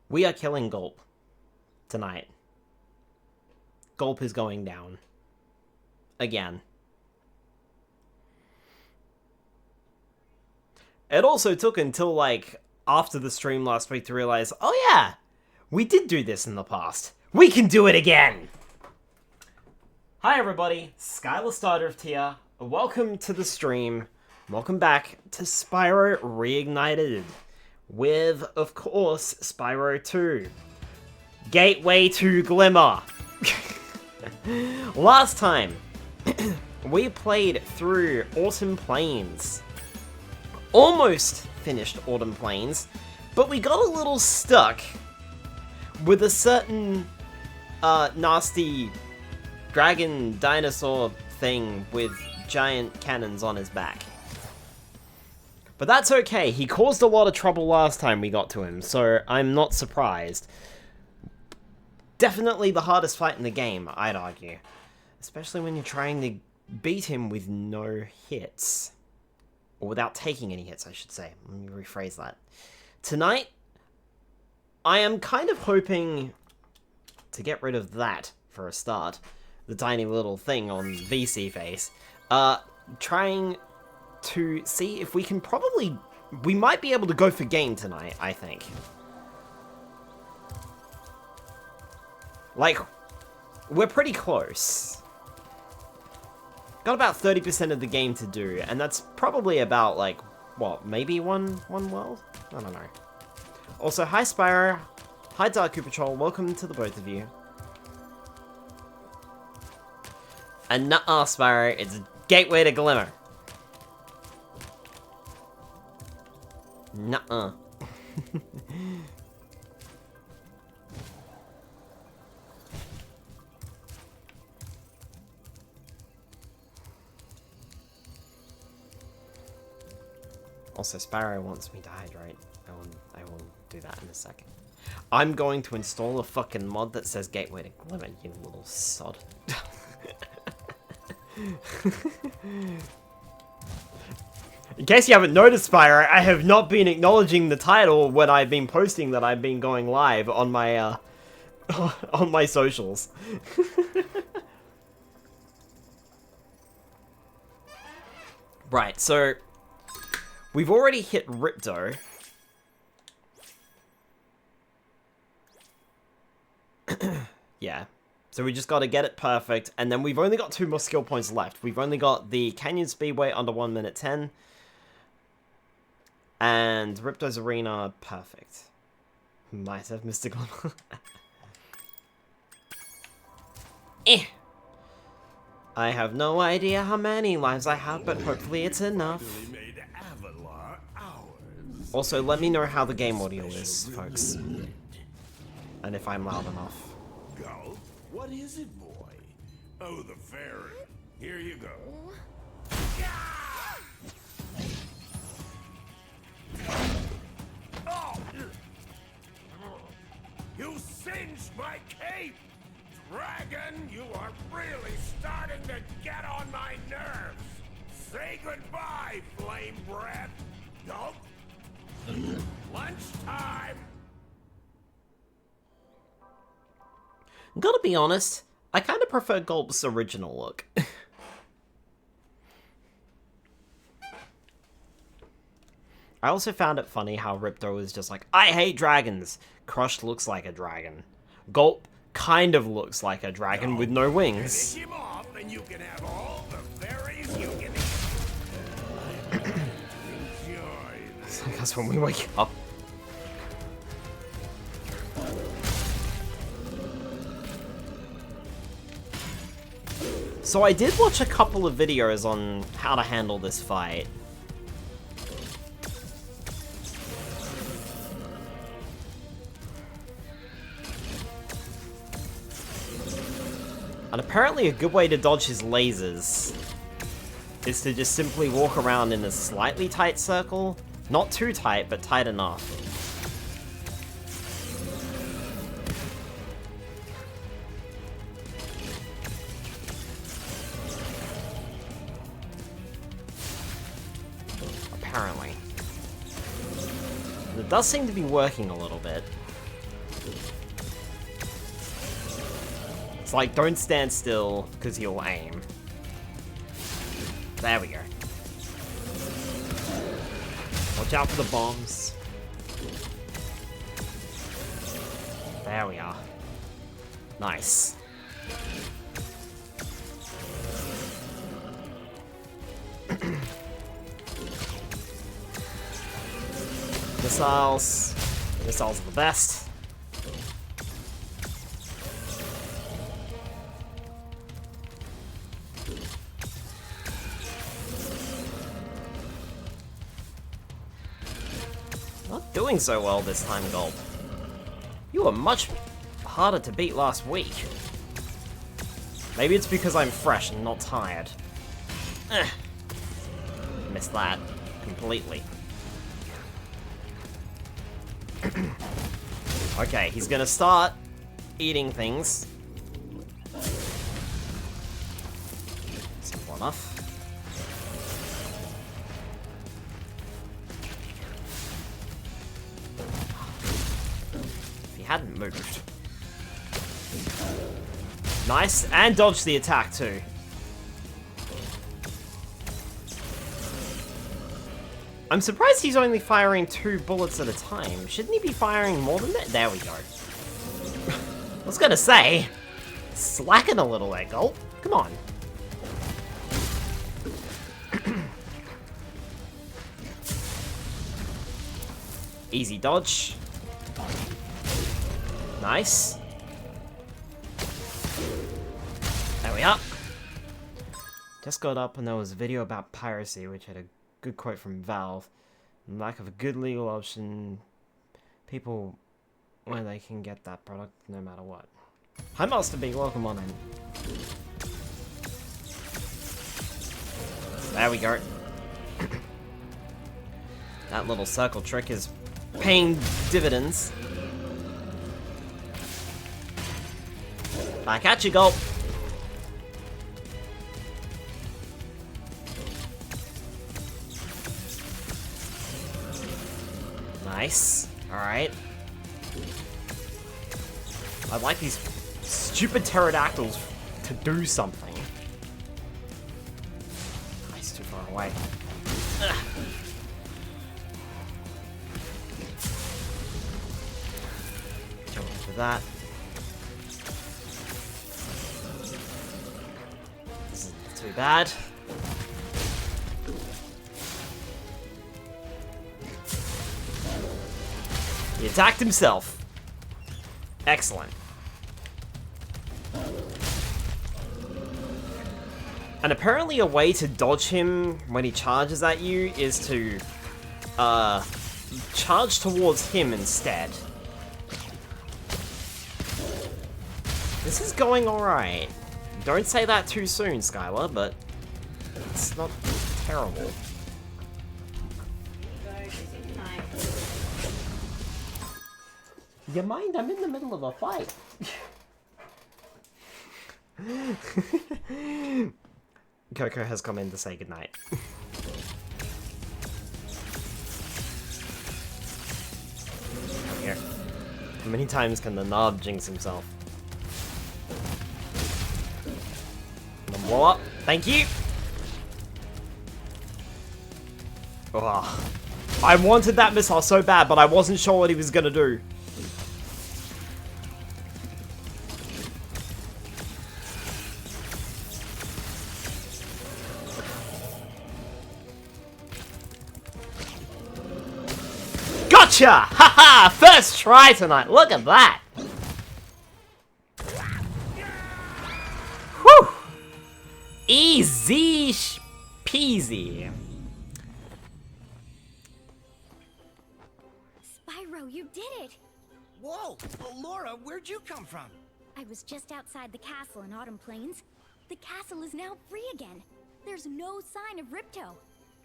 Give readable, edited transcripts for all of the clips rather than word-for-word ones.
We are killing Gulp tonight. Gulp is going down. Again. It also took until, like, after the stream last week to realize, oh yeah, we did do this in the past. We can do it again! Hi everybody, SSYotD here. Welcome to the stream. Welcome back to Spyro Reignited. With, of course, Spyro 2. Gateway to Glimmer. Last time, we played through Autumn Plains. Almost finished Autumn Plains, but we got a little stuck with a certain nasty dragon dinosaur thing with giant cannons on his back. But that's okay, he caused a lot of trouble last time we got to him, so I'm not surprised. Definitely the hardest fight in the game, I'd argue. Especially when you're trying to beat him with no hits. Or without taking any hits, I should say. Let me rephrase that. Tonight, I am kind of hoping to get rid of that, for a start. The tiny little thing on VC face. Trying to see if we can probably... We might be able to go for game tonight, I think. Like, we're pretty close. Got about 30% of the game to do, and that's probably about, like, what, maybe one world? I don't know. Also, hi Spyro. Hi Dark Patrol, welcome to the both of you. And nuh-uh, Spyro, it's a gateway to Glimmer. Nuh-uh. Also, Spyro wants me to hydrate. I will do that in a second. I'm going to install a fucking mod that says Gateway to Glimmer, you little sod. In case you haven't noticed, Spyro, I have not been acknowledging the title when I've been posting that I've been going live on my, on my socials. Right, so... We've already hit Ripto. Yeah. So we just got to get it perfect, and then we've only got 2 more skill points left. We've only got the Canyon Speedway under 1 minute 10. And Ripto's Arena, perfect. Might have missed a Glimmer. Eh. I have no idea how many lives I have, but hopefully it's enough. Also, let me know how the game audio is, folks. And if I'm loud enough. Gulp? What is it, boy? Oh, the fairy. Here you go. Oh! You singed my cape! Dragon, you are really starting to get on my nerves! Say goodbye, flame breath! Gulp! Lunchtime! Gotta be honest, I kind of prefer Gulp's original look. I also found it funny how Ripto was just like, I hate dragons! Crushed looks like a dragon. Gulp kind of looks like a dragon with no wings. Finish him off and you can have all the fairies you can enjoy. So that's when we wake up. So I did watch a couple of videos on how to handle this fight. And apparently a good way to dodge his lasers is to just simply walk around in a slightly tight circle. Not too tight, but tight enough. Apparently. And it does seem to be working a little bit. like, don't stand still, because he'll aim. There we go. Watch out for the bombs. There we are. Nice. Missiles. Missiles are the best. Not doing so well this time, Gulp. You were much harder to beat last week. Maybe it's because I'm fresh and not tired. Missed that completely. Okay, he's gonna start eating things. Simple enough. If he hadn't moved. Nice, and dodged the attack too. I'm surprised he's only firing 2 bullets at a time. Shouldn't he be firing more than that? There we go. I was gonna say, slacking a little there, Gulp. Come on. Easy dodge. Nice. There we are. Just got up and there was a video about piracy, which had a good quote from Valve. Lack of a good legal option. People where they can get that product no matter what. Hi Master B, welcome on in. There we go. That little circle trick is paying dividends. Back at you, Gulp. Nice. Alright. I'd like these stupid pterodactyls to do something. He's too far away. Ugh. Jump into that. This isn't too bad. He attacked himself. Excellent. And apparently a way to dodge him when he charges at you is to charge towards him instead. This is going alright. Don't say that too soon, Skylar, but it's not terrible. You mind? I'm in the middle of a fight. Coco has come in to say goodnight. Here. How many times can the knob jinx himself? Blow up. Thank you. Oh, I wanted that missile so bad, but I wasn't sure what he was gonna do. Gotcha! Haha! First try tonight. Look at that. Whew! Easy peasy. Spyro, you did it! Whoa! Laura, where'd you come from? I was just outside the castle in Autumn Plains. The castle is now free again. There's no sign of Ripto.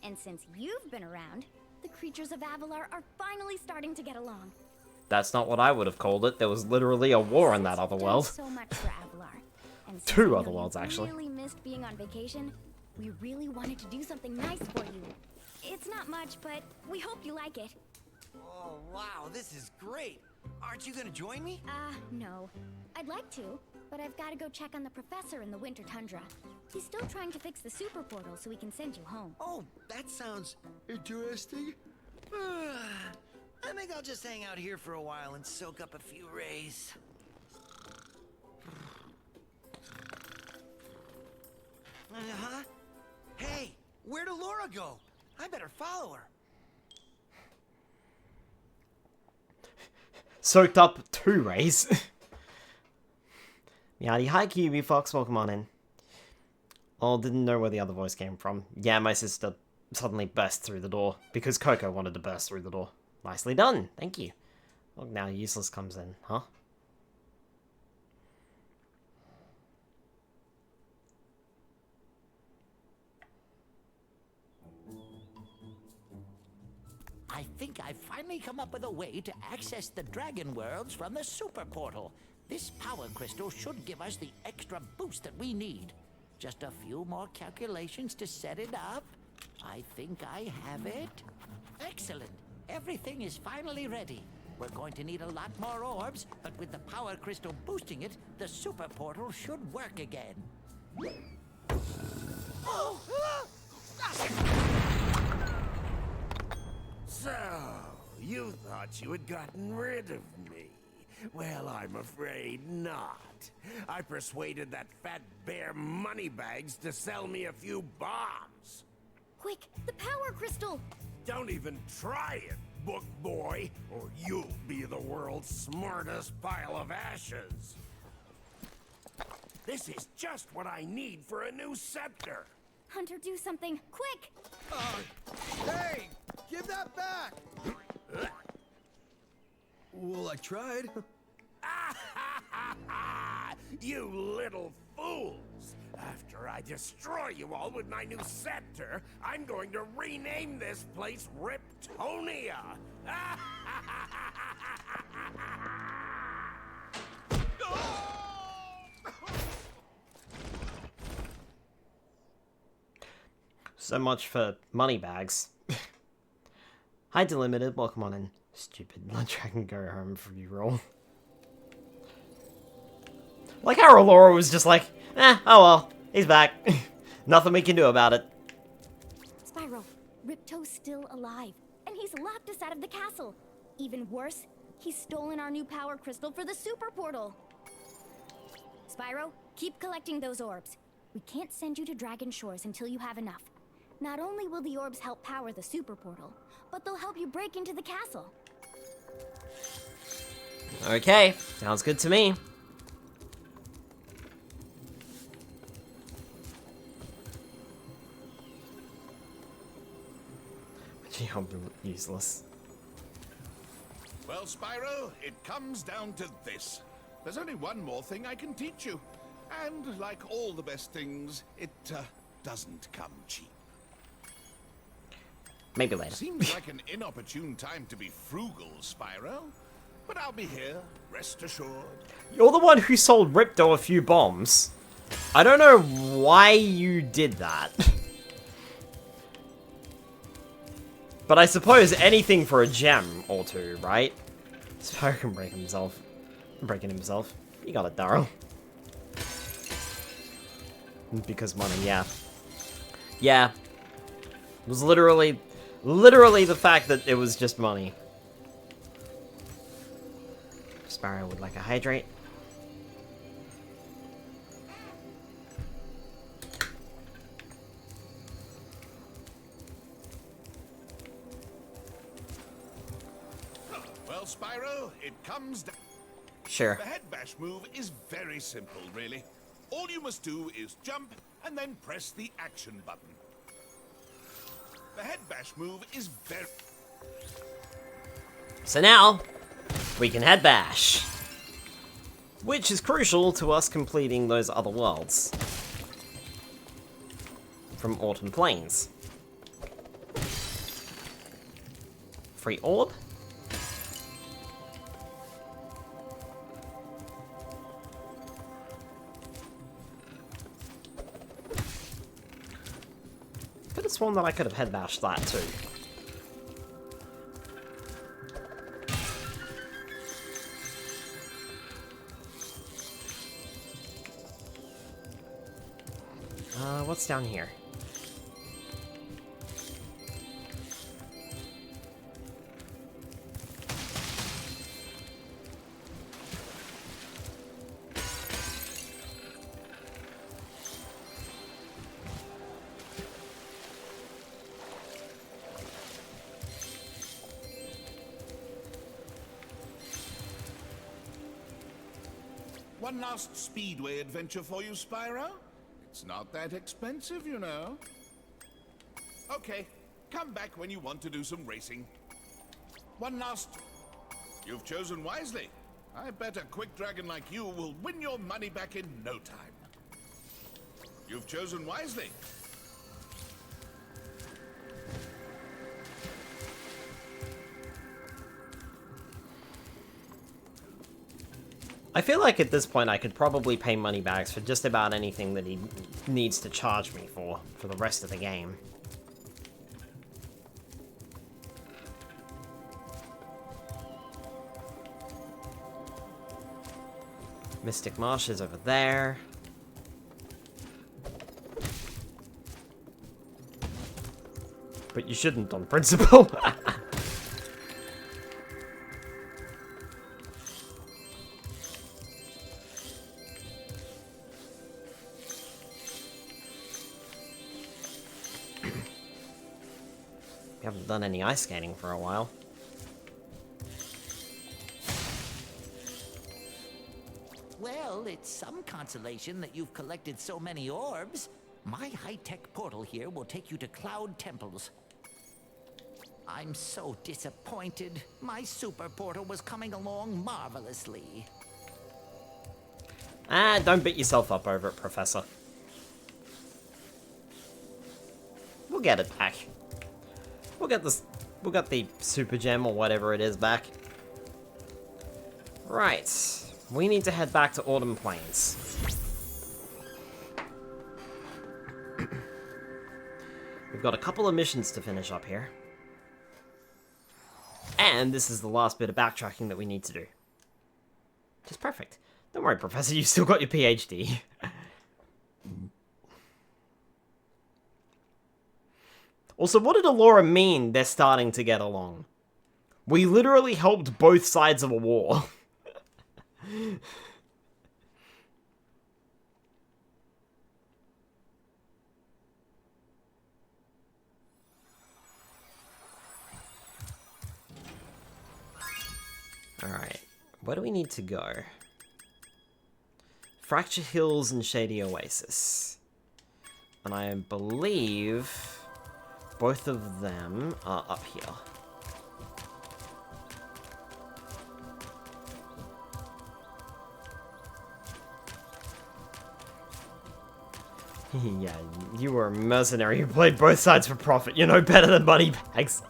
And since you've been around, the creatures of Avalar are finally starting to get along. That's not what I would have called it. There was literally a war in that other world. So much for Avalar. And Two other worlds, actually. Really missed being on vacation. We really wanted to do something nice for you. It's not much, but we hope you like it. Oh, wow, this is great. Aren't you gonna join me? No. I'd like to, but I've got to go check on the professor in the Winter Tundra. He's still trying to fix the super portal so we can send you home. Oh, that sounds interesting. I think I'll just hang out here for a while and soak up a few rays. Uh-huh. Hey, where'd Laura go? I better follow her. Soaked up 2 rays. Yadi, hi QB Fox, welcome on in. Oh, didn't know where the other voice came from. Yeah, my sister suddenly burst through the door because Coco wanted to burst through the door. Nicely done, thank you. Look, now Useless comes in, huh? I think I've finally come up with a way to access the Dragon Worlds from the Super Portal. This power crystal should give us the extra boost that we need. Just a few more calculations to set it up. I think I have it. Excellent. Everything is finally ready. We're going to need a lot more orbs, but with the power crystal boosting it, the Super Portal should work again. So, you thought you had gotten rid of me. Well, I'm afraid not. I persuaded that fat bear Moneybags to sell me a few bombs. Quick, the power crystal! Don't even try it, book boy, or you'll be the world's smartest pile of ashes. This is just what I need for a new scepter. Hunter, do something, quick! Hey, give that back! Well, I tried. You little fools! After I destroy you all with my new scepter, I'm going to rename this place Riptonia! So much for Moneybags. Hi Delimited, welcome on in. Stupid, let Dragon go home for you roll. Like how Aurora was just like, oh well, he's back. Nothing we can do about it. Spyro, Ripto's still alive, and he's locked us out of the castle. Even worse, he's stolen our new power crystal for the super portal. Spyro, keep collecting those orbs. We can't send you to Dragon Shores until you have enough. Not only will the orbs help power the super portal, but they'll help you break into the castle. Okay, sounds good to me. Gee, I'm useless. Well, Spyro, it comes down to this. There's only one more thing I can teach you. And like all the best things, it doesn't come cheap. Maybe later. Seems like an inopportune time to be frugal, Spyro. But I'll be here, rest assured. You're the one who sold Ripto a few bombs. I don't know why you did that. But I suppose anything for a gem or two, right? Spyro can break himself. Breaking himself. You got it, Darryl. Because money, yeah. Yeah. It was literally the fact that it was just money. Spyro would like a hydrate. Well, Spyro, it comes down. Sure. The head bash move is very simple, really. All you must do is jump and then press the action button. The head bash move is very... So now, we can head bash. Which is crucial to us completing those other worlds. From Autumn Plains. Free orb? Could have sworn that I could have head bashed that too. What's down here? One last speedway adventure for you, Spyro? It's not that expensive, you know. Okay, come back when you want to do some racing. One last... You've chosen wisely. I bet a quick dragon like you will win your money back in no time. You've chosen wisely. I feel like at this point I could probably pay money bags for just about anything that he needs to charge me for the rest of the game. Mystic Marsh is over there. But you shouldn't on principle. We haven't done any ice skating for a while. Well, it's some consolation that you've collected so many orbs. My high-tech portal here will take you to Cloud Temples. I'm so disappointed. My super portal was coming along marvelously. Ah, don't beat yourself up over it, Professor. We'll get it back. We'll get the super gem or whatever it is back. Right. We need to head back to Autumn Plains. We've got a couple of missions to finish up here. And this is the last bit of backtracking that we need to do. Which is perfect. Don't worry, Professor, you've still got your PhD. Also, what did Alora mean they're starting to get along? We literally helped both sides of a war. Alright, where do we need to go? Fracture Hills and Shady Oasis. And I believe both of them are up here. Yeah, you were a mercenary who played both sides for profit. You're no better than Moneybags.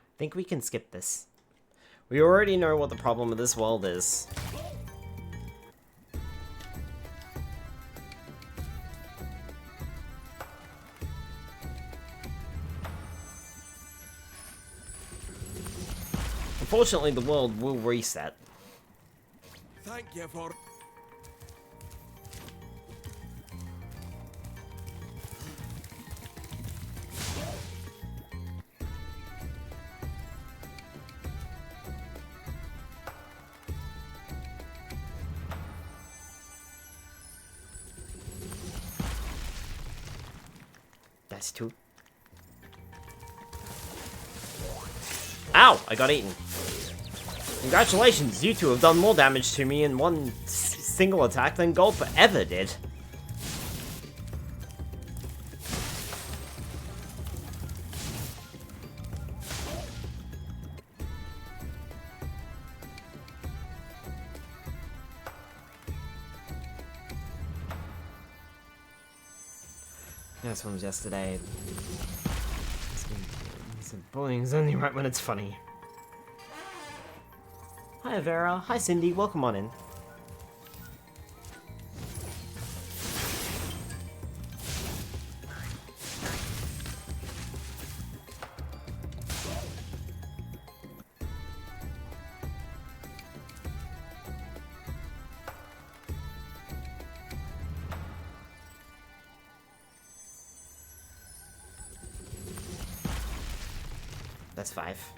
I think we can skip this. We already know what the problem with this world is. Unfortunately, the world will reset. Thank you for... That's two. Ow! I got eaten. Congratulations, you two have done more damage to me in one single attack than Gulp ever did. This one was yesterday. Bullying's only right when it's funny. Hi Vera, hi Cindy, welcome on in. That's 5.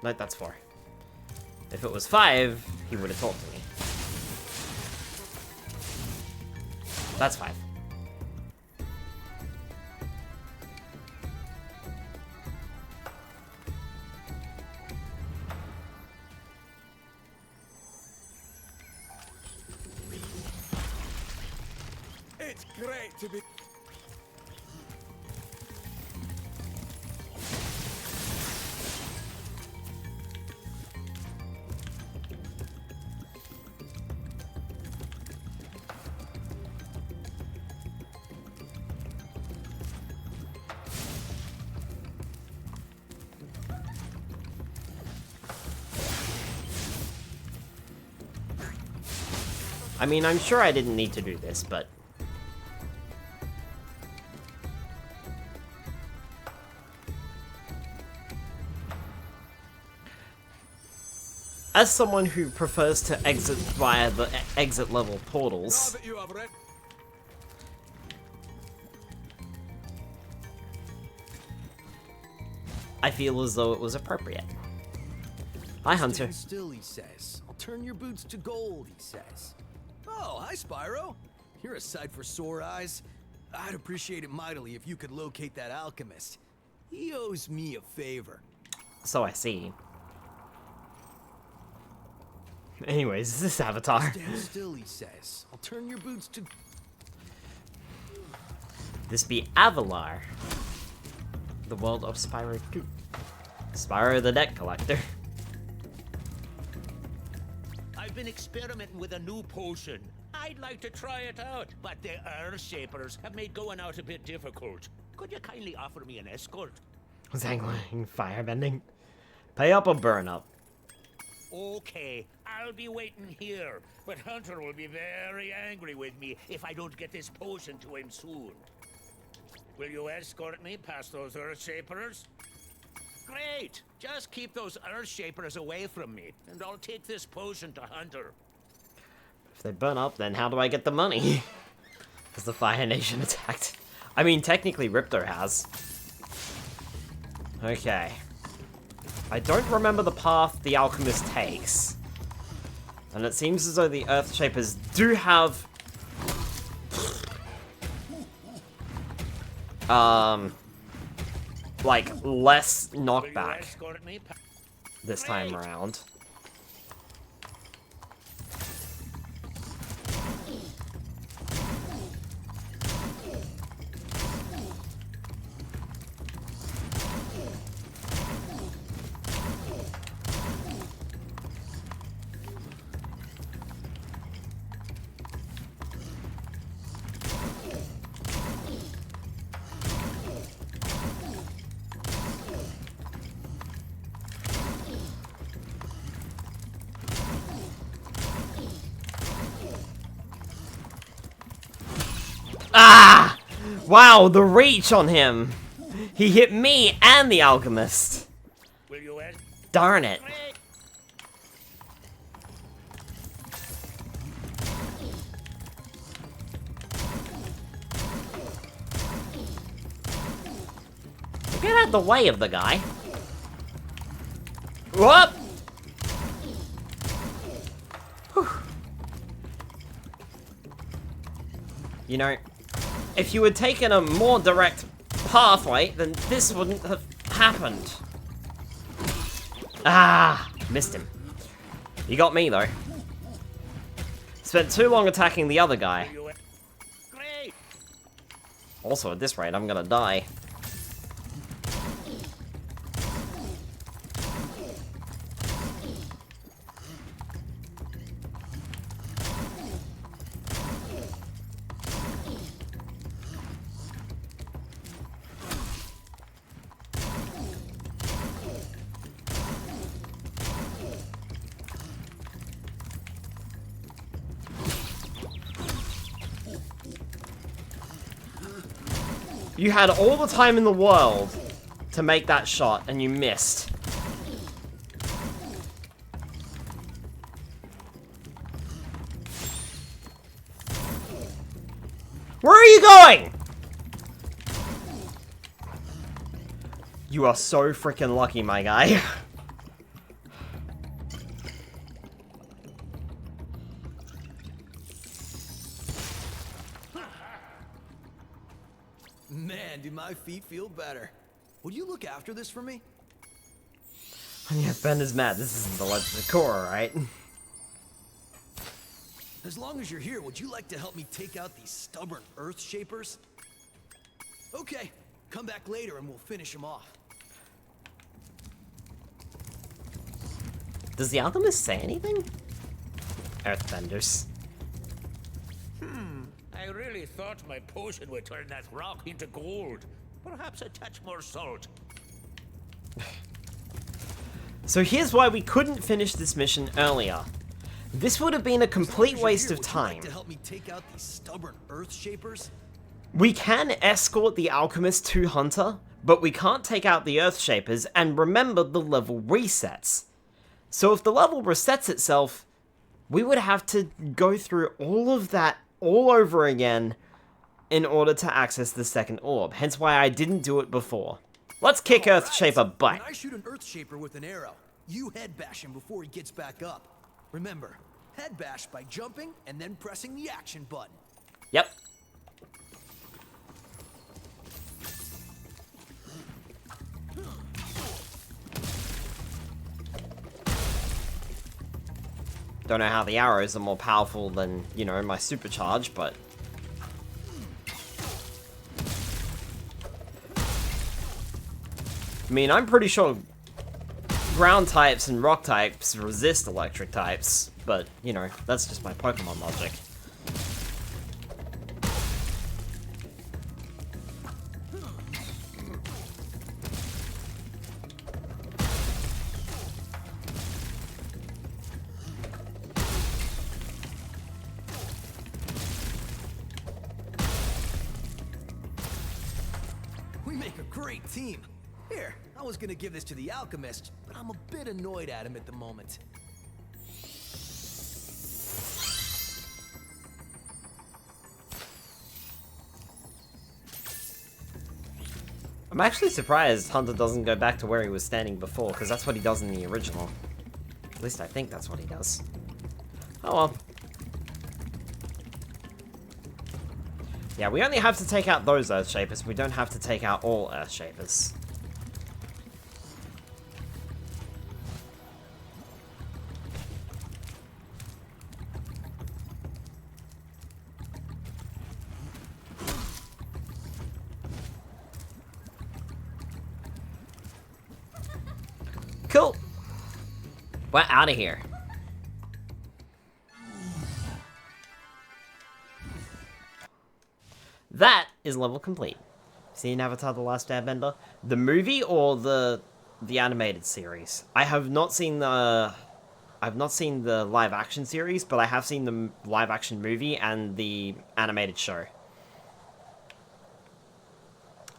No, that's 4. If it was 5, he would have talked to me. That's 5. It's great to be... I mean, I'm sure I didn't need to do this, but... as someone who prefers to exit via the exit level portals... I feel as though it was appropriate. Hi, Hunter. Stand still, he says. I'll turn your boots to gold, he says. Oh, hi, Spyro. You're a sight for sore eyes. I'd appreciate it mightily if you could locate that alchemist. He owes me a favor. So I see. Anyways, is this Avatar? Stand still, he says. I'll turn your boots to... This be Avalar. The world of Spyro 2. Spyro the deck collector. I've been experimenting with a new potion. I'd like to try it out, but the Earth Shapers have made going out a bit difficult. Could you kindly offer me an escort? Zangling firebending. Pay up or burn up. Okay, I'll be waiting here, but Hunter will be very angry with me if I don't get this potion to him soon. Will you escort me past those Earth Shapers? Great! Just keep those Earth Shapers away from me, and I'll take this potion to Hunter. If they burn up, then how do I get the money? Has the Fire Nation attacked? I mean, technically Ripto has. Okay. I don't remember the path the alchemist takes. And it seems as though the Earth Shapers do have... like, less knockback this time around. Ah! Wow, the reach on him! He hit me and the alchemist! Darn it. Get out of the way of the guy. Whoop! Whew. You know, if you had taken a more direct pathway, then this wouldn't have happened. Ah! Missed him. You got me, though. Spent too long attacking the other guy. Also, at this rate, I'm gonna die. You had all the time in the world to make that shot, and you missed. Where are you going? You are so freaking lucky, my guy. Man, do my feet feel better. Would you look after this for me? Yeah, Ben is mad. This isn't the Legend of Korra, right? As long as you're here, would you like to help me take out these stubborn Earth Shapers? Okay, come back later and we'll finish them off. Does the alchemist say anything? Earthbenders. I really thought my potion would turn that rock into gold. Perhaps a touch more salt. So here's why we couldn't finish this mission earlier. This would have been a complete waste of time. To help me take out these stubborn Earth Shapers? We can escort the alchemist to Hunter, but we can't take out the Earth Shapers, and remember the level resets. So if the level resets itself, we would have to go through all of that all over again in order to access the second orb, hence why I didn't do it before. Let's kick Earth Shaper butt. When I shoot an Earth Shaper with an arrow, you head bash him before he gets back up. Remember, head bash by jumping and then pressing the action button. Yep. Don't know how the arrows are more powerful than, you know, my supercharge, but... I mean, I'm pretty sure ground types and rock types resist electric types, but, you know, that's just my Pokemon logic. We make a great team. Here, I was gonna give this to the alchemist, but I'm a bit annoyed at him at the moment. I'm actually surprised Hunter doesn't go back to where he was standing before, because that's what he does in the original. At least I think that's what he does. Oh well. Yeah, we only have to take out those Earth Shapers. We don't have to take out all Earth Shapers. Cool. We're out of here. That is level complete. Seen Avatar: The Last Airbender? The movie or the animated series? I have not seen the live action series, but I have seen the live action movie and the animated show.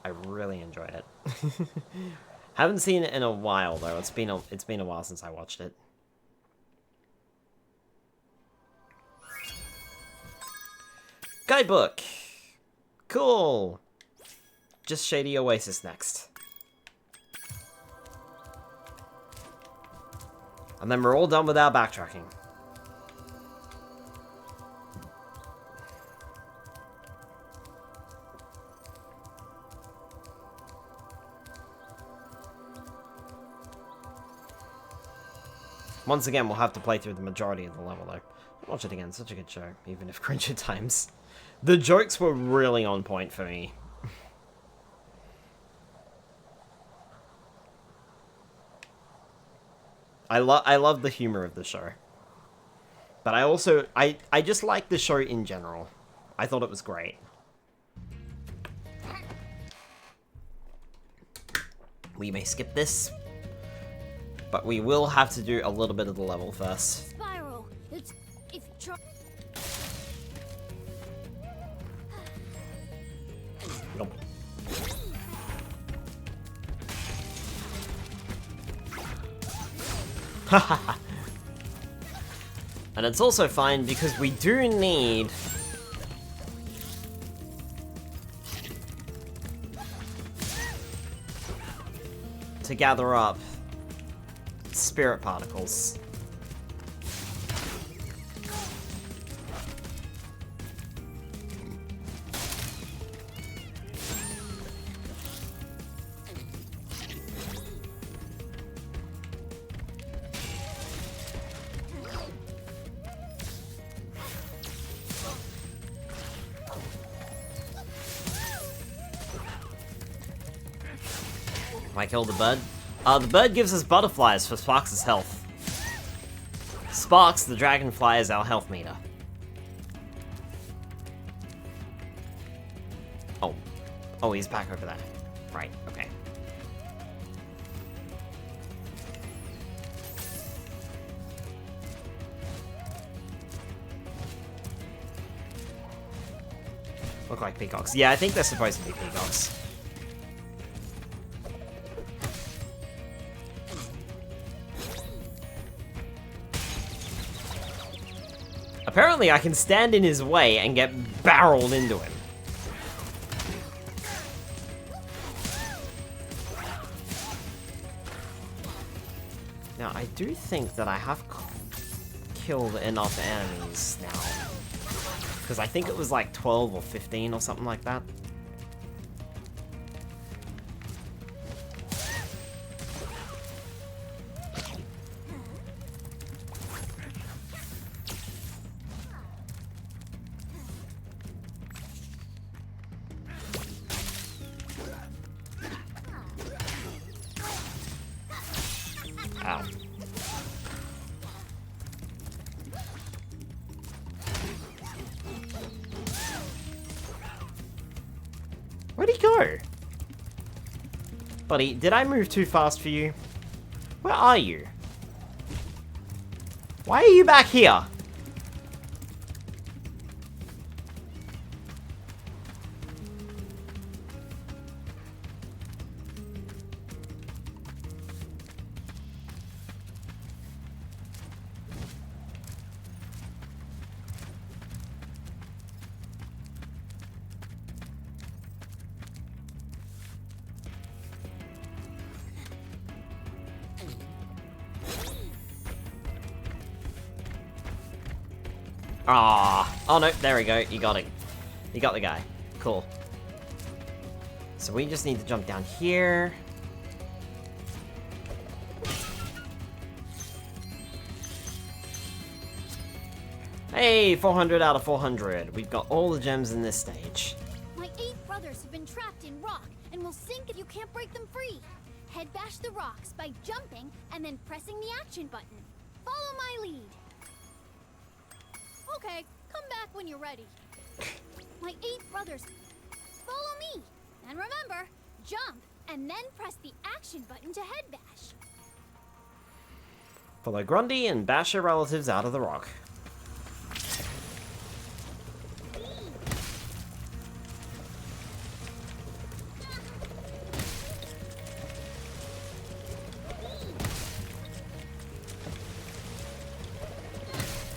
I really enjoyed it. Haven't seen it in a while though. It's been a while since I watched it. Guidebook. Cool. Just Shady Oasis next. And then we're all done with our backtracking. Once again, we'll have to play through the majority of the level, though. Watch it again, such a good show, even if cringe at times. The jokes were really on point for me. I love the humor of the show. But I also, I just like the show in general. I thought it was great. We may skip this, but we will have to do a little bit of the level first. Spyro, it's Nope. And it's also fine because we do need to gather up spirit particles. I killed the bird. The bird gives us butterflies for Sparks' health. Sparks, the dragonfly, is our health meter. Oh. Oh, he's back over there. Right, okay. Look like peacocks. Yeah, I think they're supposed to be peacocks. Apparently I can stand in his way and get barreled into him. Now, I do think that I have killed enough enemies now. Because I think it was like 12 or 15 or something like that. Ow. Where'd he go? Buddy, did I move too fast for you? Where are you? Why are you back here? Ah, oh no, there we go, you got it. You got the guy. Cool. So we just need to jump down here. Hey, 400 out of 400. We've got all the gems in this stage. My 8 brothers have been trapped in rock and will sink if you can't break them free. Head bash the rocks by jumping and then pressing the action button. Follow my lead. Okay, come back when you're ready. My 8 brothers, follow me. And remember, jump and then press the action button to head bash. Follow Grundy and bash your relatives out of the rock.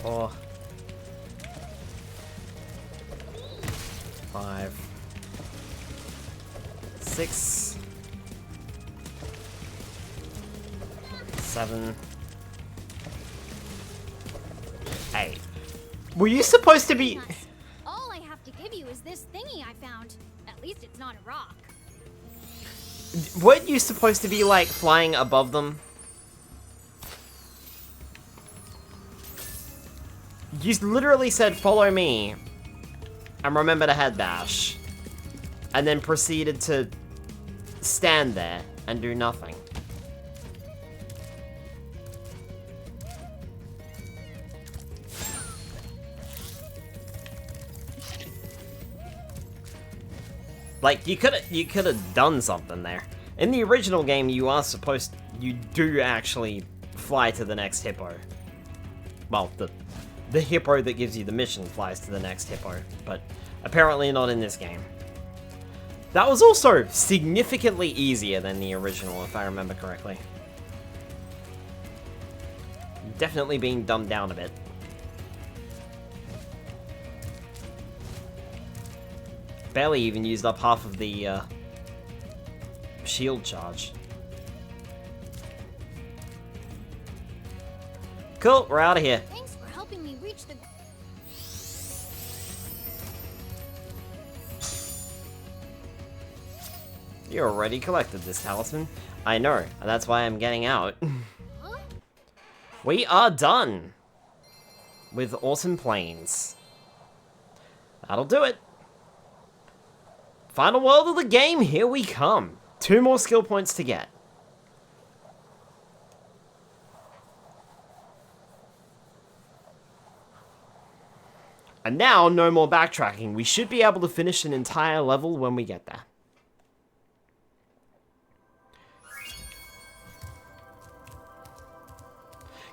Four. 5. 6. 7. 8. Were you supposed to be... All I have to give you is this thingy I found. At least it's not a rock. Weren't you supposed to be, like, flying above them? You literally said, follow me, and remember to head bash. And then proceeded to stand there and do nothing. Like, you could have done something there. In the original game, you do actually fly to the next hippo. Well, the hippo that gives you the mission flies to the next hippo, but apparently not in this game. That was also significantly easier than the original, if I remember correctly. Definitely being dumbed down a bit. Barely even used up half of the shield charge. Cool, we're out of here. Thanks for helping me reach the... You already collected this talisman. I know, and that's why I'm getting out. Huh? We are done with Autumn Plains. That'll do it. Final world of the game, here we come. 2 more skill points to get. And now, no more backtracking. We should be able to finish an entire level when we get there.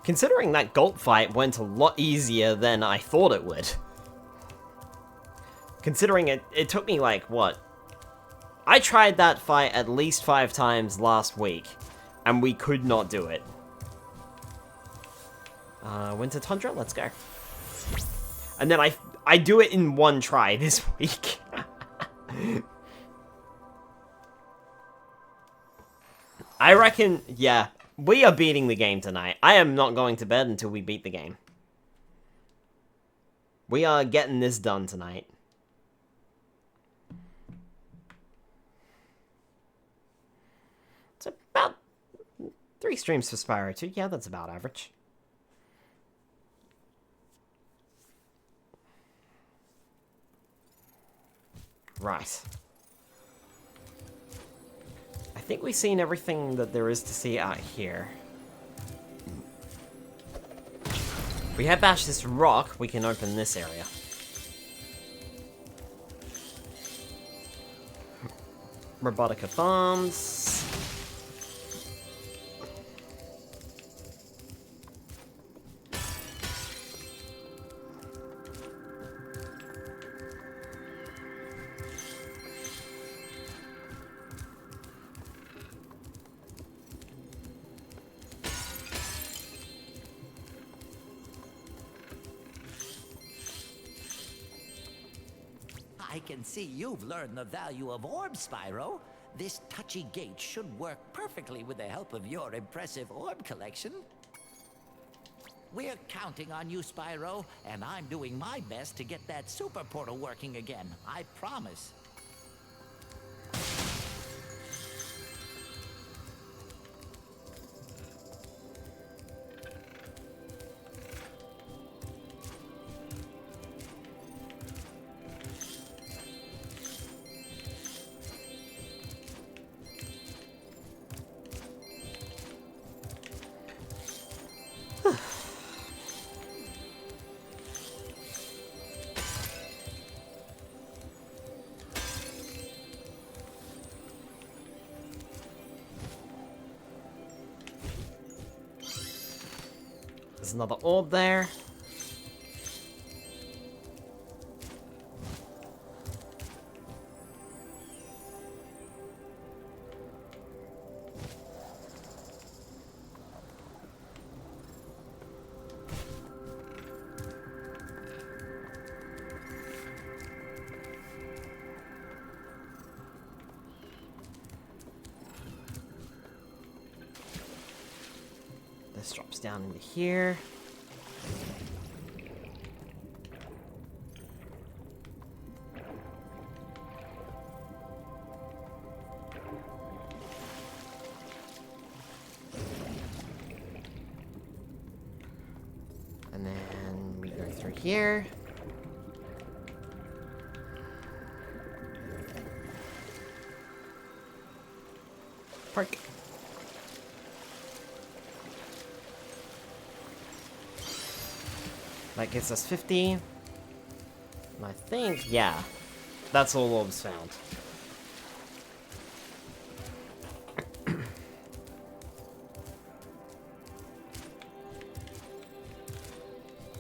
Considering that Gulp fight went a lot easier than I thought it would. Considering it took me like, what? I tried that fight at least 5 times last week, and we could not do it. Winter Tundra, let's go. And then I do it in 1 try this week. I reckon, yeah, we are beating the game tonight. I am not going to bed until we beat the game. We are getting this done tonight. It's about 3 streams for Spyro 2. Yeah, that's about average. Right. I think we've seen everything that there is to see out here. If we head bash this rock, we can open this area. Robotica bombs. I can see you've learned the value of orbs, Spyro. This touchy gate should work perfectly with the help of your impressive orb collection. We're counting on you, Spyro, and I'm doing my best to get that super portal working again. I promise. There's another orb there. This drops down into here. And then we go through here. Park. That gets us 50. And I think, yeah, that's all orbs found.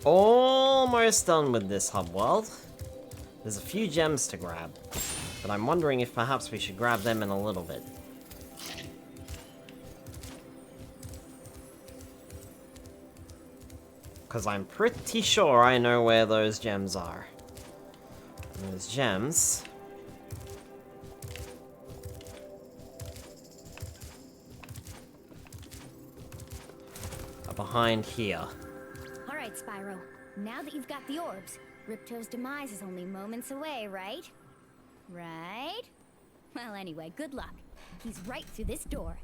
Almost done with this hub world. There's a few gems to grab, but I'm wondering if perhaps we should grab them in a little bit. Because I'm pretty sure I know where those gems are. And those gems... are behind here. Alright, Spyro. Now that you've got the orbs, Ripto's demise is only moments away, right? Right? Well, anyway, good luck. He's right through this door.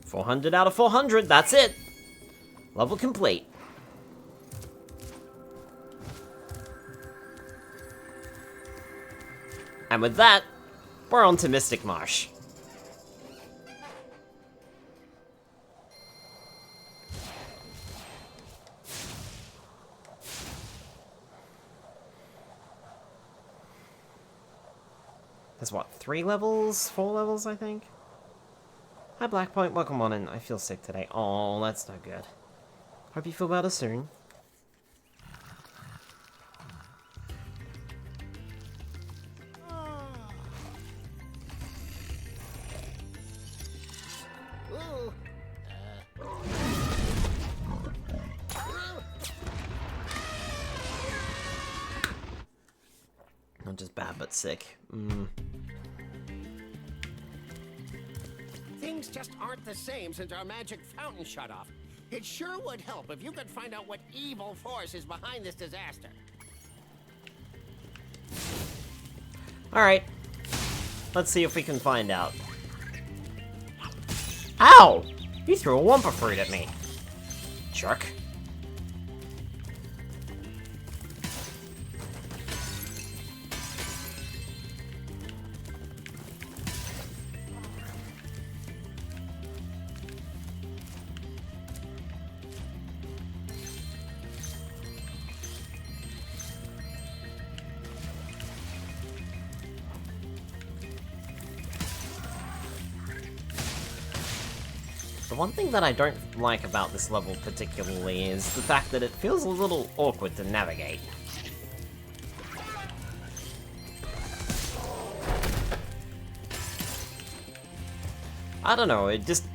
$400 out of 400, that's it! Level complete. And with that, we're on to Mystic Marsh. There's what, 3 levels? 4 levels, I think? Hi Blackpoint, welcome on in. I feel sick today. Oh, that's no good. Hope you feel better soon. Not just bad, but sick. Things just aren't the same since our magic fountain shut off. It sure would help if you could find out what evil force is behind this disaster. Alright. Let's see if we can find out. Ow! You threw a Wumpa fruit at me. Jerk. The one thing that I don't like about this level particularly is the fact that it feels a little awkward to navigate. I don't know, it just...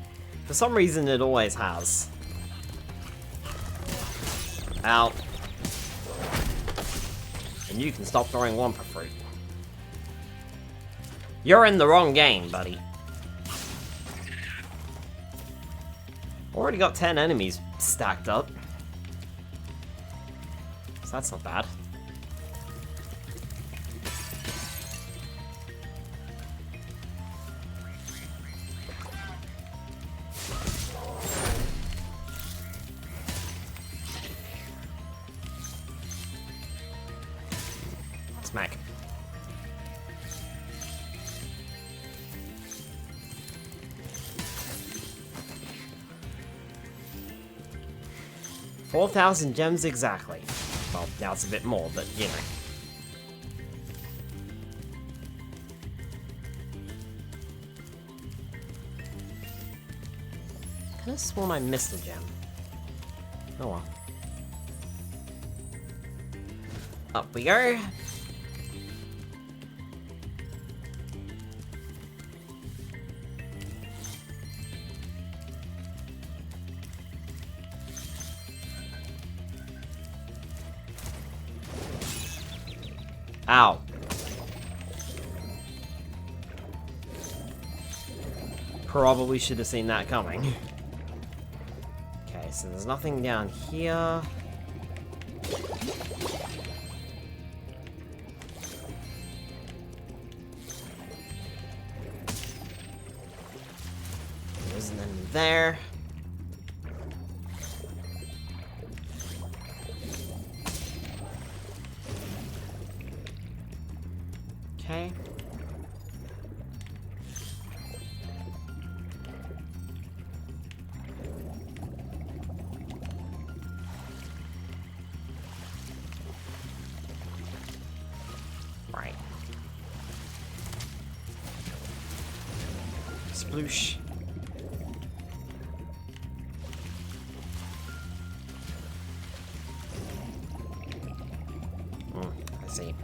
for some reason it always has. Out. And you can stop throwing Wumpa fruit. You're in the wrong game, buddy. Already got 10 enemies stacked up. So that's not bad. Smack. $4,000 gems exactly. Well, now it's a bit more, but you know. Could have sworn I missed a gem. Oh well. Up we go. Ow. Probably should have seen that coming. Okay, so there's nothing down here. There isn't any there. Okay. Right. Sploosh. see.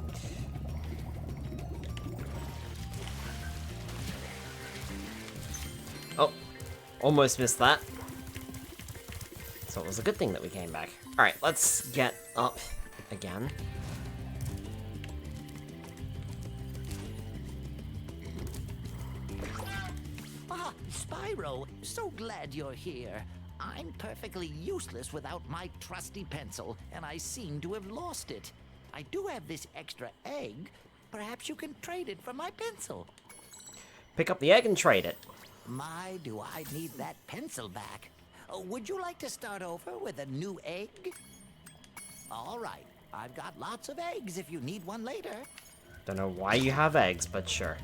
Oh, almost missed that. So it was a good thing that we came back. Alright, let's get up again. Ah, Spyro, so glad you're here. I'm perfectly useless without my trusty pencil, and I seem to have lost it. I do have this extra egg. Perhaps you can trade it for my pencil. Pick up the egg and trade it. My, do I need that pencil back. Would you like to start over with a new egg? All right, I've got lots of eggs if you need one later. Don't know why you have eggs, but sure.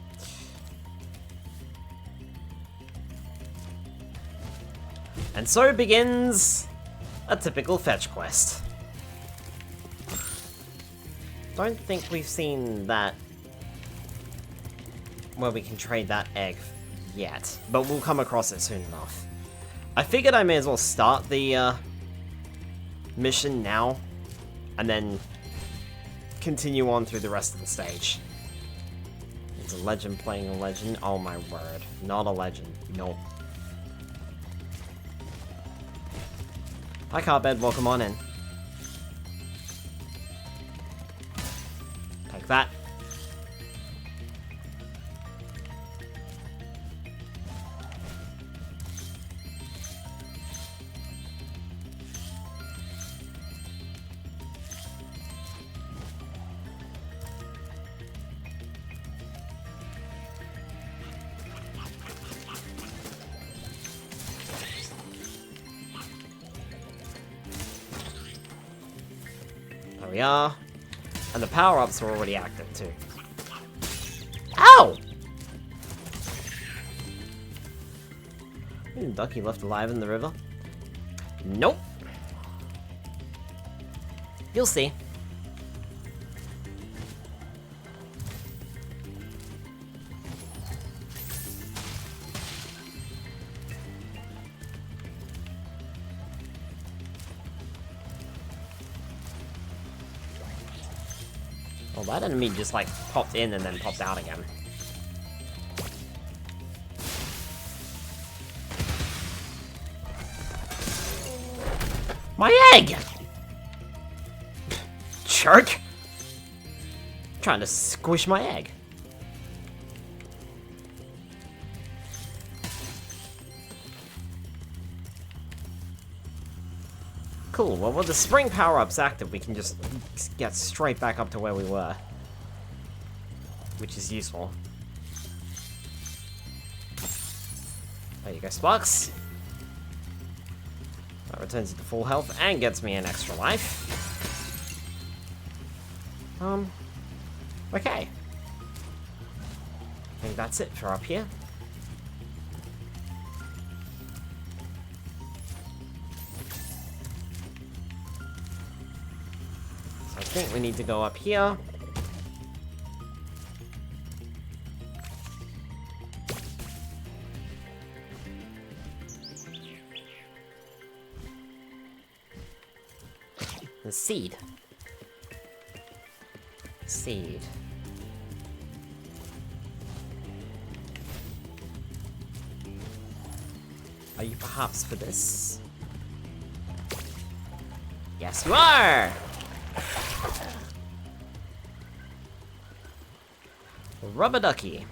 And so begins a typical fetch quest. Don't think we've seen that where we can trade that egg yet, but we'll come across it soon enough. I figured I may as well start the mission now, and then continue on through the rest of the stage. It's a legend playing a legend. Oh my word. Not a legend. Nope. Hi Carbed, welcome on in. Take that. There we are. And the power-ups are already active, too. Ow! Isn't Ducky left alive in the river? Nope. You'll see. Well, that enemy just, like, popped in and then popped out again. My egg! Jerk! Trying to squish my egg. Cool, well with the spring power-ups active, we can just get straight back up to where we were. Which is useful. There you go, Sparks. That returns you to full health and gets me an extra life. Okay. I think that's it for up here. So I think we need to go up here. The seed. Seed. Are you perhaps for this? Yes, you are! Rubber ducky.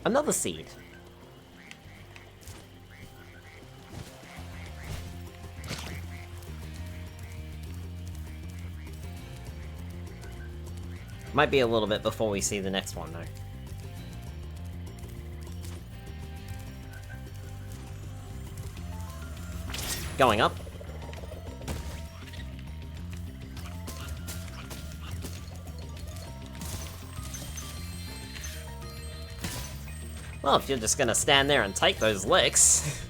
Another seed. Might be a little bit before we see the next one, though. Going up. Well, if you're just gonna stand there and take those licks...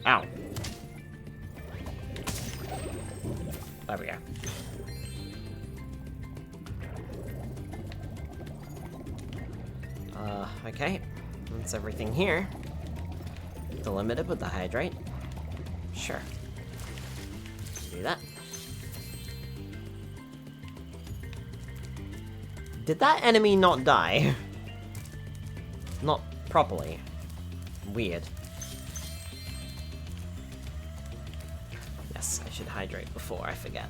Ow. There we go. Okay. That's everything here. Delimited with the hydrate. Sure. Do that. Did that enemy not die? Not properly. Weird. Yes, I should hydrate before I forget.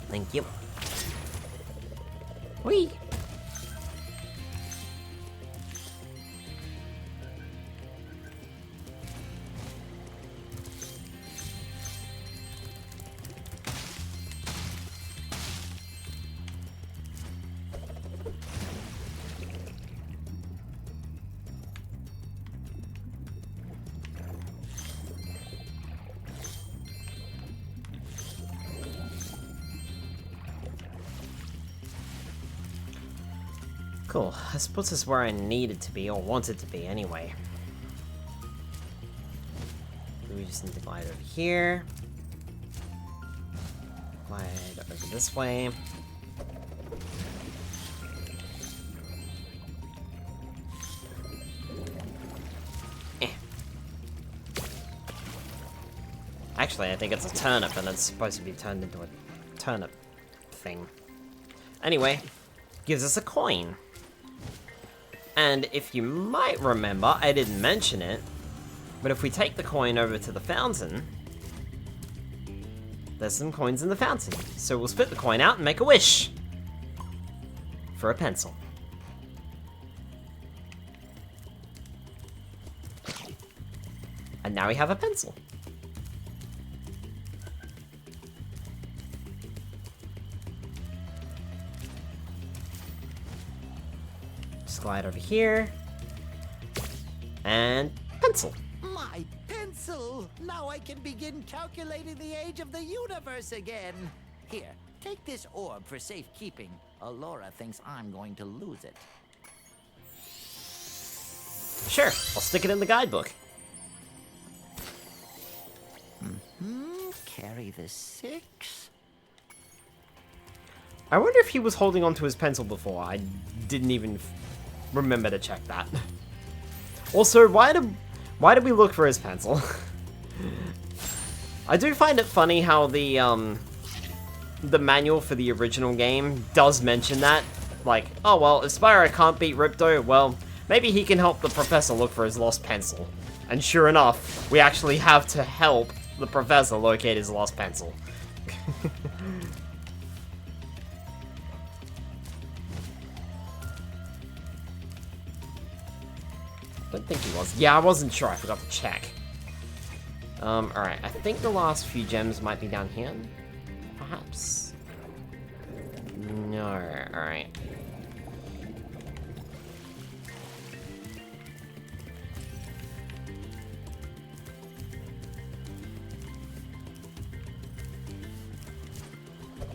Thank you. Whee! Cool. I suppose this is where I needed to be, or wanted to be, anyway. We just need to glide over here. Glide over this way. Actually, I think it's a turnip, and it's supposed to be turned into a turnip thing. Anyway, gives us a coin. And if you might remember, I didn't mention it, but if we take the coin over to the fountain, there's some coins in the fountain. So we'll spit the coin out and make a wish for a pencil. And now we have a pencil. Slide over here. And pencil. My pencil! Now I can begin calculating the age of the universe again. Here, take this orb for safekeeping. Allura thinks I'm going to lose it. Sure, I'll stick it in the guidebook. Carry the 6. I wonder if he was holding onto his pencil before. I didn't even remember to check that. Also, why did we look for his pencil? I do find it funny how the manual for the original game does mention that. Like, oh well, if Spyro can't beat Ripto, well, maybe he can help the professor look for his lost pencil. And sure enough, we actually have to help the professor locate his lost pencil. Don't think he was. Yeah, I wasn't sure. I forgot to check. Alright. I think the last few gems might be down here. Perhaps. No. Alright.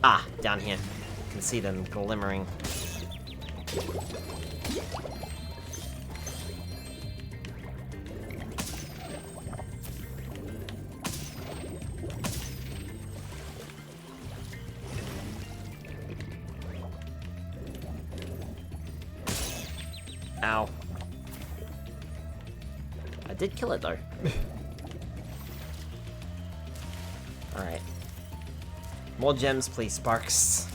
Ah, down here. You can see them glimmering. Ow. I did kill it though. Alright. More gems, please, Sparks.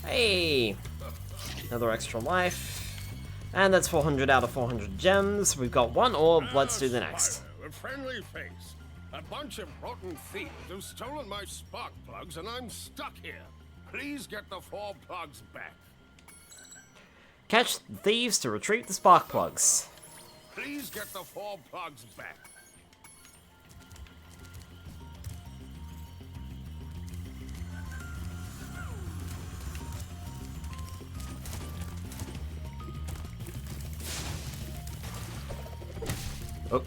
Hey! Another extra life. And that's 400 out of 400 gems. We've got one orb. Let's do the next. Spyro, a friendly face. A bunch of rotten thieves have stolen my spark plugs and I'm stuck here. Please get the 4 plugs back. Catch thieves to retrieve the spark plugs. Please get the 4 plugs back. Oh.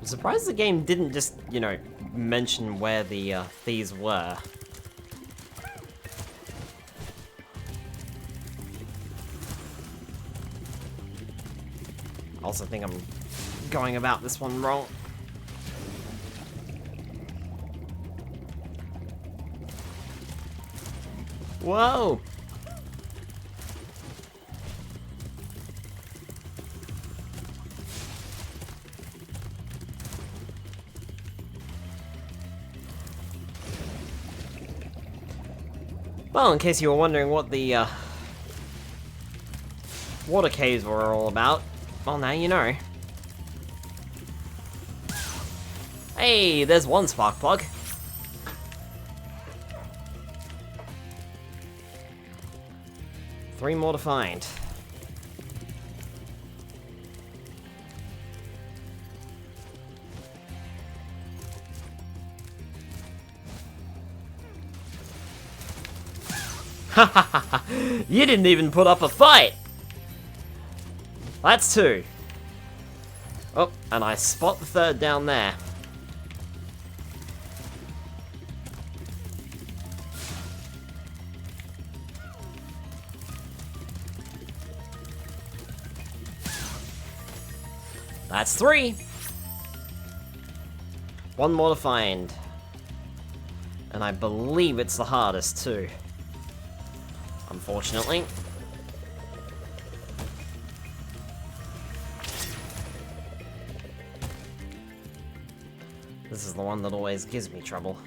I'm surprised the game didn't just, you know, mention where the thieves were. I also think I'm going about this one wrong. Whoa! Well, in case you were wondering what the water caves were all about, well, now you know. Hey, there's one spark plug. Three more to find. You didn't even put up a fight! That's 2. Oh, and I spot the 3rd down there. That's 3. One more to find. And I believe it's the hardest too. Unfortunately. This is the one that always gives me trouble.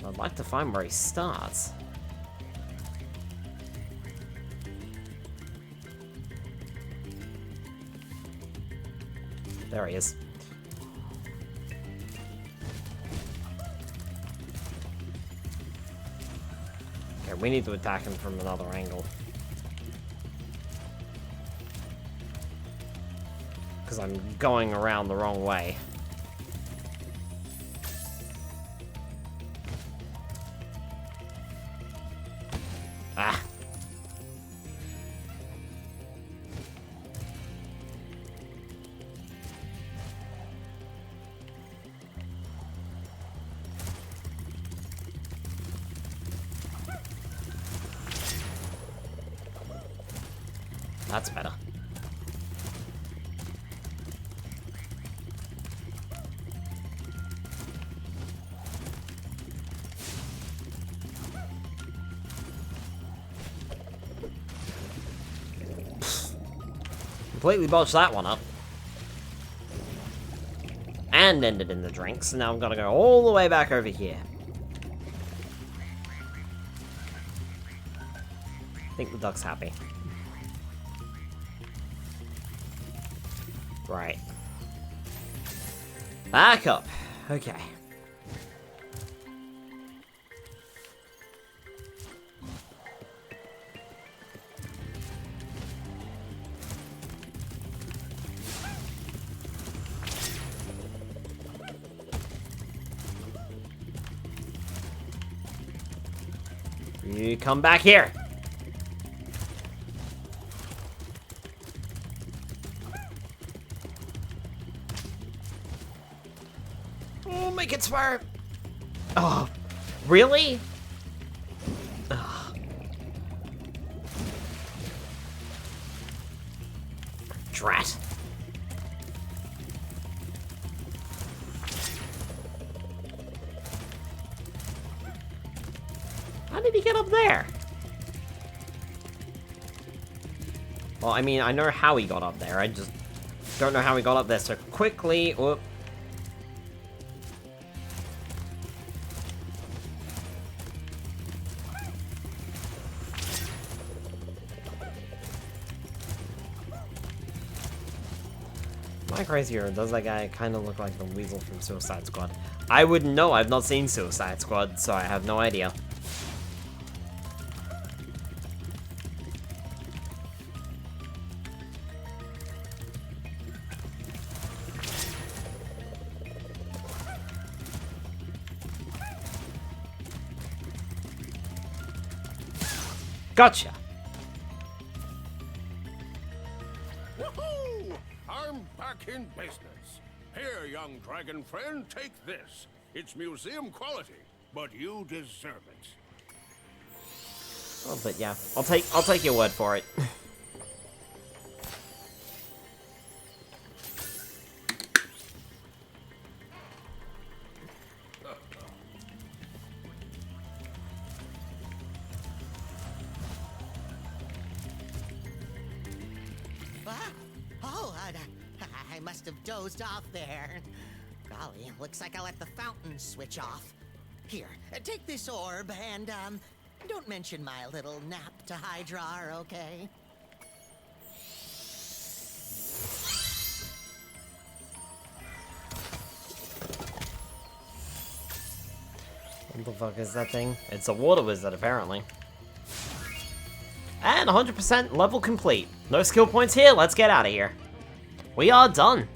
I'd like to find where he starts. There he is. Okay, we need to attack him from another angle. Because I'm going around the wrong way. Ah. That's better. Completely botched that one up. And ended in the drinks, and now I'm gonna go all the way back over here. I think the duck's happy. Right. Back up. Okay. You come back here. Oh, make it Spyro. Oh, really? Ugh. Drat. How did he get up there? Well, I mean, I know how he got up there. I just don't know how he got up there so quickly. Whoop. Am I crazy, or does that guy kind of look like the weasel from Suicide Squad? I wouldn't know. I've not seen Suicide Squad, so I have no idea. Gotcha! Woohoo! I'm back in business. Here, young dragon friend, take this. It's museum quality, but you deserve it. Oh, but yeah, I'll take your word for it. I must have dozed off there. Golly, looks like I let the fountain switch off. Here, take this orb and, don't mention my little nap to Hydra, okay? What the fuck is that thing? It's a water wizard, apparently. And 100% level complete. No skill points here, let's get out of here. We are done.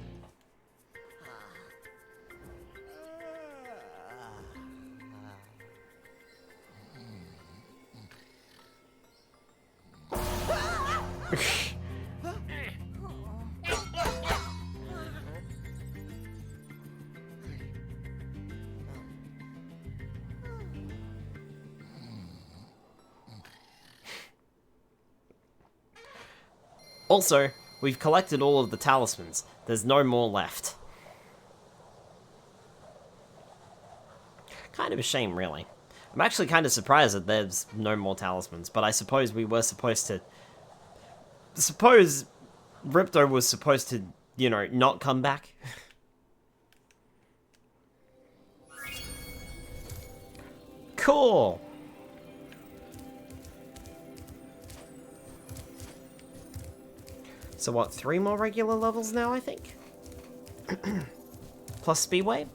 Also, we've collected all of the talismans. There's no more left. Kind of a shame, really. I'm actually kind of surprised that there's no more talismans, but I suppose we were supposed to... Suppose Ripto was supposed to, you know, not come back? Cool! So what, 3 more regular levels now, I think? Plus Speedway?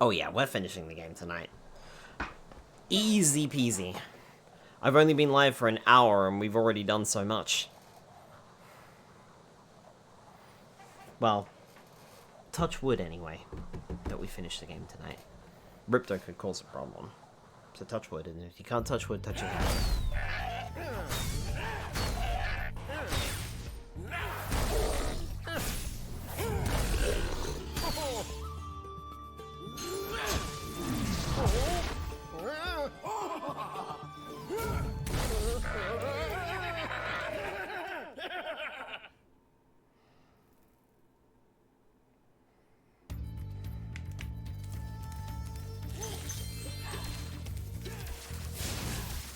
Oh yeah, we're finishing the game tonight. Easy peasy. I've only been live for an hour and we've already done so much. Well, touch wood anyway, that we finish the game tonight. Ripto could cause a problem. So touch wood, and if you can't touch wood, touch your hand.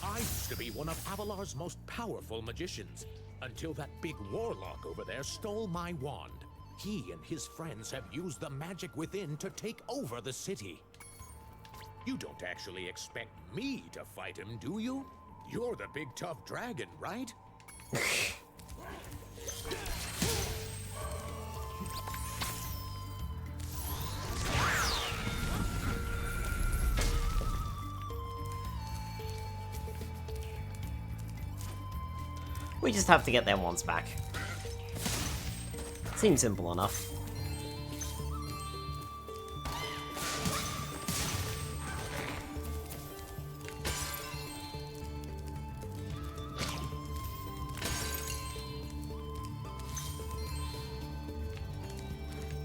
I used to be one of Avalar's most powerful magicians, until that big warlock over there stole my wand. He and his friends have used the magic within to take over the city. You don't actually expect me to fight him, do you? You're the big tough dragon, right? We just have to get their wands back. Seems simple enough.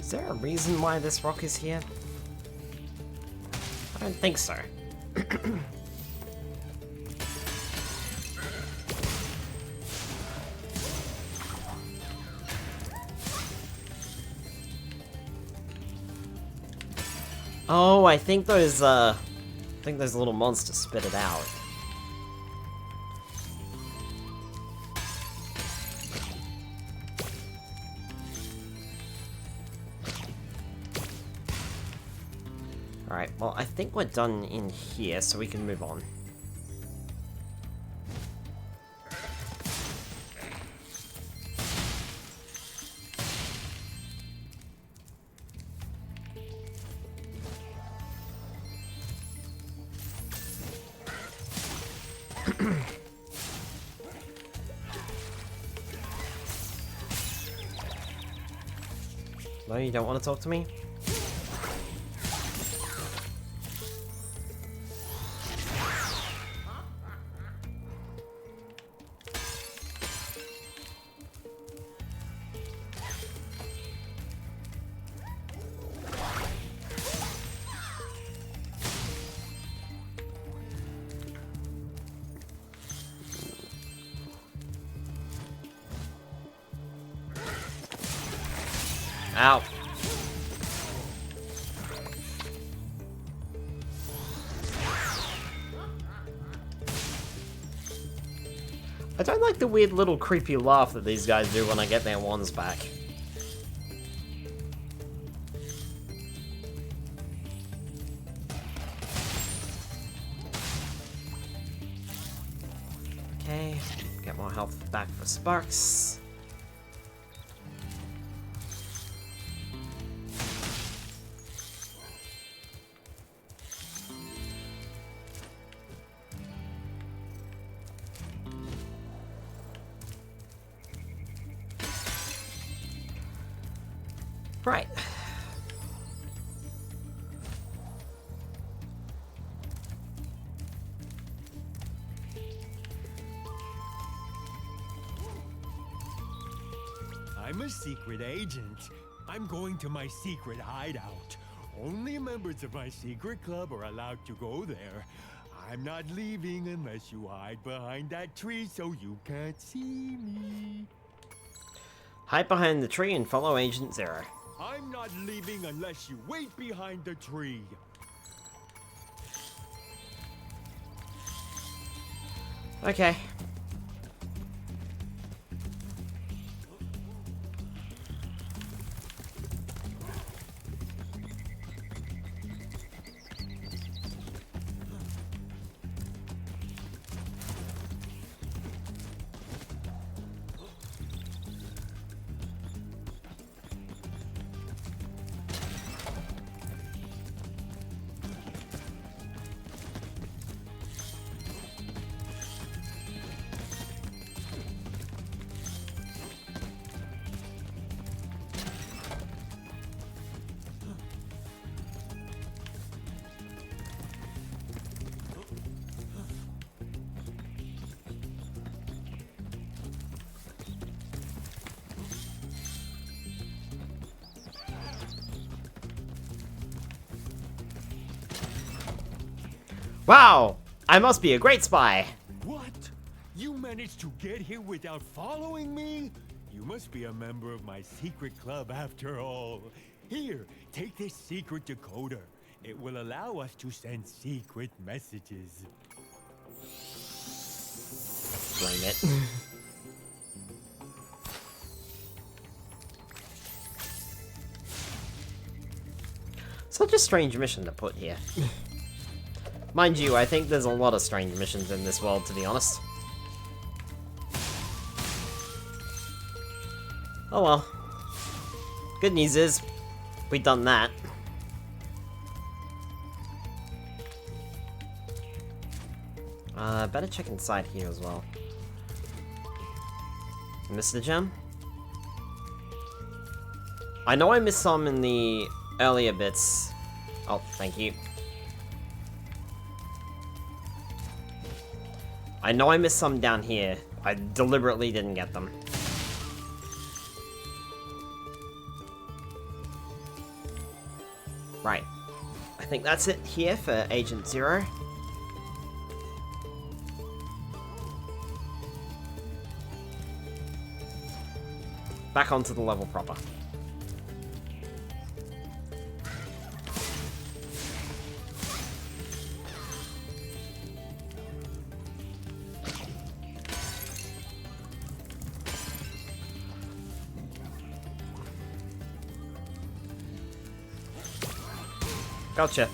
Is there a reason why this rock is here? I don't think so. Oh, I think those little monsters spit it out. Alright, well, I think we're done in here, so we can move on. No, you don't want to talk to me? Ow. I don't like the weird little creepy laugh that these guys do when I get their wands back. Okay, get more health back for Sparks. Right. I'm a secret agent. I'm going to my secret hideout. Only members of my secret club are allowed to go there. I'm not leaving unless you hide behind that tree so you can't see me. Hide behind the tree and follow Agent Zero. I'm not leaving unless you wait behind the tree. Okay. Wow! I must be a great spy! What? You managed to get here without following me? You must be a member of my secret club after all. Here, take this secret decoder. It will allow us to send secret messages. Blame it. Such a strange mission to put here. Mind you, I think there's a lot of strange missions in this world, to be honest. Oh well. Good news is, we've done that. Better check inside here as well. Missed a gem? I know I missed some in the earlier bits. Oh, thank you. I know I missed some down here. I deliberately didn't get them. Right. I think that's it here for Agent Zero. Back onto the level proper. Gotcha.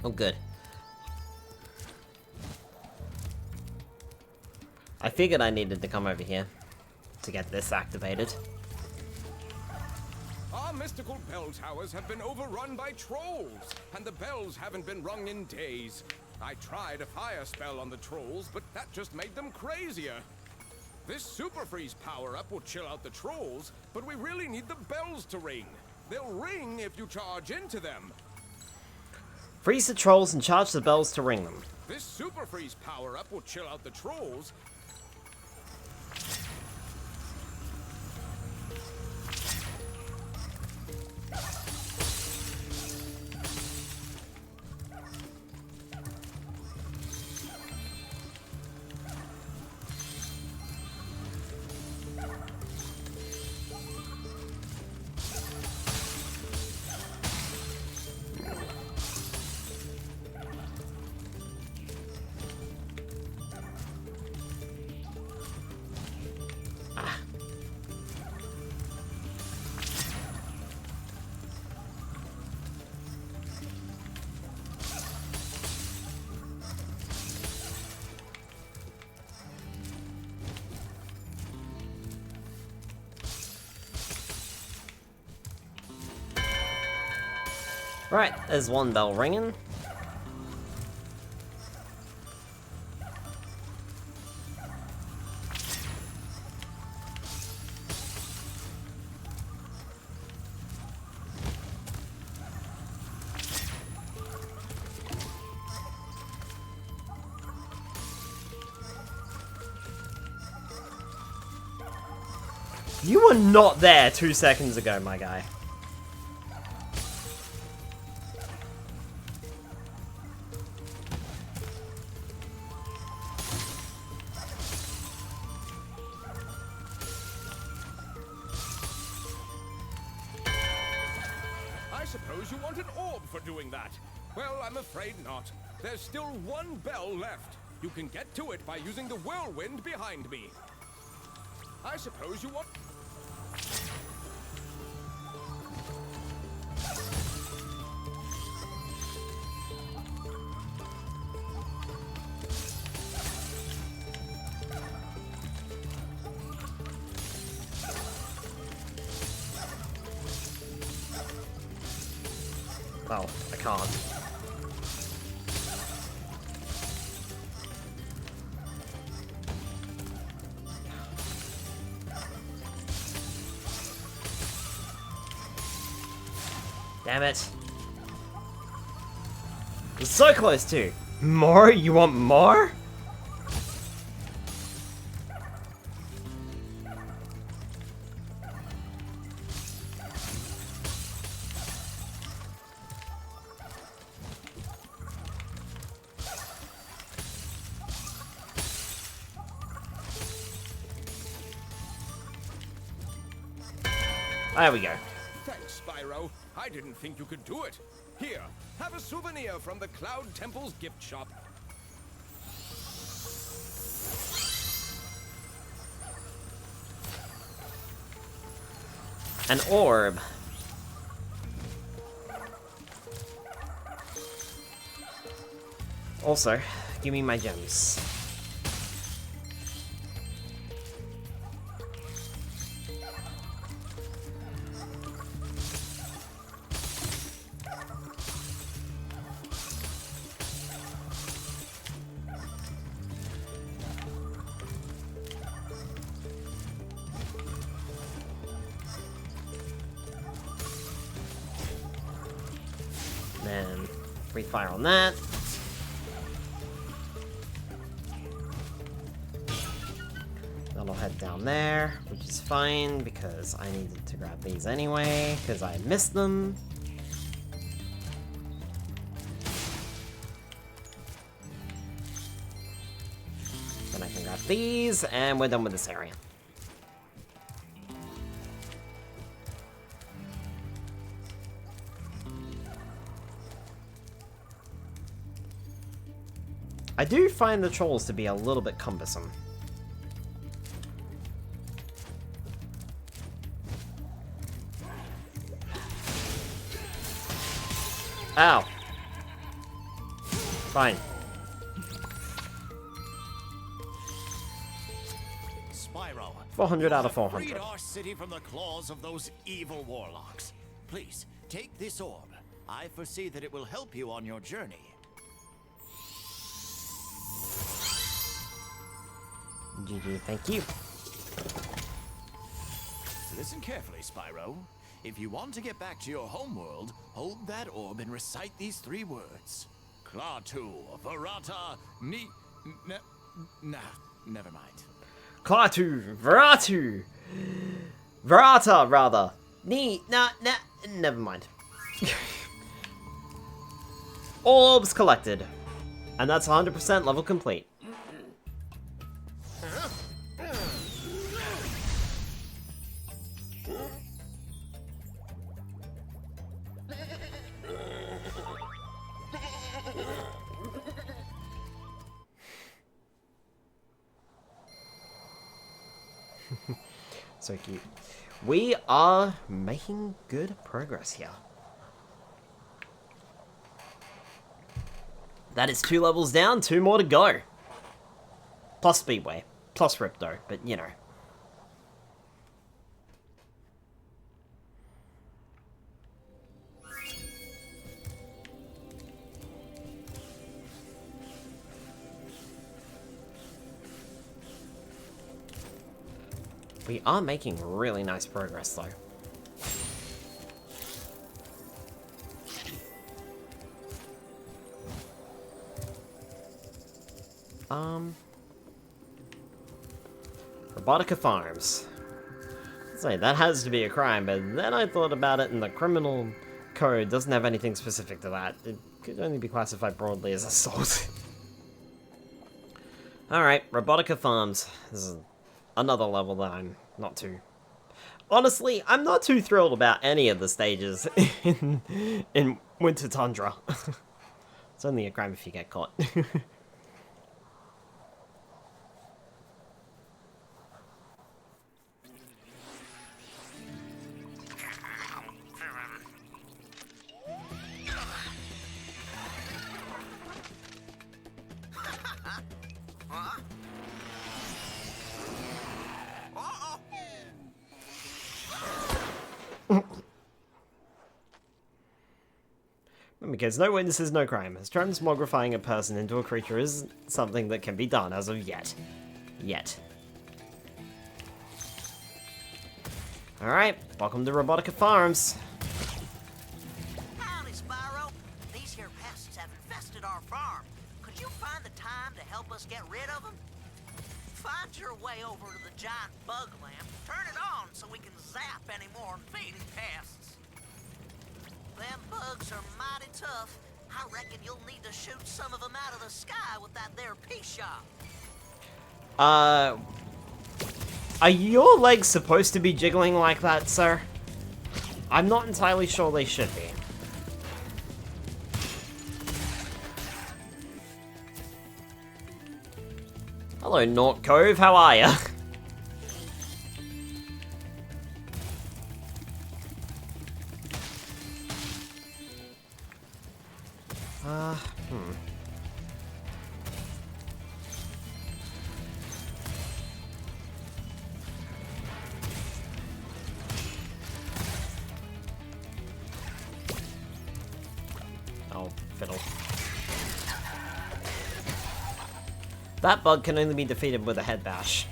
Oh, good. I figured I needed to come over here to get this activated. Our mystical bell towers have been overrun by trolls, and the bells haven't been rung in days. I tried a fire spell on the trolls, but that just made them crazier. This Super Freeze power-up will chill out the trolls, but we really need the bells to ring. They'll ring if you charge into them. Freeze the trolls and charge the bells to ring them. This Super Freeze power-up will chill out the trolls. Right, there's one bell ringing. You were not there 2 seconds ago, my guy. I suppose you want an orb for doing that. Well, I'm afraid not. There's still one bell left. You can get to it by using the whirlwind behind me. I suppose you want... Oh, I can't. Damn it. We're so close to. More? You want more? There we go. Thanks, Spyro. I didn't think you could do it. Here, have a souvenir from the Cloud Temple's gift shop. An orb. Also, give me my gems. Then, breathe fire on that. Then I'll head down there, which is fine because I needed to grab these anyway, because I missed them. Then I can grab these, and we're done with this area. I do find the trolls to be a little bit cumbersome. Ow. Fine. Spyro, 400 out of you have 400. freed our city from the claws of those evil warlocks. Please, take this orb. I foresee that it will help you on your journey. GG, thank you. Listen carefully, Spyro. If you want to get back to your homeworld, hold that orb and recite these 3 words. Klaatu, Verata, Ni... Nah, never mind. Klaatu, Veratu, Verata, rather. Never mind. All orbs collected. And that's 100% level complete. So cute. We are making good progress here. That is 2 levels down, 2 more to go. Plus Speedway, plus Ripto, but you know. We are making really nice progress, though. Robotica Farms. Say that has to be a crime, but then I thought about it, and the criminal code doesn't have anything specific to that. It could only be classified broadly as assault. Alright, Robotica Farms. This is another level that I'm not too... Honestly, I'm not too thrilled about any of the stages in Winter Tundra. It's only a crime if you get caught. Because no witnesses, no crime. As transmogrifying a person into a creature is something that can be done as of yet. Alright, welcome to Robotica Farms. Howdy, Spyro. These here pests have infested our farm. Could you find the time to help us get rid of them? Find your way over to the giant bug lamp, turn it on so we can zap any more invading pests. Them bugs are mighty tough. I reckon you'll need to shoot some of them out of the sky with that there pea-shot. Are your legs supposed to be jiggling like that, sir? I'm not entirely sure they should be. Hello, Naught Cove, how are ya? Oh, fiddle. That bug can only be defeated with a head bash.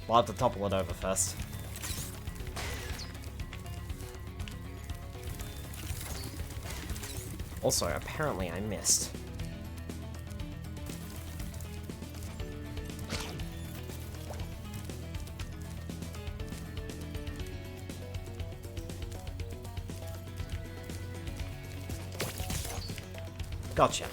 We'll have to topple it over first. Also, apparently I missed. Gotcha.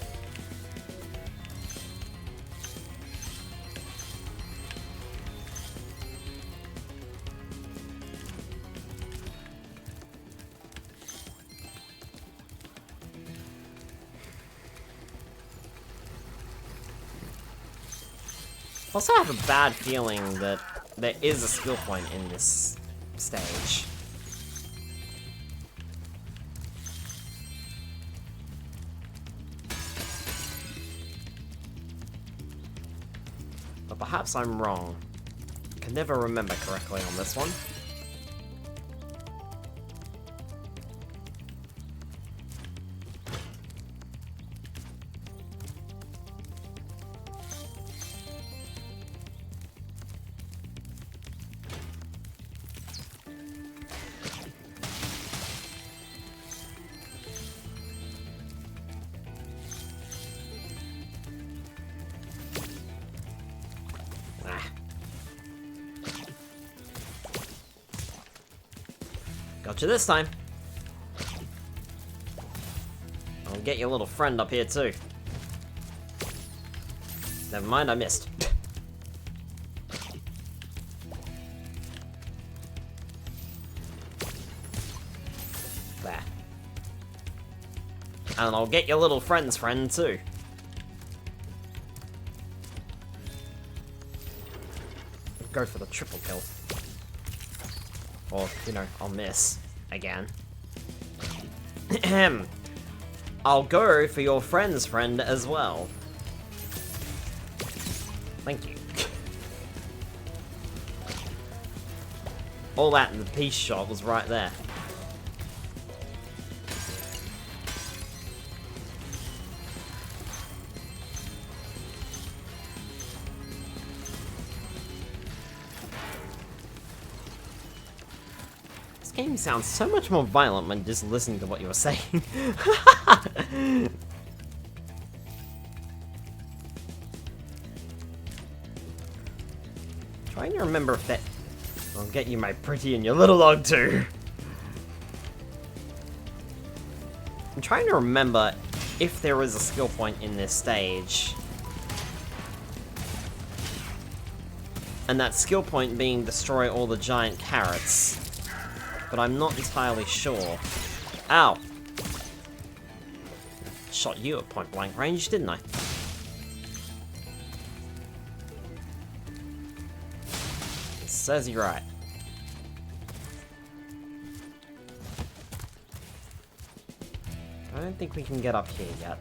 Also have a bad feeling that there is a skill point in this stage. But perhaps I'm wrong. I can never remember correctly on this one. Gotcha this time. I'll get your little friend up here too. Never mind, I missed. There. And I'll get your little friend's friend too. Go for the triple kill. Or, you know, I'll miss. Again. Ahem. I'll go for your friend's friend as well. Thank you. All that in the peace shot was right there. This game sounds so much more violent when just listening to what you were saying. Trying to remember if that... I'll get you, my pretty, and your little dog too. I'm trying to remember if there is a skill point in this stage. And that skill point being destroy all the giant carrots. But I'm not entirely sure. Ow! Shot you at point blank range, didn't I? It says you're right. I don't think we can get up here yet.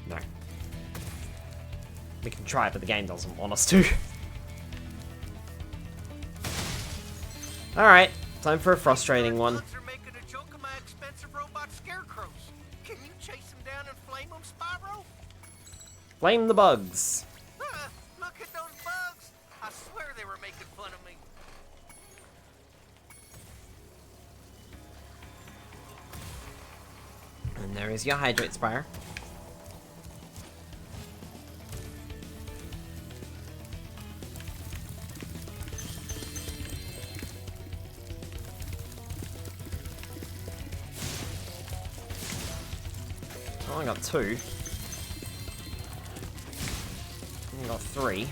No. We can try, but the game doesn't want us to. Alright, time for a frustrating one. Are making a joke of my expensive robot scarecrows. Can you chase them down and flame them, Spyro? Flame the bugs. Look at those bugs. I swear they were making fun of me. And there is your hydrate, Spyro. Oh, I got 2. I got 3.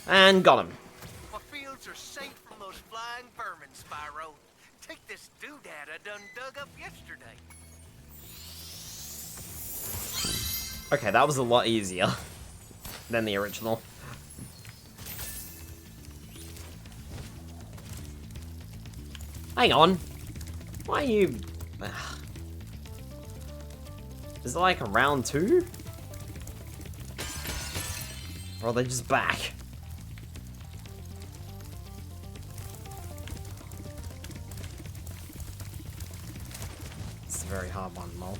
And got him. My fields are safe from those flying vermin, Spyro. Take this doodad I done dug up yesterday. Okay, that was a lot easier than the original. Hang on. Why are you... Is it like a round 2? Or are they just back? It's a very hard one, Mol.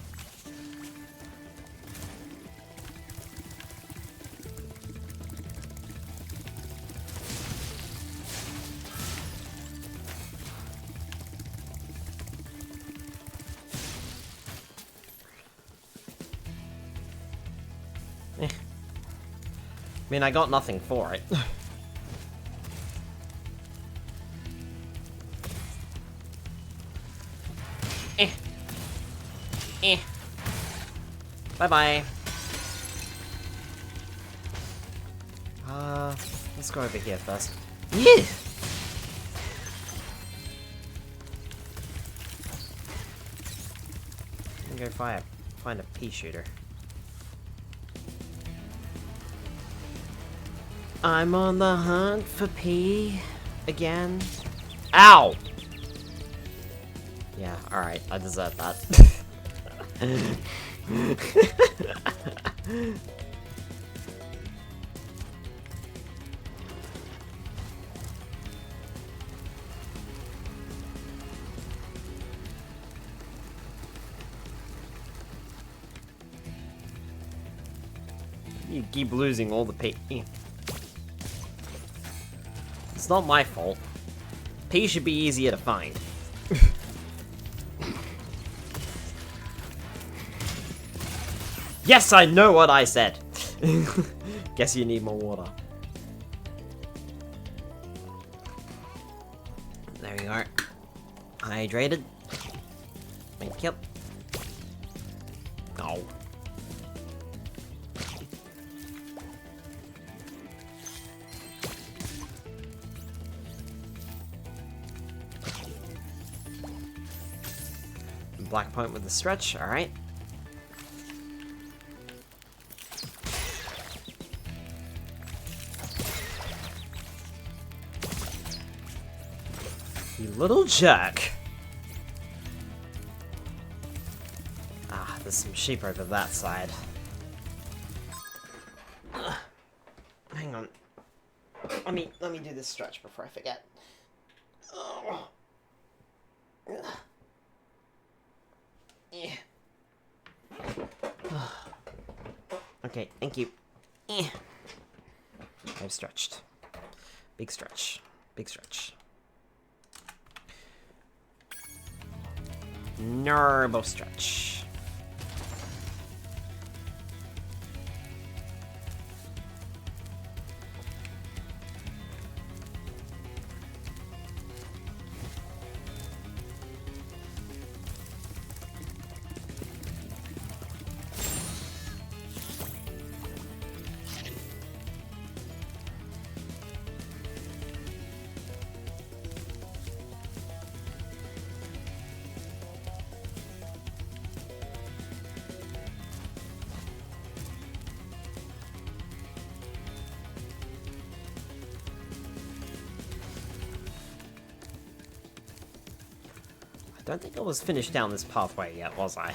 I mean, I got nothing for it. Bye-bye. Let's go over here first. Yeah! go find a pea shooter. I'm on the hunt for pea again. Ow! Yeah, alright, I deserve that. You keep losing all the pea. It's not my fault. Pea should be easier to find. Yes, I know what I said! Guess you need more water. There you are. Hydrated. Thank you. Oh. Black point with the stretch, alright. You little jerk. Ah, there's some sheep over that side. Ugh. Hang on. Let me do this stretch before I forget. Oh. Ugh. Yeah. Okay, thank you. I've stretched. Big stretch. Big stretch. Nervo stretch. I don't think I was finished down this pathway yet, was I?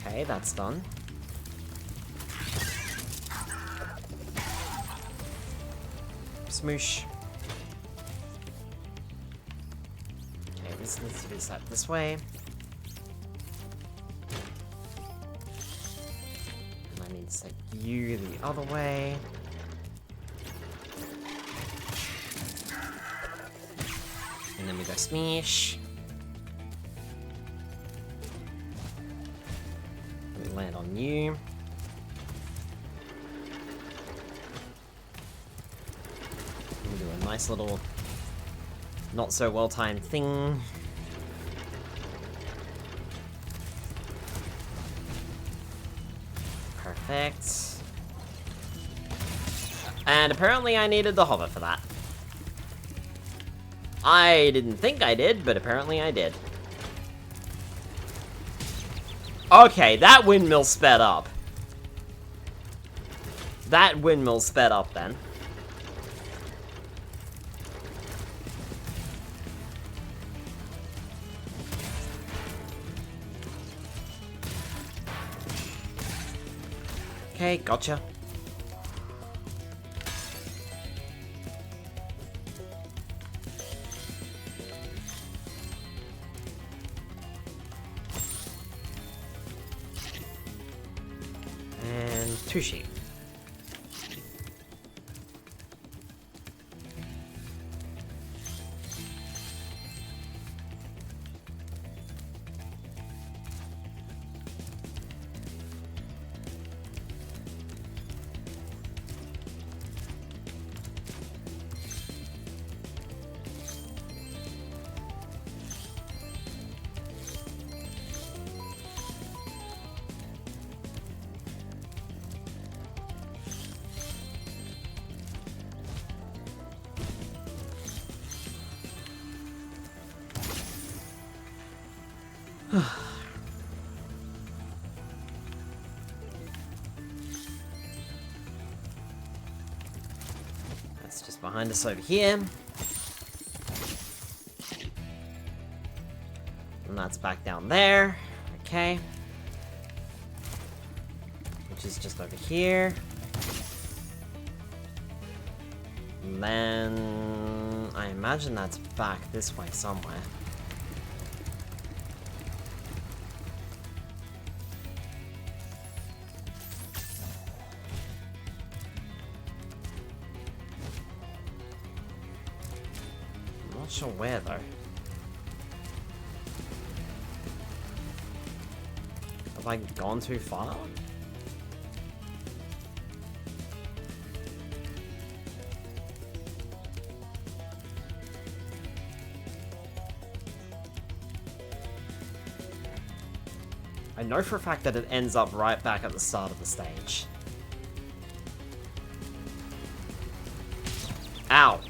Okay, that's done. Smoosh. Okay, this needs to be set this way. And I need to set you the other way. And then we go smash. We land on you. We do a nice little not so well-timed thing. Perfect. And apparently I needed the hover for that. I didn't think I did, but apparently I did. Okay, that windmill sped up. That windmill sped up then. Okay, gotcha. And 2 sheep. That's just behind us over here. And that's back down there. Okay. Which is just over here. And then I imagine that's back this way somewhere. I'm not sure where though. Have I gone too far? I know for a fact that it ends up right back at the start of the stage. Ow!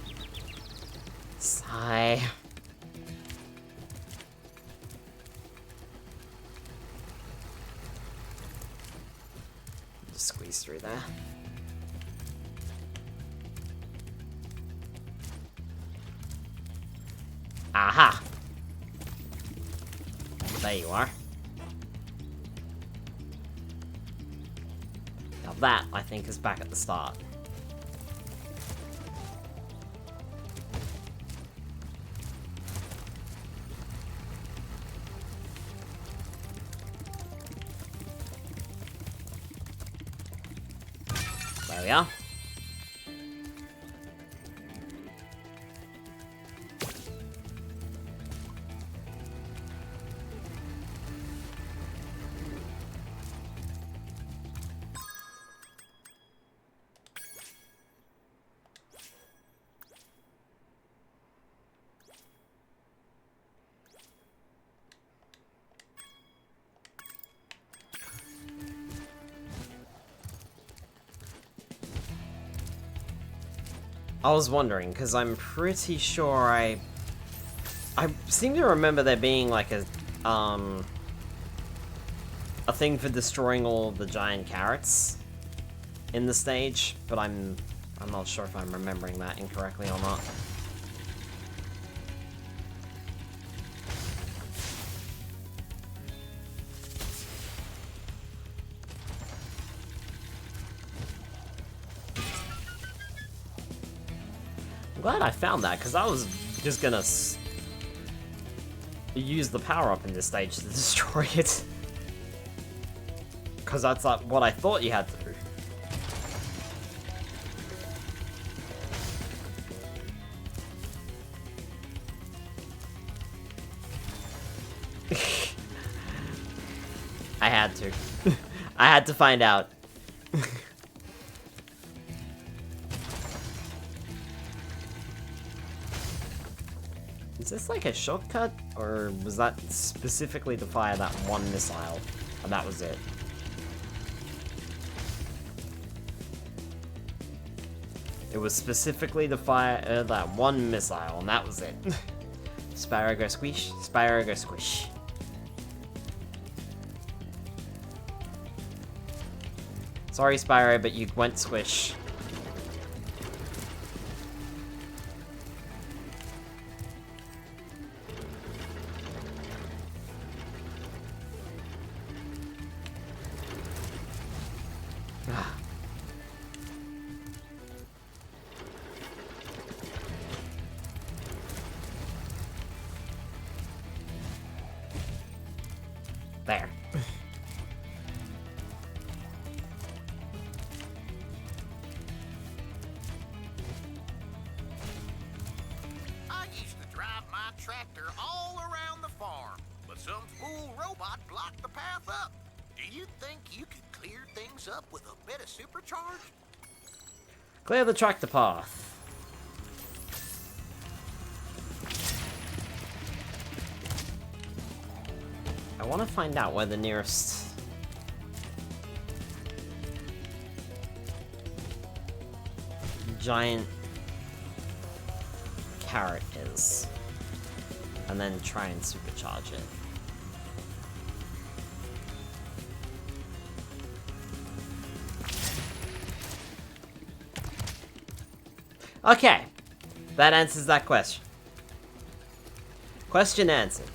Sigh. Just squeeze through there. Aha! There you are. Now that, I think, is back at the start. There we are. I was wondering, because I'm pretty sure I seem to remember there being like a thing for destroying all of the giant carrots in the stage, but I'm not sure if I'm remembering that incorrectly or not. I'm glad I found that, because I was just gonna use the power-up in this stage to destroy it. Because that's like what I thought you had to do. I had to. I had to find out. Is this like a shortcut, or was that specifically to fire that one missile, and that was it? It was specifically to fire that one missile, and that was it. Spyro go squish, Spyro go squish. Sorry, Spyro, but you went squish. There. I used to drive my tractor all around the farm, but some fool robot blocked the path up. Do you think you could clear things up with a bit of supercharge? Clear the tractor path. I want to find out where the nearest giant carrot is, and then try and supercharge it. Okay. That answers that question. Question answered.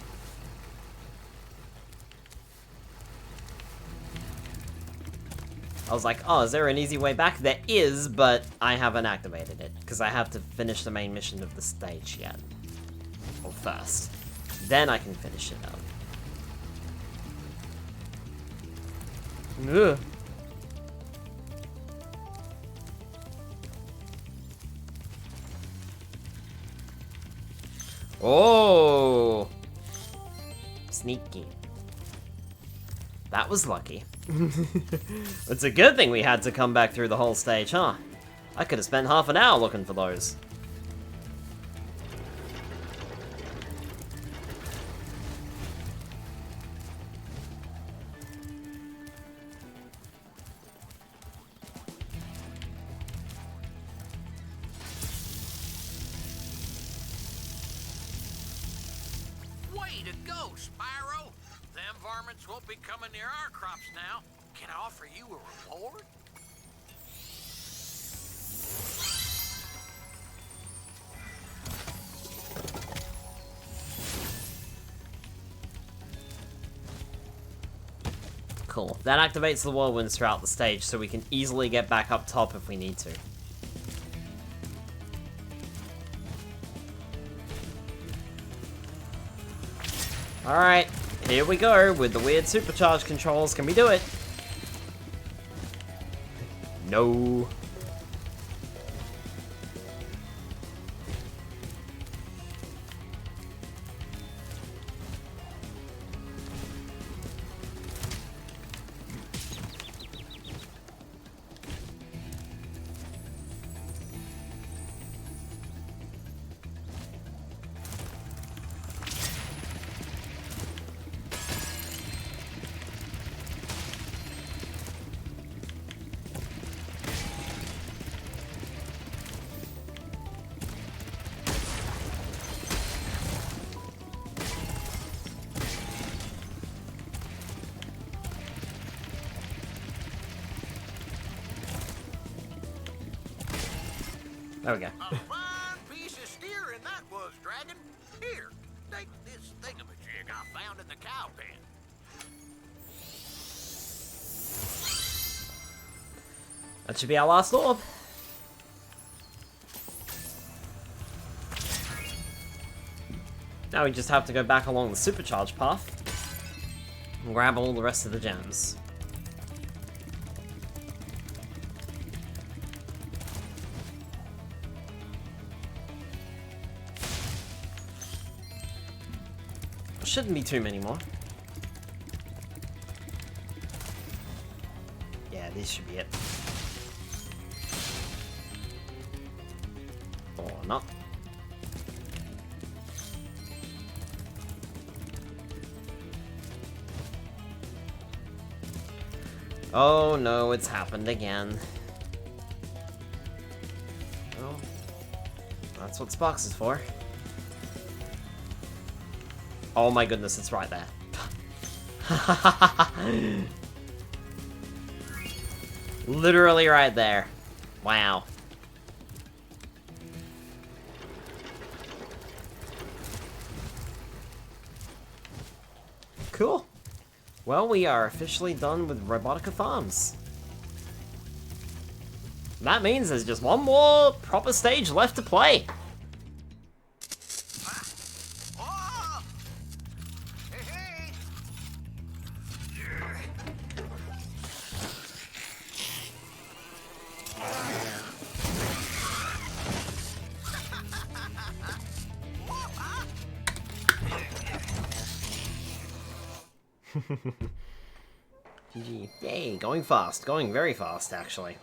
I was like, oh, is there an easy way back? There is, but I haven't activated it, because I have to finish the main mission of the stage yet. Or first. Then I can finish it up. Ugh. Oh! Sneaky. That was lucky. It's a good thing we had to come back through the whole stage, huh? I could have spent half an hour looking for those. Way to go, Spyro! Them varmints won't be coming near our crops now. Can I offer you a reward? Cool. That activates the whirlwinds throughout the stage, so we can easily get back up top if we need to. Alright, here we go with the weird supercharge controls. Can we do it? No. There we go. A fine piece of steering that was, Dragon. Here, take this thingamajig I found in the cow pen. That should be our last orb. Now we just have to go back along the supercharge path and grab all the rest of the gems. Shouldn't be too many more. Yeah, this should be it. Or not. Oh no, it's happened again. Well, that's what Sparks is for. Oh my goodness, it's right there. Literally right there. Wow. Cool. Well, we are officially done with Robotica Farms. That means there's just one more proper stage left to play. GG. Yay, going fast. Going very fast, actually.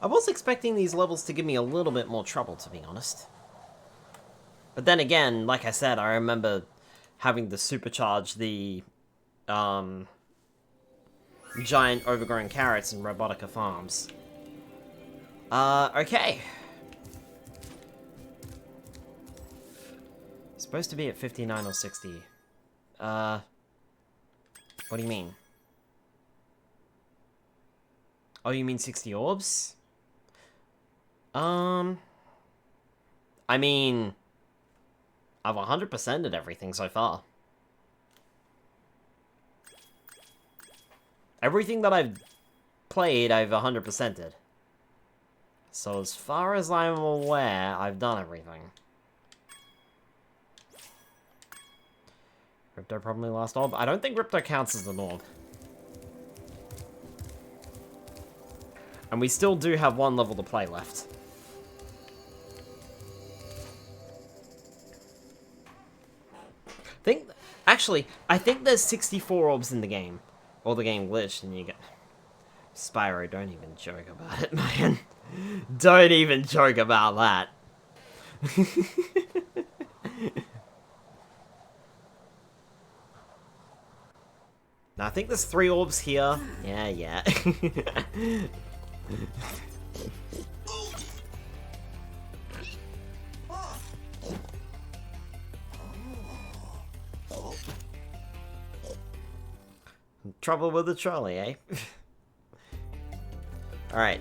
I was expecting these levels to give me a little bit more trouble, to be honest. But then again, like I said, I remember having to supercharge the giant overgrown carrots in Robotica Farms. Okay. Supposed to be at 59 or 60. What do you mean? Oh, you mean 60 orbs? I mean, I've 100%ed everything so far. Everything that I've played, I've 100%ed. So as far as I'm aware, I've done everything. Ripto probably last orb. I don't think Ripto counts as an orb. And we still do have one level to play left. I think there's 64 orbs in the game. Or the game glitched and you get... Spyro, don't even joke about it, man. Don't even joke about that. Now, I think there's 3 orbs here. Yeah. Trouble with the trolley, eh? Alright.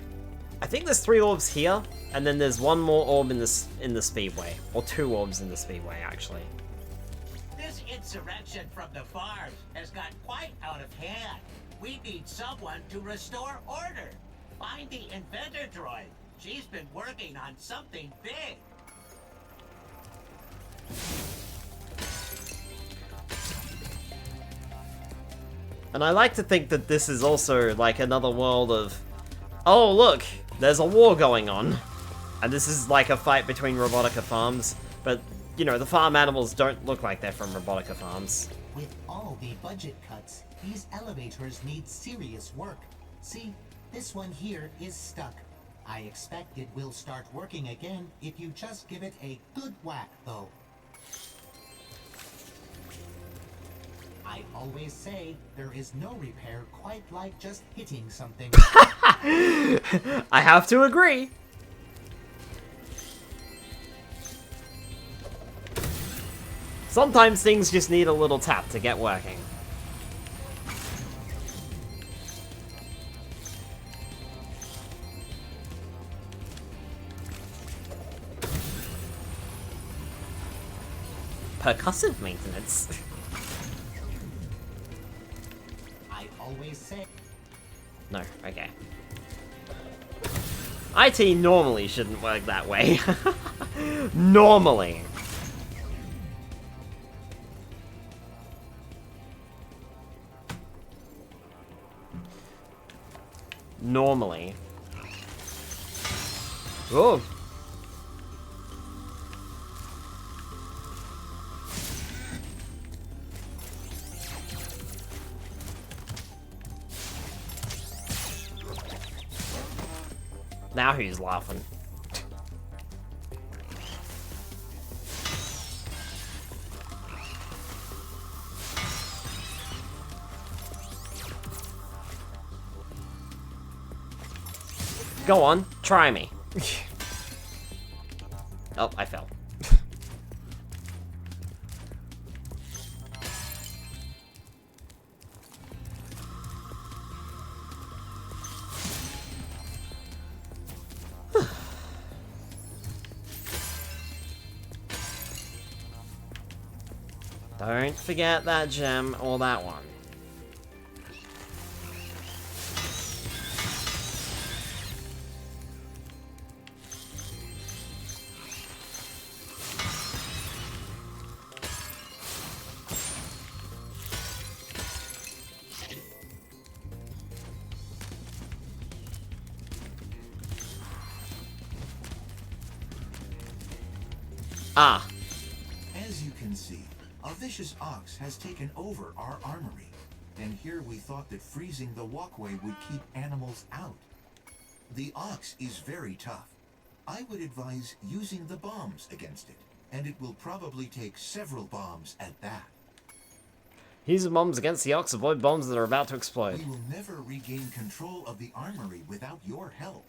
I think there's 3 orbs here, and then there's 1 more orb in the speedway. Or 2 orbs in the speedway, actually. This insurrection from the farms has got quite out of hand. We need someone to restore order. Find the inventor droid. She's been working on something big. And I like to think that this is also like another world of, oh look, there's a war going on. And this is like a fight between Robotica farms, but you know, the farm animals don't look like they're from Robotica farms. With all the budget cuts, these elevators need serious work. See, this one here is stuck. I expect it will start working again if you just give it a good whack, though. I always say there is no repair quite like just hitting something. I have to agree. Sometimes things just need a little tap to get working. Percussive maintenance. I always say... No, okay. IT normally shouldn't work that way. Normally. Normally. Oh. Now who's laughing? Go on, try me. Oh, I fell. Don't forget that gem or that one. Ah. As you can see, a vicious ox has taken over our armory. And here we thought that freezing the walkway would keep animals out. The ox is very tough. I would advise using the bombs against it, and it will probably take several bombs at that. Use the bombs against the ox, avoid bombs that are about to explode. We will never regain control of the armory without your help.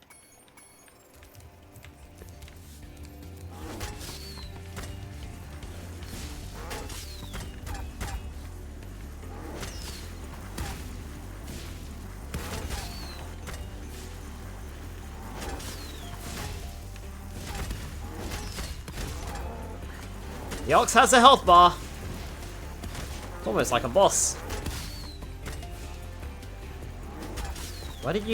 The ox has a health bar. Almost like a boss. Where did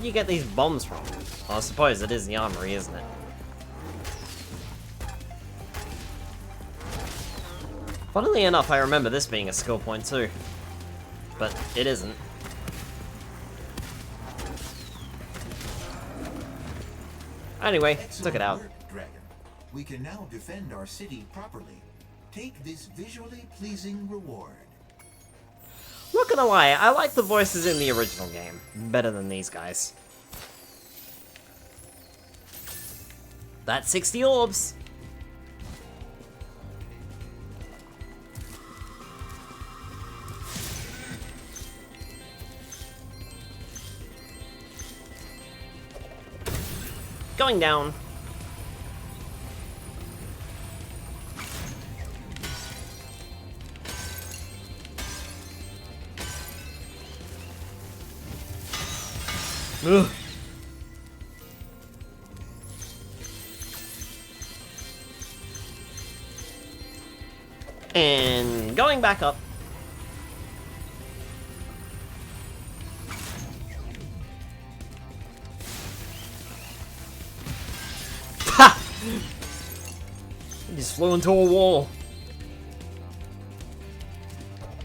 you get these bombs from? Well, I suppose it is the armory, isn't it? Funnily enough, I remember this being a skill point too. But it isn't. Anyway, took it out. Work, Dragon. We can now defend our city properly. Take this visually pleasing reward. Not gonna lie, I like the voices in the original game better than these guys. That's 60 orbs. Going down. Ugh. And going back up. Ha! He just flew into a wall.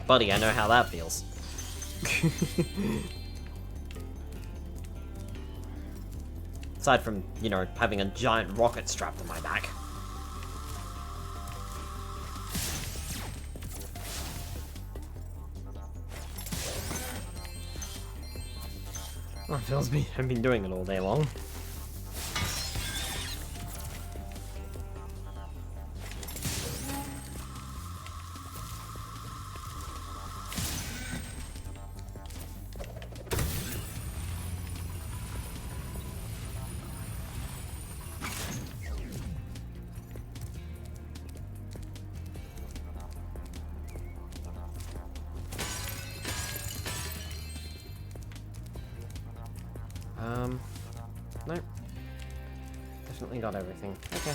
Buddy, I know how that feels. Aside from, you know, having a giant rocket strapped to my back. Oh, it feels me. I've been doing it all day long. Nope. Definitely got everything. Okay.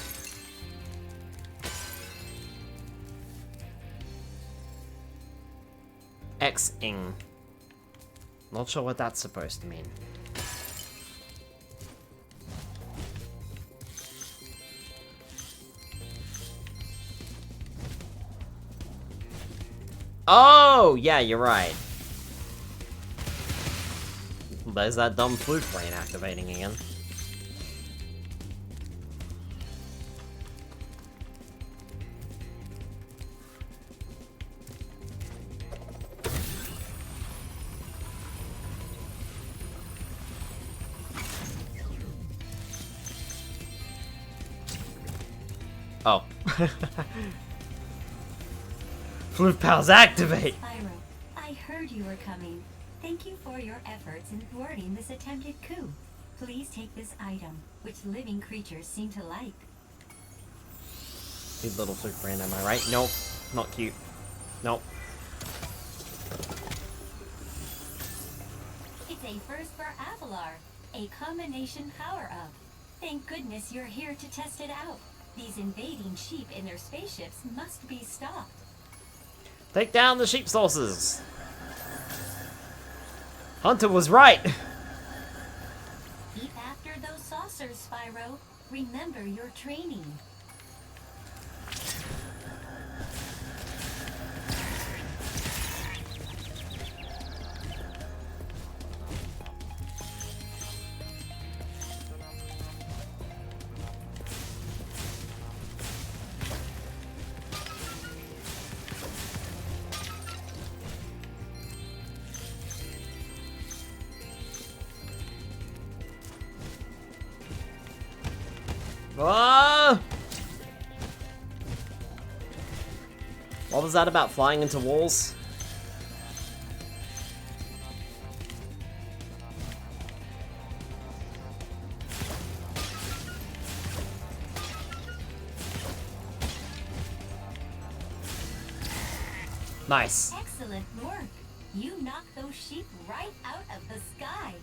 X-ing. Not sure what that's supposed to mean. Oh, yeah, you're right. There's that dumb flute brain activating again. Oh. Flute pals activate! Spyro, I heard you were coming. Thank you for your efforts in thwarting this attempted coup. Please take this item, which living creatures seem to like. Cute little flute brain, am I right? Nope. Not cute. Nope. It's a first for Avalar, a combination power-up. Thank goodness you're here to test it out. These invading sheep in their spaceships must be stopped. Take down the sheep sources! Hunter was right! Keep after those saucers, Spyro. Remember your training. Ah! What was that about flying into walls? Nice. Excellent work. You knocked those sheep right out of the sky.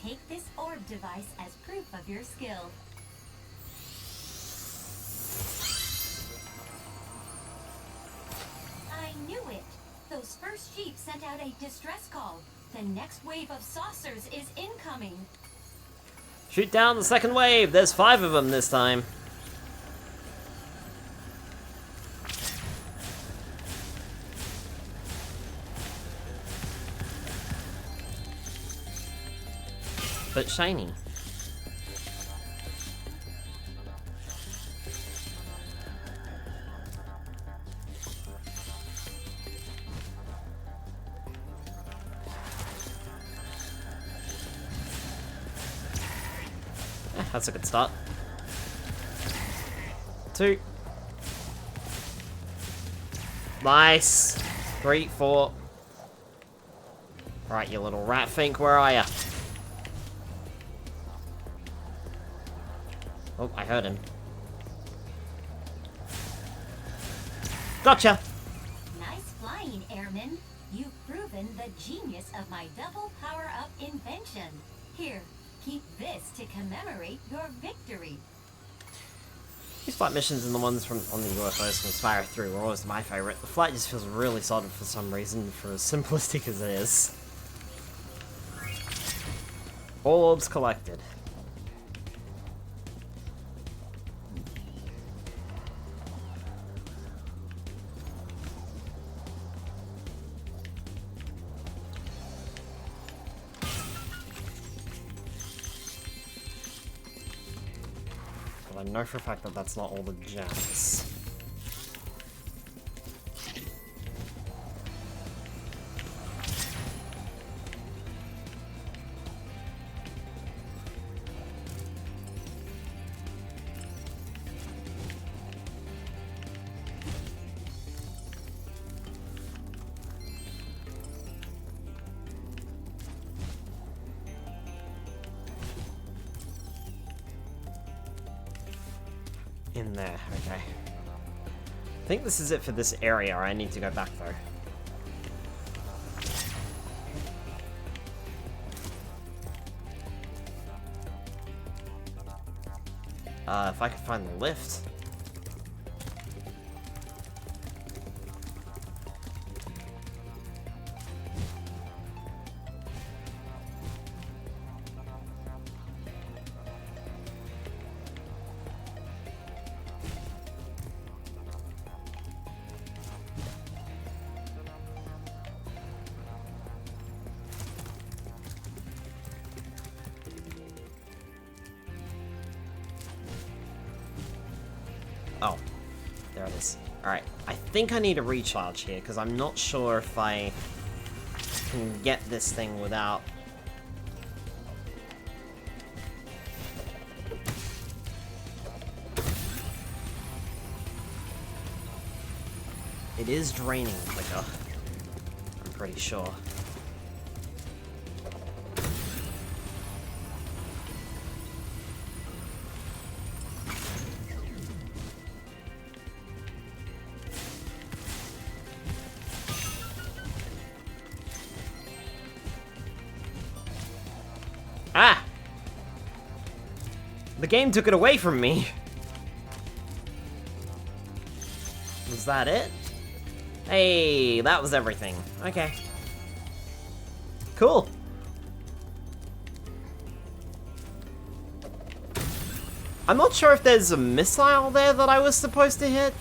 Take this orb device as proof of your skill. knew it! Those first sheep sent out a distress call. The next wave of saucers is incoming. Shoot down the second wave. There's 5 of them this time. But shiny. That's a good start. 2. Nice. 3, 4. Right, you little rat fink, where are ya? Oh, I heard him. Gotcha! Nice flying, Airman. You've proven the genius of my double power-up invention. Here, keep this to commemorate your victory. These flight missions and the ones from on the UFOs from Spyro 3 were always my favorite. The flight just feels really solid for some reason, for as simplistic as it is. Orbs collected. I know for a fact that that's not all the gems. In there, okay. I think this is it for this area. I need to go back though. If I could find the lift. Oh, there it is. Alright, I think I need a recharge here, because I'm not sure if I can get this thing without... It is draining quicker, I'm pretty sure. Ah! The game took it away from me. Was that it? Hey, that was everything. Okay. Cool. I'm not sure if there's a missile there that I was supposed to hit.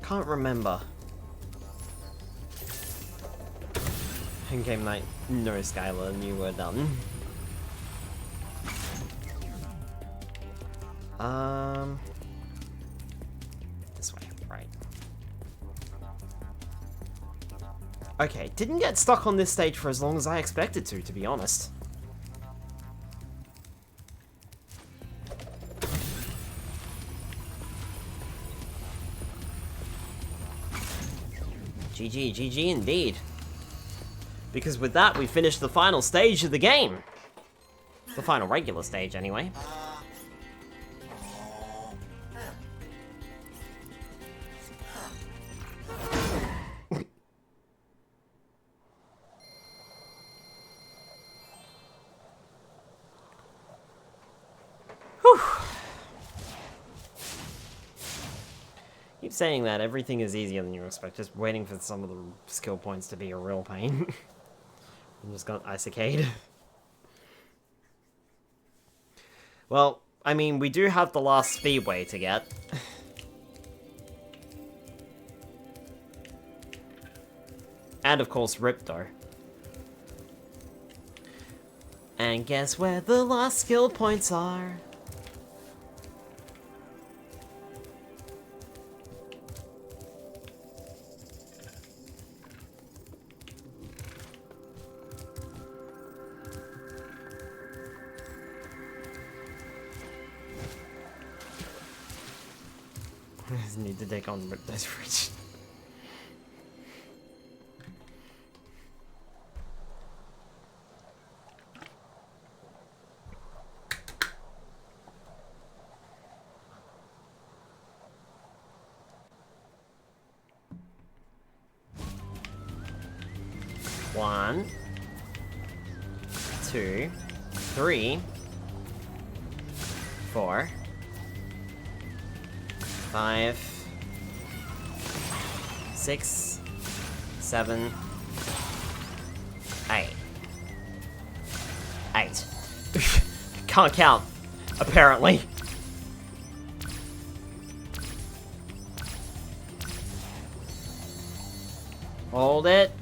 Can't remember. In-game night. No, Skylar, you were done. This way, right. Okay, didn't get stuck on this stage for as long as I expected to be honest. GG, GG indeed. Because with that, we finished the final stage of the game. The final regular stage, anyway. Keep keep saying that everything is easier than you expect. Just waiting for some of the skill points to be a real pain. I just got Isocade. Well, I mean, we do have the last Speedway to get. And of course, Ripto. And guess where the last skill points are? I just need to take on Ripto's fridge. One, 2, 3, 4, 5, 6, 7, 8. 8. Can't count, apparently. Hold it.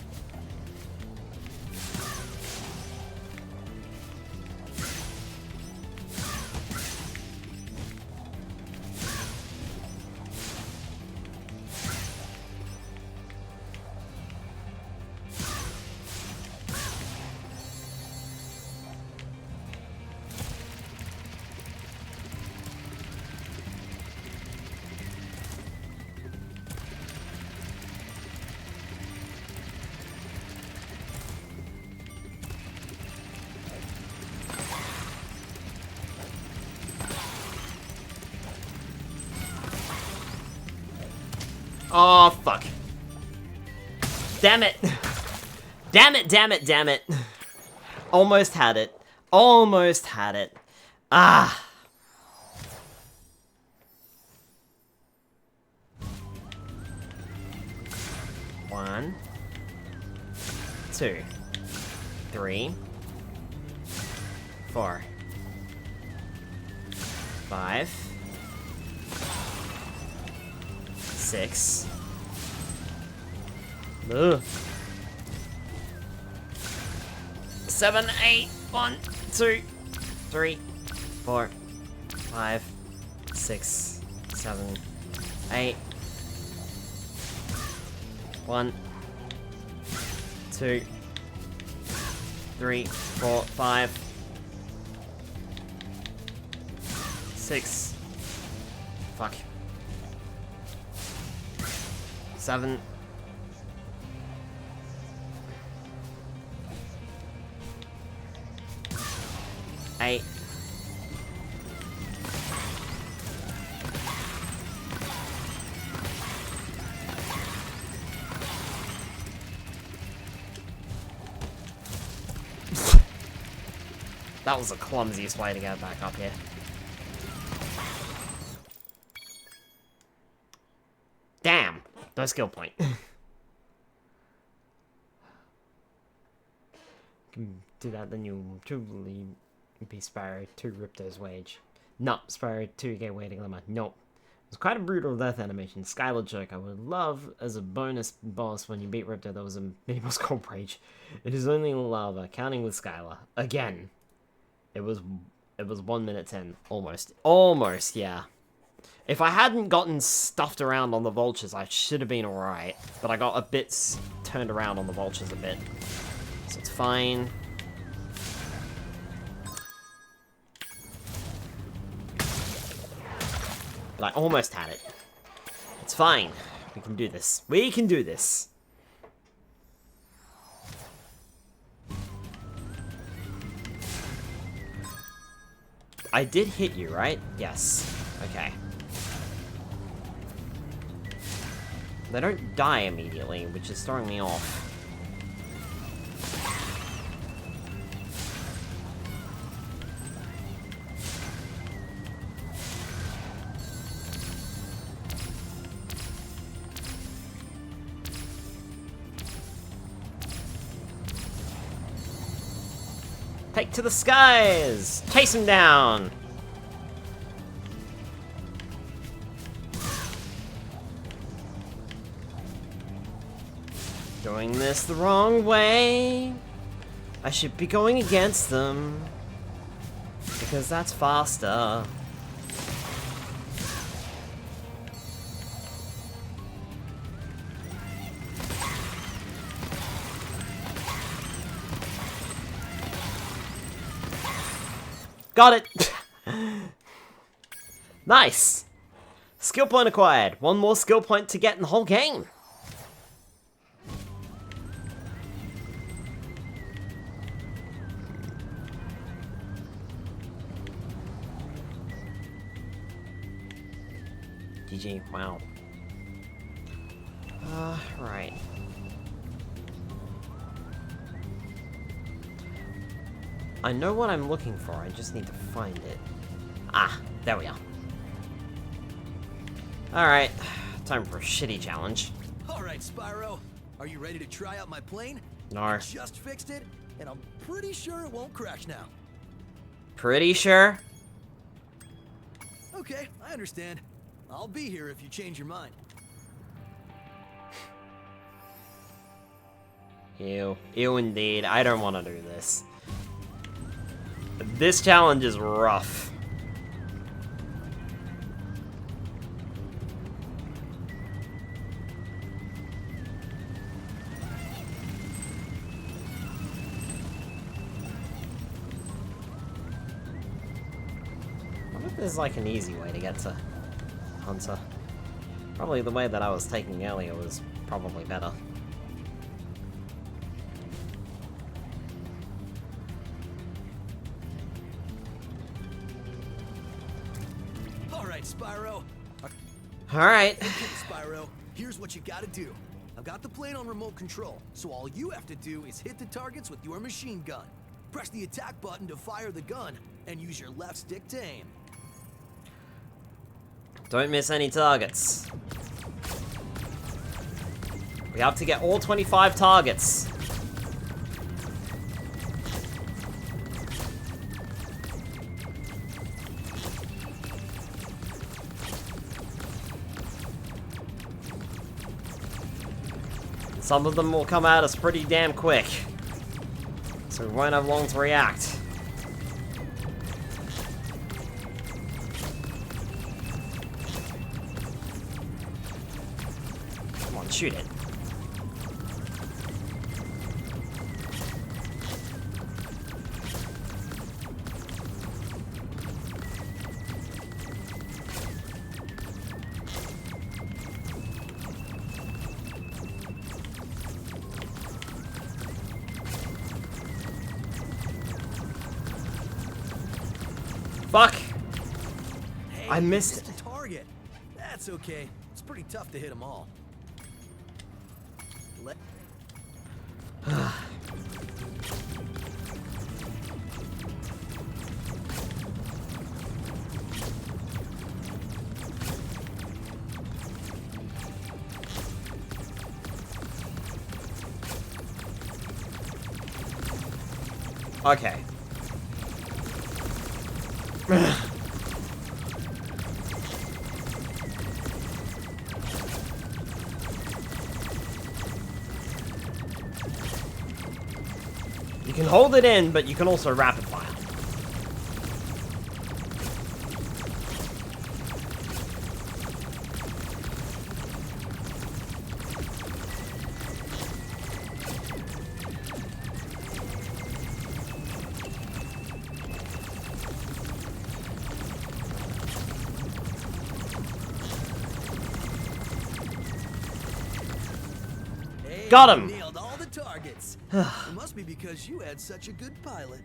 Oh, fuck. Damn it. Damn it, damn it, damn it. Almost had it. Almost had it. Ah. One, 2, 3, 4, 5, 6. Ugh. 7, 8. 1, 2, 3, 4, 5, 6, 7, 8. 1, 2, 3, 4, 5, 6. Fuck. 7. 8. That was the clumsiest way to get back up here. Damn! No skill point. Can do that, then you'll truly be Spyro 2 Ripto's wage. No, Spyro 2 get way to glimmer. Nope. It was quite a brutal death animation. Skylar joke I would love as a bonus boss when you beat Ripto. There was a mini-boss called Rage. It is only lava, counting with Skylar. Again. It was 1 minute 10. Almost. Almost, yeah. If I hadn't gotten stuffed around on the vultures, I should have been alright. But I got a bit turned around on the vultures a bit. So it's fine. But I almost had it. It's fine. We can do this. We can do this. I did hit you, right? Yes. Okay. They don't die immediately, which is throwing me off. Take to the skies! Chase him down! Doing this the wrong way. I should be going against them. Because that's faster. Got it! Nice! Skill point acquired. One more skill point to get in the whole game. GG, wow. Right. I know what I'm looking for, I just need to find it. Ah, there we are. Alright, time for a shitty challenge. Alright, Spyro. Are you ready to try out my plane? No. I just fixed it, and I'm pretty sure it won't crash now. Pretty sure? Okay, I understand. I'll be here if you change your mind. Ew. Ew indeed. I don't want to do this. This challenge is rough. I wonder if there's like an easy way to get to Hunter. Probably the way that I was taking earlier was probably better. Alright, Spyro. Alright. Okay, Spyro, here's what you gotta do. I've got the plane on remote control, so all you have to do is hit the targets with your machine gun. Press the attack button to fire the gun, and use your left stick to aim. Don't miss any targets. We have to get all 25 targets. Some of them will come at us pretty damn quick. So we won't have long to react. Come on, shoot it. Fuck! Hey, I missed it. the target. That's okay. It's pretty tough to hit them all. Okay. You can hold it in, but you can also rapid fire. Got him! Nailed all the targets. It must be because you had such a good pilot.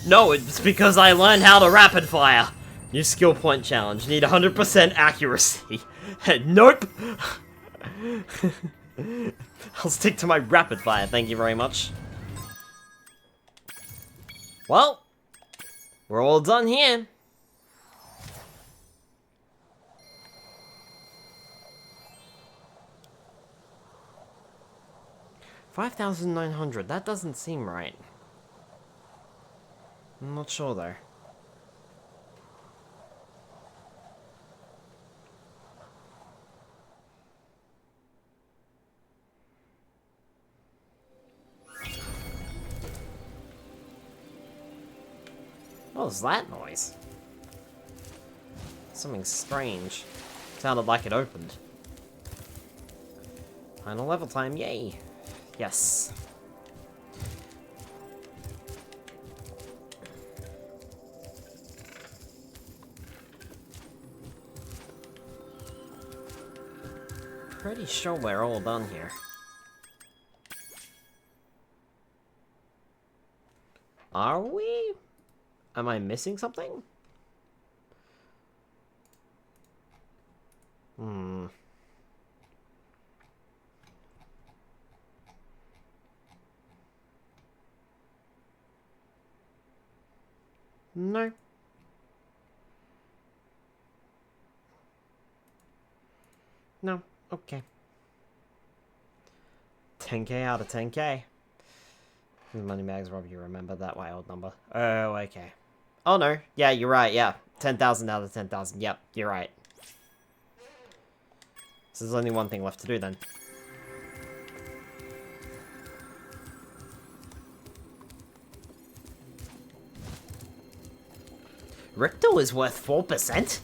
No, it's because I learned how to rapid fire. New skill point challenge. Need 100% accuracy. Nope! I'll stick to my rapid fire, thank you very much. Well, we're all done here. $5,900, that doesn't seem right. I'm not sure though. What was that noise? Something strange. Sounded like it opened. Final level time, yay! Yes. Pretty sure we're all done here. Are we? Am I missing something? No. No. Okay. 10k out of 10k. Moneybags, Rob, you remember that wild number. Oh, okay. Oh, no. Yeah, you're right, yeah. 10,000 out of 10,000. Yep, you're right. So there's only one thing left to do, then. Ripto is worth 4%?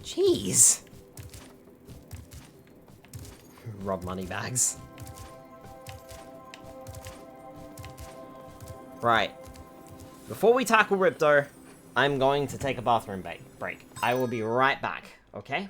Jeez. Rob Moneybags. Right. Before we tackle Ripto, I'm going to take a bathroom break. I will be right back, okay?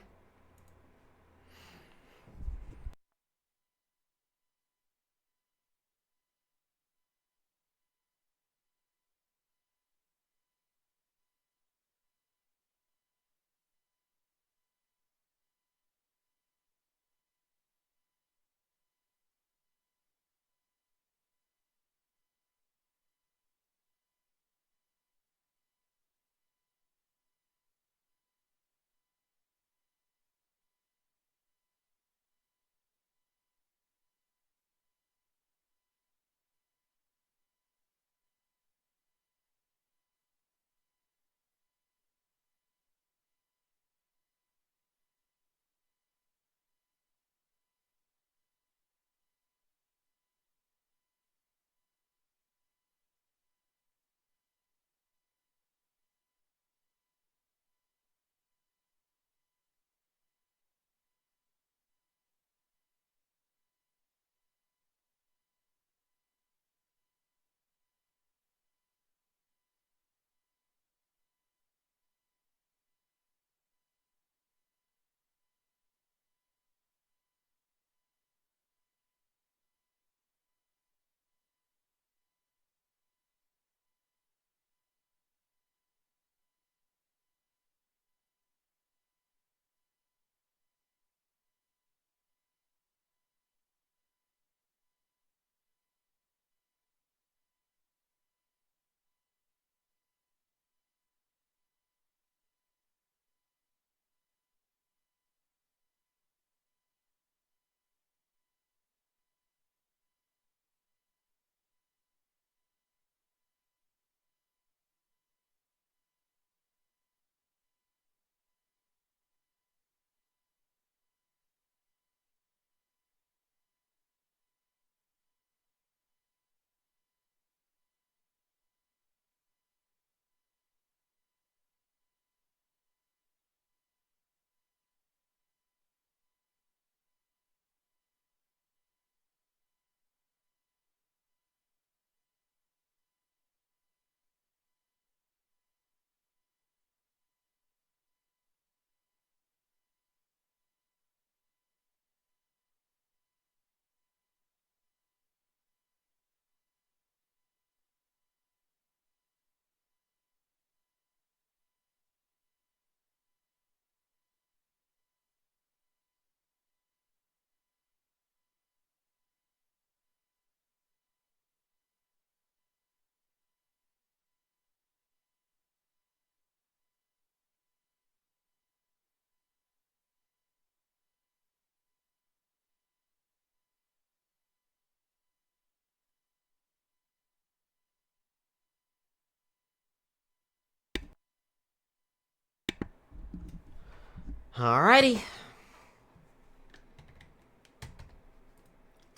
Alrighty.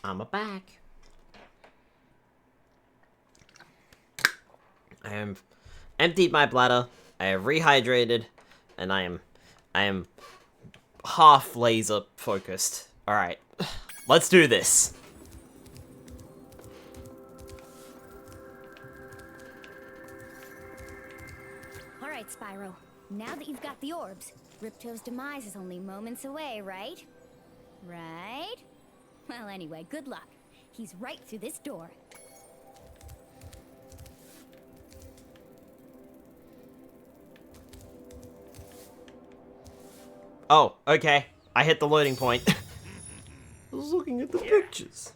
I'm back. I have emptied my bladder. I have rehydrated, and I am half laser focused. All right, let's do this. All right, Spyro. Now that you've got the orbs, Ripto's demise is only moments away, right? Right? Well, anyway, good luck. He's right through this door. Oh, okay. I hit the loading point. I was looking at the pictures.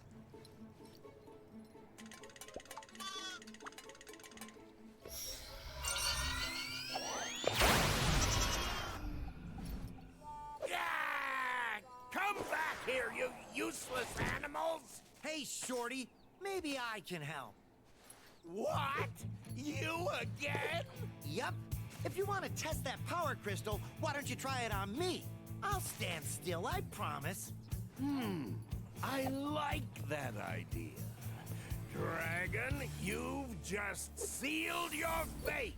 Come back here, you useless animals! Hey, Shorty, maybe I can help. What? You again? Yup. If you want to test that power crystal, why don't you try it on me? I'll stand still, I promise. I like that idea. Dragon, you've just sealed your fate!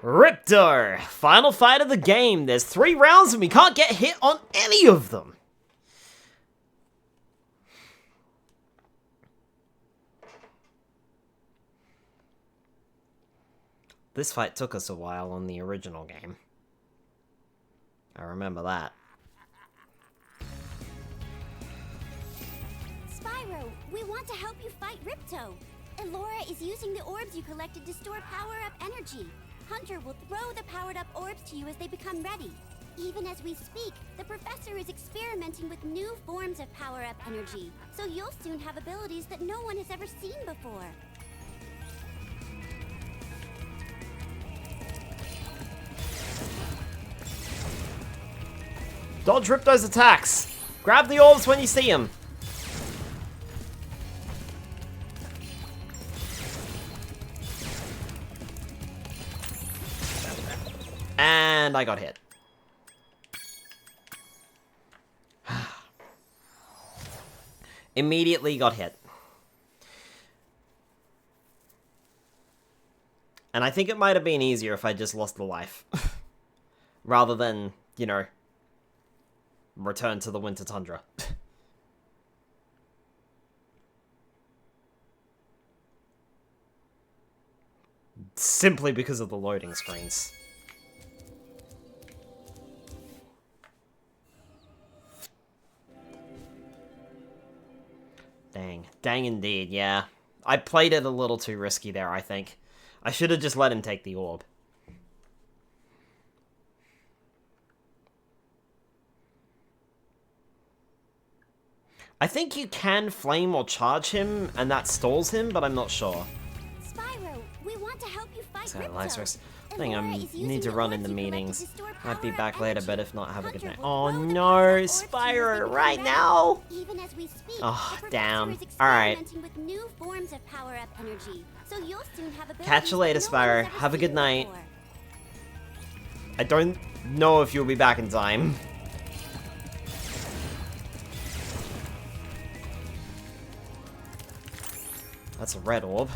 Ripto! Final fight of the game. There's 3 rounds and we can't get hit on any of them. This fight took us a while on the original game. I remember that. Spyro, we want to help you fight Ripto. Elora is using the orbs you collected to store power-up energy. Hunter will throw the powered-up orbs to you as they become ready. Even as we speak, the professor is experimenting with new forms of power-up energy, so you'll soon have abilities that no one has ever seen before. Dodge Ripto's attacks. Grab the orbs when you see him. And I got hit. Immediately got hit. And I think it might have been easier if I just lost the life. Rather than, you know, return to the Winter Tundra. Simply because of the loading screens. Dang. Dang indeed, yeah. I played it a little too risky there, I think. I should have just let him take the orb. I think you can flame or charge him, and that stalls him, but I'm not sure. Spyro, we want to help you fight Ripto. I think I need to run in the meetings. Might be back later, but if not, have a good night. Oh no, Spyro, right now! Oh, damn. Alright. Catch you later, Spyro. Have a good night. I don't know if you'll be back in time. That's a red orb.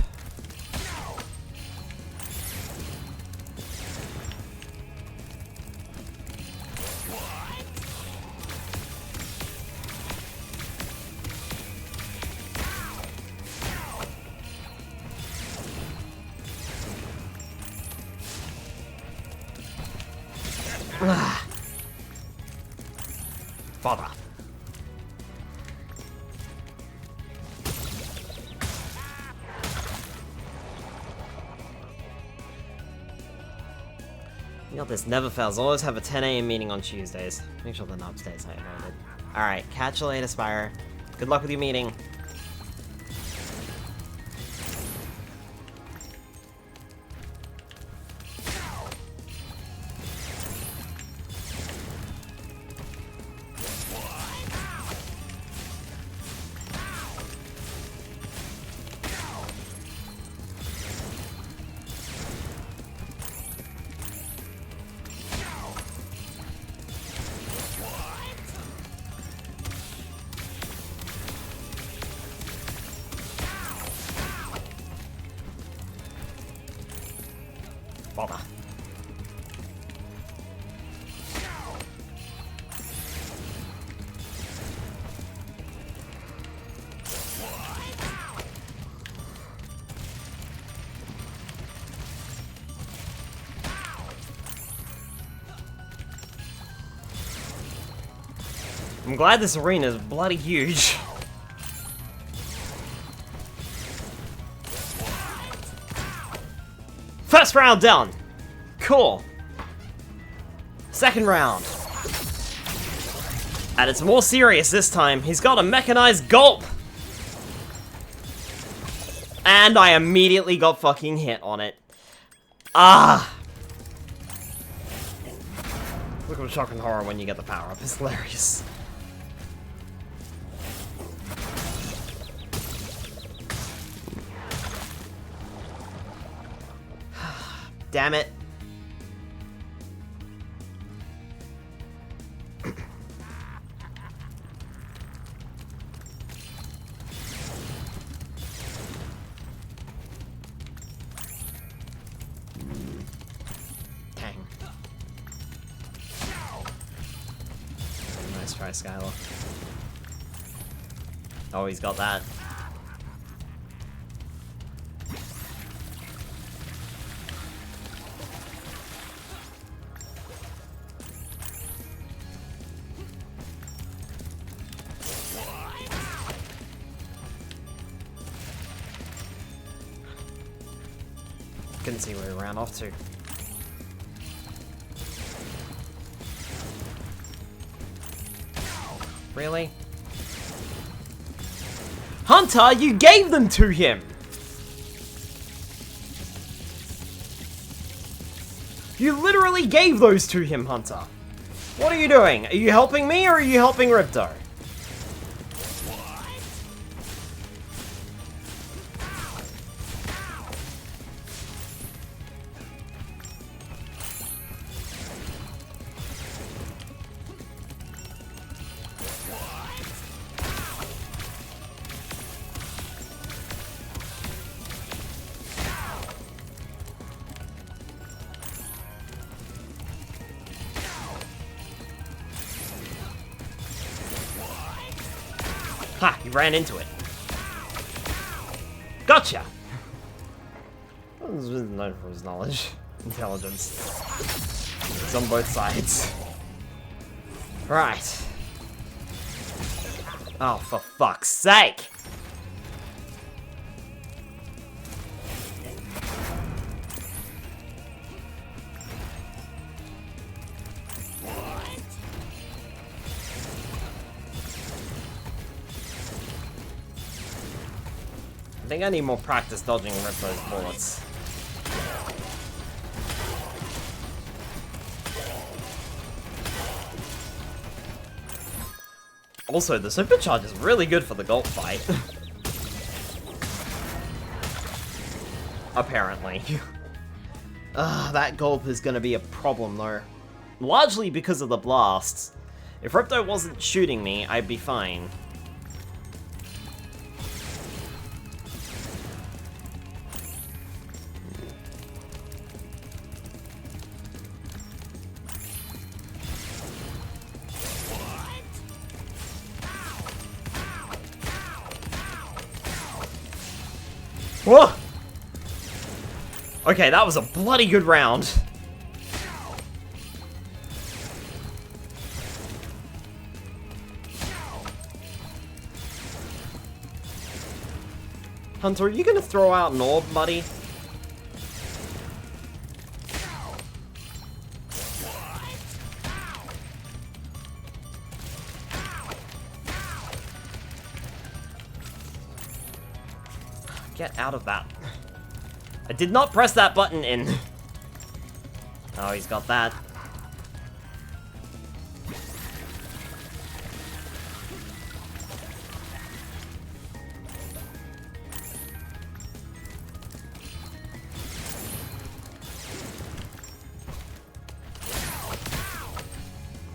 Father. You know, this never fails. Always have a 10 AM meeting on Tuesdays. Make sure the knob stays hydrated. Alright, catch you later, Spyro. Good luck with your meeting. Bother. I'm glad this arena is bloody huge. First round done. Cool. Second round. And it's more serious this time. He's got a mechanized Gulp. And I immediately got fucking hit on it. Ah. Look at shock and horror when you get the power up. It's hilarious. Damn it. Dang. Nice try, Skylar. Oh, he's got that. Couldn't see where he ran off to. Really? Hunter, you gave them to him! You literally gave those to him, Hunter. What are you doing? Are you helping me or are you helping Ripto? Ha! He ran into it. Gotcha! He's known for his knowledge. Intelligence. It's on both sides. Right. Oh, for fuck's sake! I think I need more practice dodging Ripto's bullets. Also, the supercharge is really good for the Gulp fight. Apparently. That Gulp is gonna be a problem though. Largely because of the blasts. If Ripto wasn't shooting me, I'd be fine. Whoa! Okay, that was a bloody good round. Hunter, are you gonna throw out an orb, buddy? Get out of that. I did not press that button in. Oh, he's got that.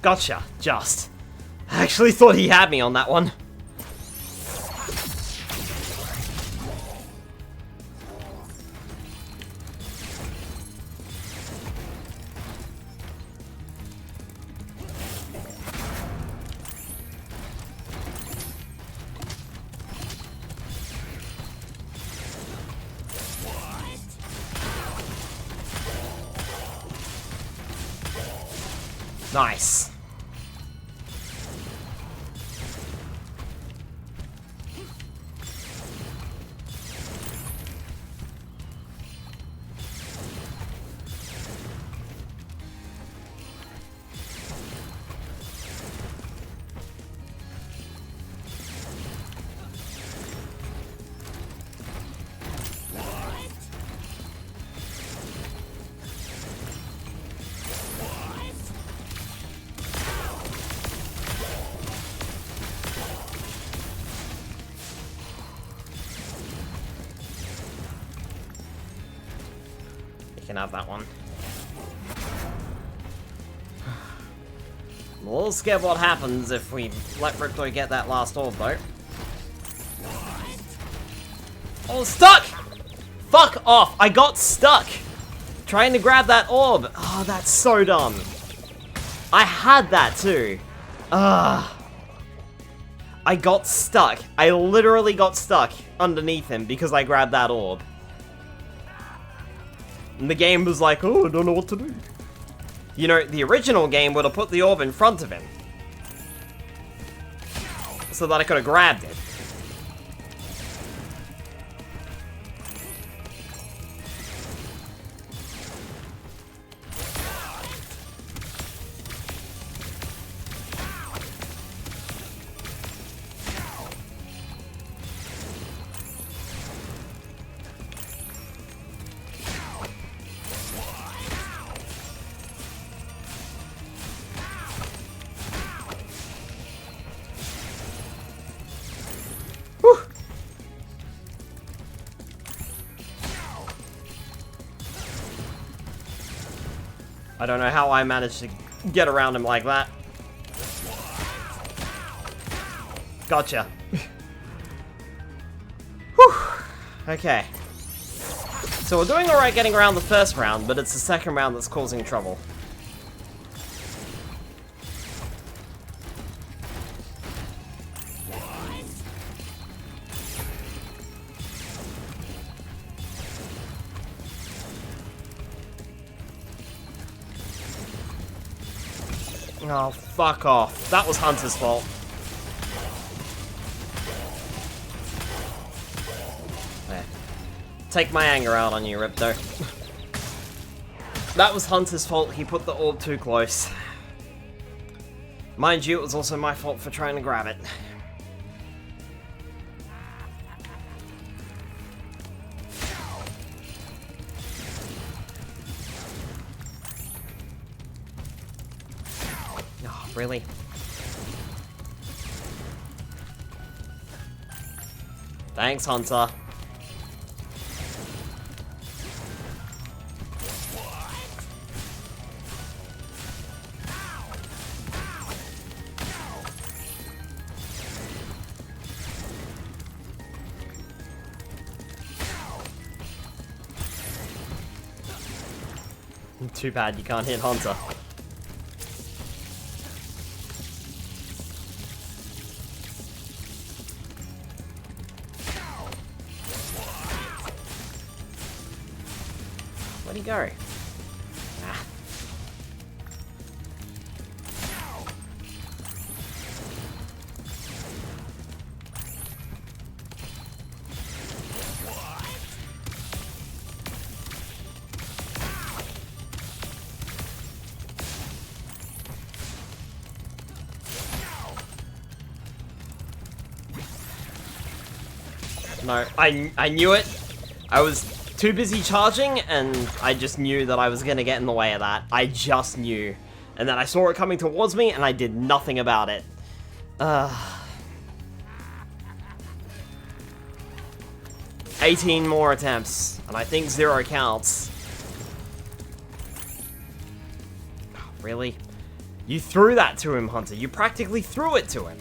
Gotcha, just. I actually thought he had me on that one. Nice. Can have that one. I'm a little scared what happens if we let Ripto get that last orb, though. Oh, stuck! Fuck off! I got stuck! Trying to grab that orb. Oh, that's so dumb. I had that too. Ugh. I got stuck. I literally got stuck underneath him because I grabbed that orb. And the game was like, oh, I don't know what to do. You know, the original game would have put the orb in front of him. So that I could have grabbed it. I don't know how I managed to get around him like that. Gotcha. Whew. Okay. So we're doing alright getting around the first round, but it's the second round that's causing trouble. Oh, fuck off. That was Hunter's fault. There. Take my anger out on you, Ripto. That was Hunter's fault. He put the orb too close. Mind you, it was also my fault for trying to grab it. Really? Thanks, Hunter. Too bad you can't hit Hunter. Where'd he go? Ah. No, I knew it. I was too busy charging, and I just knew that I was gonna get in the way of that. I just knew. And then I saw it coming towards me, and I did nothing about it. 18 more attempts, and I think 0 counts. Really? You threw that to him, Hunter. You practically threw it to him.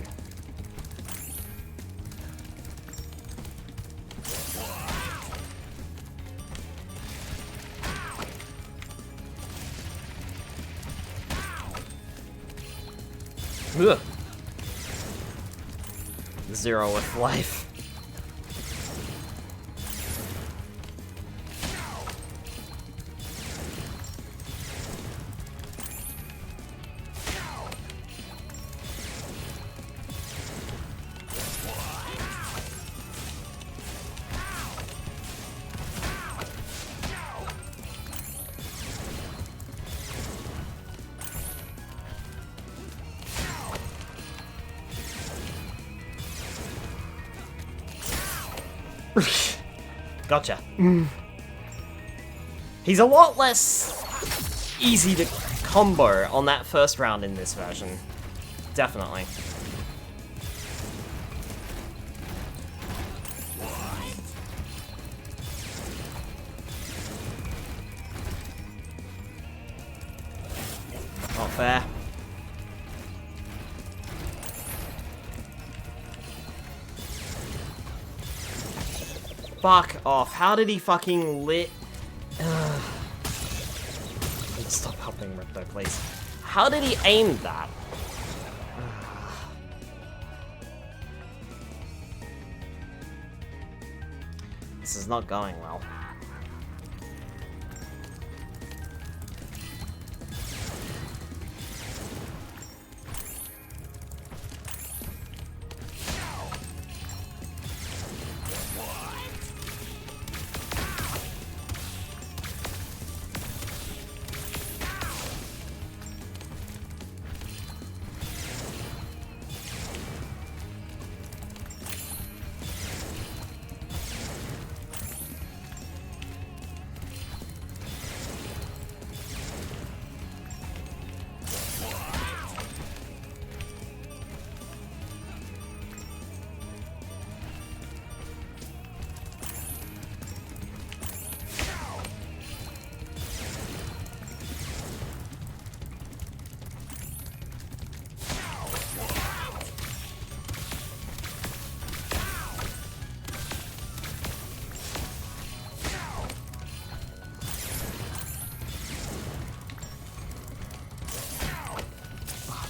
Ugh. 0 with life. Gotcha. He's a lot less easy to combo on that first round in this version. Definitely. Not fair. Fuck off. How did he fucking lit... Stop helping Ripto, please. How did he aim that? This is not going well.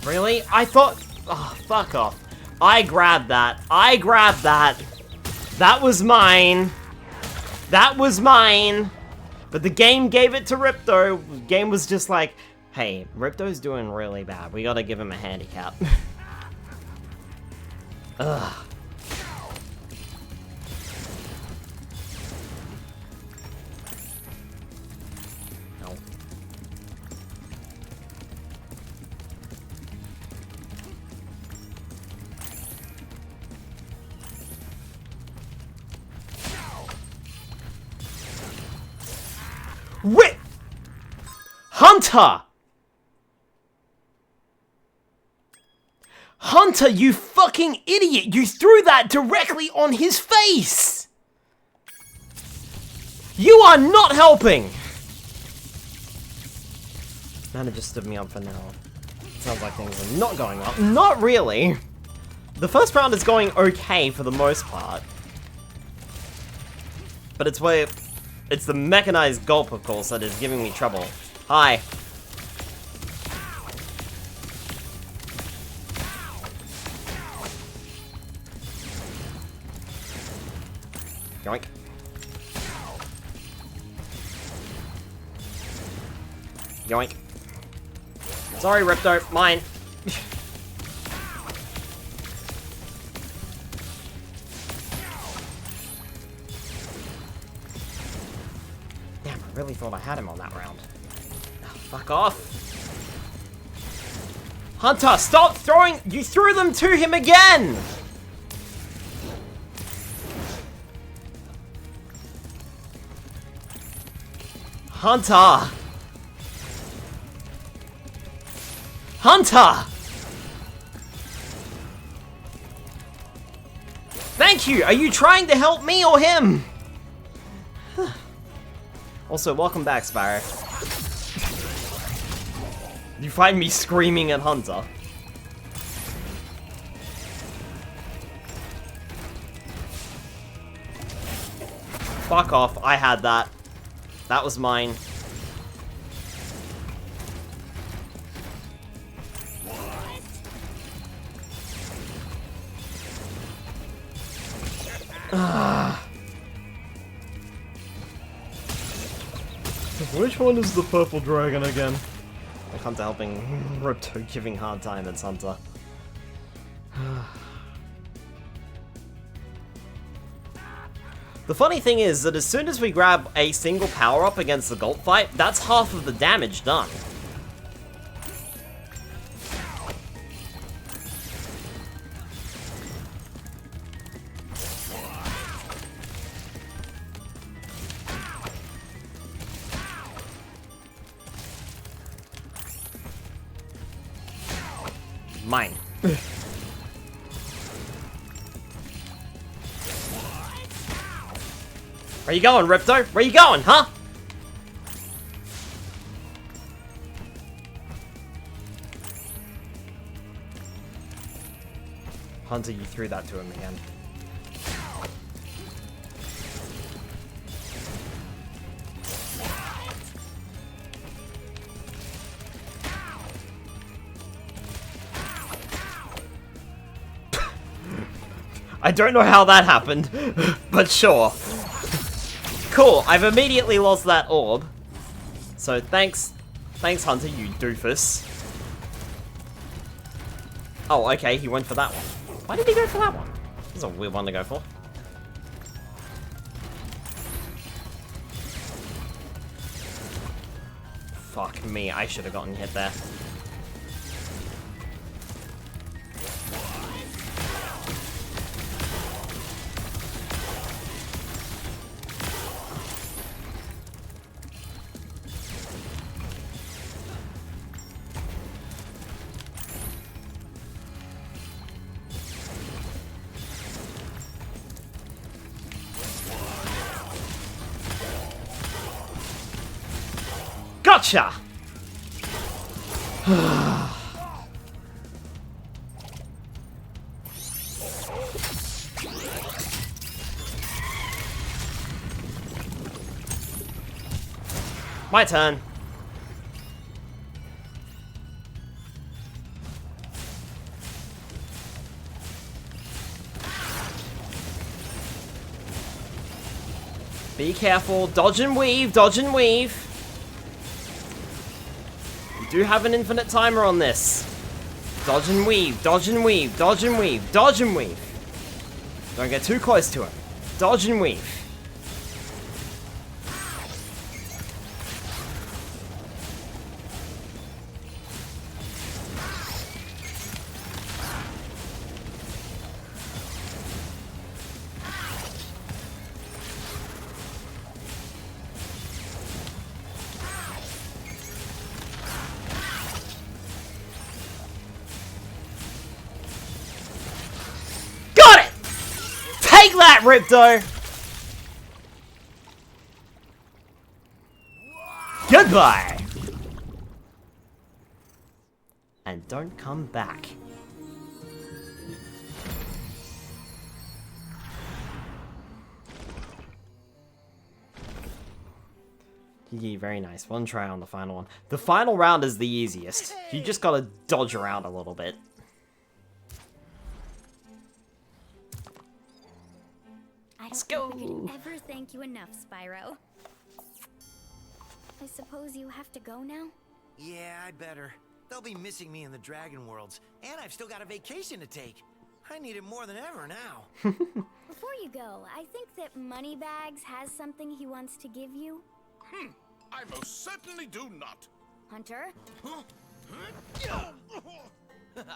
Really? I thought... Oh, fuck off. I grabbed that. I grabbed that. That was mine. That was mine. But the game gave it to Ripto. The game was just like, hey, Ripto's doing really bad. We gotta give him a handicap. Ugh. Wait! Hunter! Hunter, you fucking idiot! You threw that directly on his face! You are not helping! Nana just stood me up for now. Sounds like things are not going well. Not really! The first round is going okay for the most part. But it's where... It's the mechanized Gulp, of course, that is giving me trouble. Hi. Yoink. Yoink. Sorry, Ripto. Mine. Damn, I really thought I had him on that round. Oh, fuck off. Hunter, stop throwing! You threw them to him again! Hunter! Hunter! Thank you! Are you trying to help me or him? Also, welcome back, Spyro. You find me screaming at Hunter. Fuck off, I had that. That was mine. Which one is the purple dragon again? Like Hunter helping Ripto, giving hard time at Hunter. The funny thing is that as soon as we grab a single power-up against the Gulp fight, that's half of the damage done. Mine. Where you going, Ripto? Where you going, huh? Hunter, you threw that to him again. I don't know how that happened, but sure. Cool, I've immediately lost that orb. So thanks Hunter, you doofus. Oh, okay, he went for that one. Why did he go for that one? That's a weird one to go for. Fuck me, I should have gotten hit there. Gotcha! My turn. Be careful. Dodge and weave, dodge and weave. We do have an infinite timer on this. Dodge and weave, dodge and weave, dodge and weave, dodge and weave. Don't get too close to him. Dodge and weave. Take that, Ripto! Goodbye! And don't come back. Yeah, very nice. One try on the final one. The final round is the easiest. You just gotta dodge around a little bit. Let's go. I can ever thank you enough, Spyro. I suppose you have to go now? Yeah, I better. They'll be missing me in the Dragon Worlds, and I've still got a vacation to take. I need it more than ever now. Before you go, I think that Moneybags has something he wants to give you. I most certainly do not. Hunter?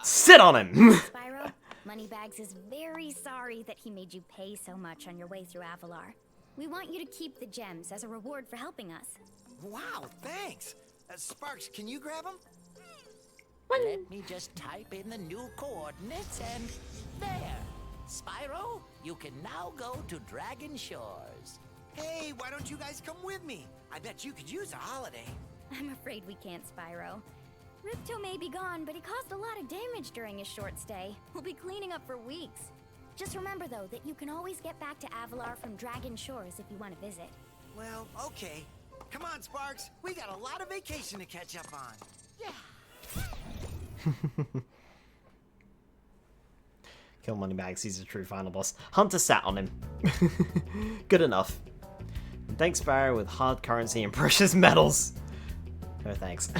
Sit on him! Spyro, Moneybags is very sorry that he made you pay so much on your way through Avalar. We want you to keep the gems as a reward for helping us. Wow, thanks. Sparks, can you grab them? Let me just type in the new coordinates and there. Spyro, you can now go to Dragon Shores. Hey, why don't you guys come with me? I bet you could use a holiday. I'm afraid we can't, Spyro. Ripto may be gone, but he caused a lot of damage during his short stay. We'll be cleaning up for weeks. Just remember, though, that you can always get back to Avalar from Dragon Shores if you want to visit. Well, okay. Come on, Sparks. We got a lot of vacation to catch up on. Yeah. Kill Moneybags, he's a true final boss. Hunter sat on him. Good enough. And thanks, Spyro, with hard currency and precious metals. No thanks.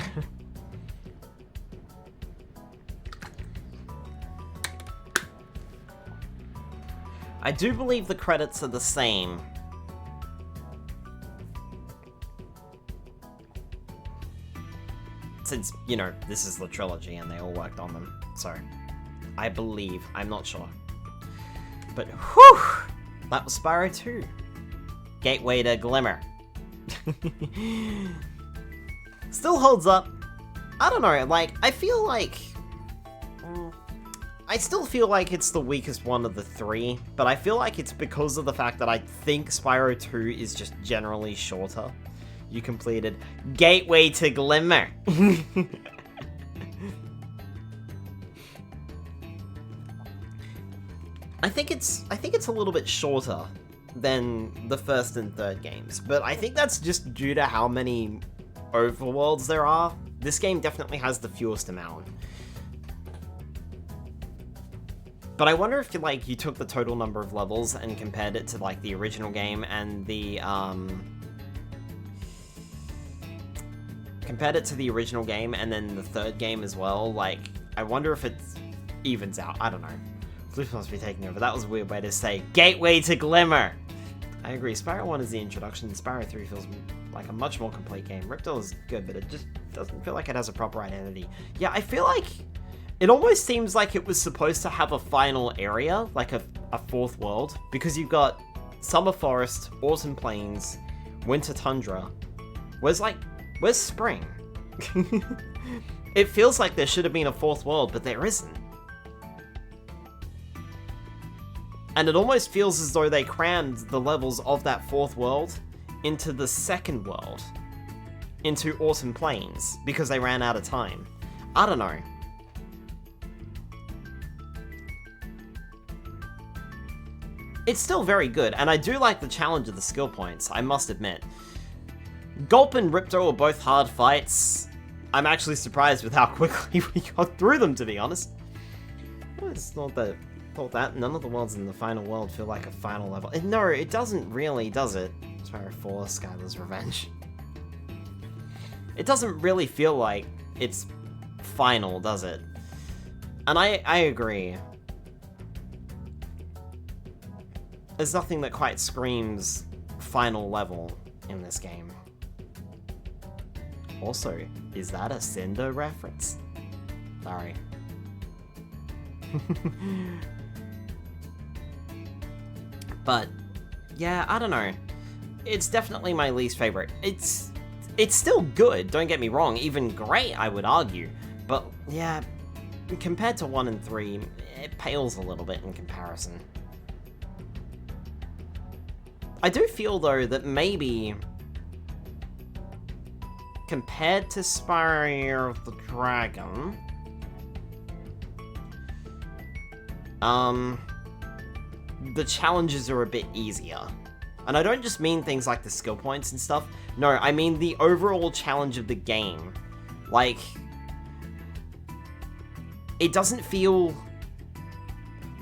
I do believe the credits are the same. Since, you know, this is the trilogy and they all worked on them. So, I believe. I'm not sure. But, whew! That was Spyro 2. Gateway to Glimmer. Still holds up. I don't know, like, I feel like... I still feel like it's the weakest one of the three, but I feel like it's because of the fact that I think Spyro 2 is just generally shorter. You completed Gateway to Glimmer. I think it's a little bit shorter than the first and third games, but I think that's just due to how many overworlds there are. This game definitely has the fewest amount. But I wonder if you took the total number of levels and compared it to like the original game and the compared it to the original game and then the third game as well. Like, I wonder if it evens out. I don't know. Floof must be taking over. That was a weird way to say Gateway to Glimmer. I agree. Spyro 1 is the introduction. Spyro 3 feels like a much more complete game. Ripto is good, but it just doesn't feel like it has a proper identity. Yeah, I feel like it almost seems like it was supposed to have a final area, like a fourth world, because you've got Summer Forest, Autumn Plains, Winter Tundra. Where's spring? It feels like there should have been a fourth world, but there isn't. And it almost feels as though they crammed the levels of that fourth world into the second world, into Autumn Plains, because they ran out of time. I don't know. It's still very good, and I do like the challenge of the skill points, I must admit. Gulp and Ripto are both hard fights. I'm actually surprised with how quickly we got through them, to be honest. Well, it's not that... Thought that none of the worlds in the final world feel like a final level. No, it doesn't really, does it? Spyro 4, Skylar's Revenge. It doesn't really feel like it's final, does it? And I agree. There's nothing that quite screams final level in this game. Also, is that a Cinder reference? Sorry. But, yeah, I don't know. It's definitely my least favorite. It's still good, don't get me wrong, even great, I would argue. But, yeah, compared to 1 and 3, it pales a little bit in comparison. I do feel, though, that maybe, compared to Spyro Year of the Dragon, the challenges are a bit easier. And I don't just mean things like the skill points and stuff. No, I mean the overall challenge of the game. Like, it doesn't feel...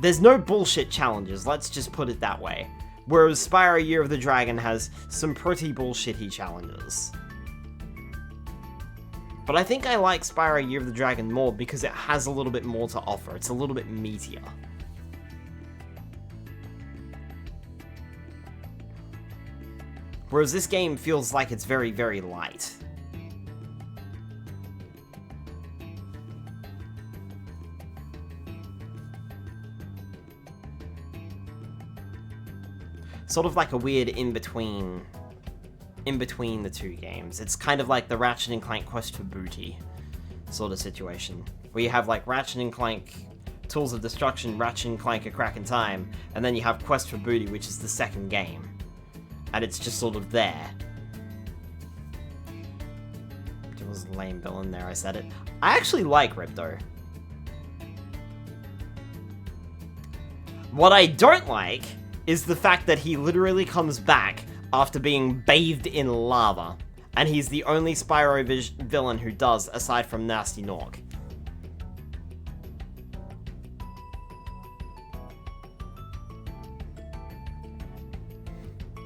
There's no bullshit challenges, let's just put it that way. Whereas Spyro Year of the Dragon has some pretty bullshitty challenges. But I think I like Spyro Year of the Dragon more because it has a little bit more to offer. It's a little bit meatier. Whereas this game feels like it's very, very light. Sort of like a weird in-between the two games. It's kind of like the Ratchet & Clank Quest for Booty sort of situation. Where you have like Ratchet & Clank Tools of Destruction, Ratchet & Clank A Crack in Time, and then you have Quest for Booty, which is the second game. And it's just sort of there. There was a lame villain there, I said it. I actually like Ripto. What I don't like is the fact that he literally comes back after being bathed in lava. And he's the only Spyro villain who does, aside from Nasty Nork.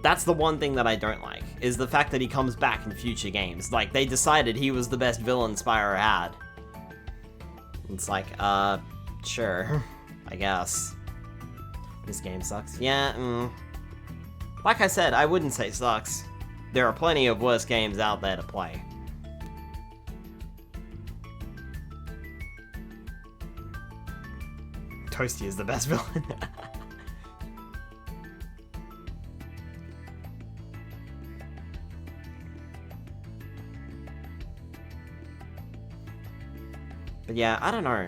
That's the one thing that I don't like, is the fact that he comes back in future games. Like, they decided he was the best villain Spyro had. It's like, sure, I guess. This game sucks. Yeah, Like I said, I wouldn't say sucks. There are plenty of worse games out there to play. Toasty is the best villain. But yeah, I don't know.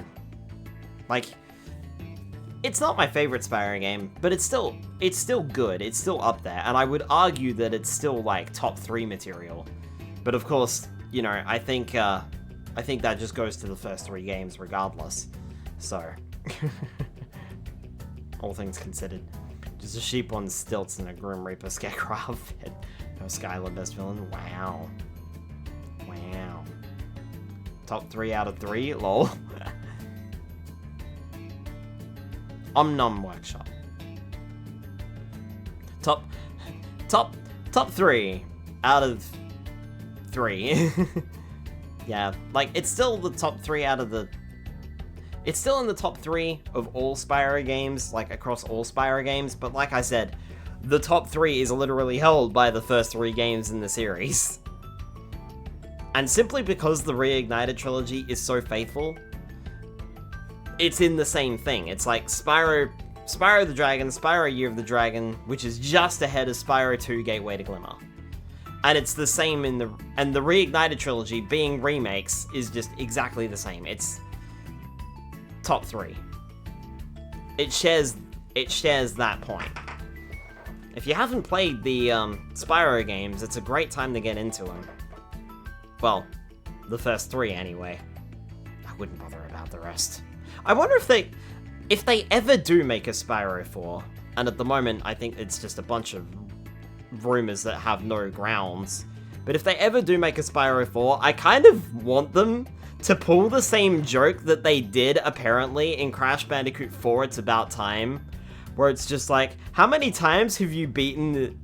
Like, it's not my favorite Spyro game, but it's still good. It's still up there, and I would argue that it's still like top 3 material. But of course, you know, I think that just goes to the first 3 games regardless. So, all things considered, just a sheep on stilts and a Grim Reaper Scarecrow outfit. No Skylar best villain. Wow. Wow. Top 3 out of 3. Lol. Nom Workshop. Top 3 out of 3. Yeah, like, it's still the top 3 out of the... It's still in the top 3 of all Spyro games, like, across all Spyro games, but like I said, the top 3 is literally held by the first 3 games in the series. And simply because the Reignited Trilogy is so faithful, it's in the same thing. It's like Spyro the Dragon, Spyro Year of the Dragon, which is just ahead of Spyro 2 Gateway to Glimmer. And it's the same in the... And the Reignited Trilogy, being remakes, is just exactly the same. It's top 3. It shares that point. If you haven't played the Spyro games, it's a great time to get into them. Well, the first 3 anyway. I wouldn't bother about the rest. I wonder if they ever do make a Spyro 4, and at the moment I think it's just a bunch of rumors that have no grounds, but if they ever do make a Spyro 4, I kind of want them to pull the same joke that they did apparently in Crash Bandicoot 4 It's About Time, where it's just like, how many times have you beaten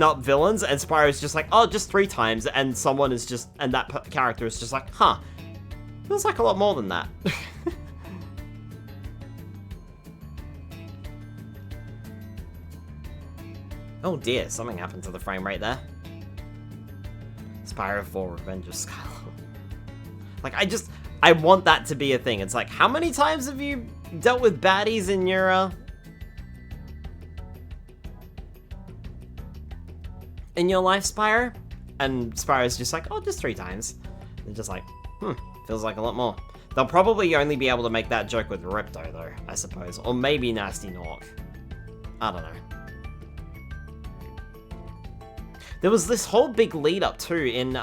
up villains? And Spyro's just like, oh, just 3 times, and someone is just, and that character is just like, huh, feels like a lot more than that. Oh dear, something happened to the frame rate there. Spyro 4 Revenge of Skylar. Like, I want that to be a thing. It's like, how many times have you dealt with baddies in your, life, Spyro? And Spyro's just like, oh, just 3 times. They're just like, feels like a lot more. They'll probably only be able to make that joke with Ripto, though, I suppose. Or maybe Nasty Nork. I don't know. There was this whole big lead-up, too, in,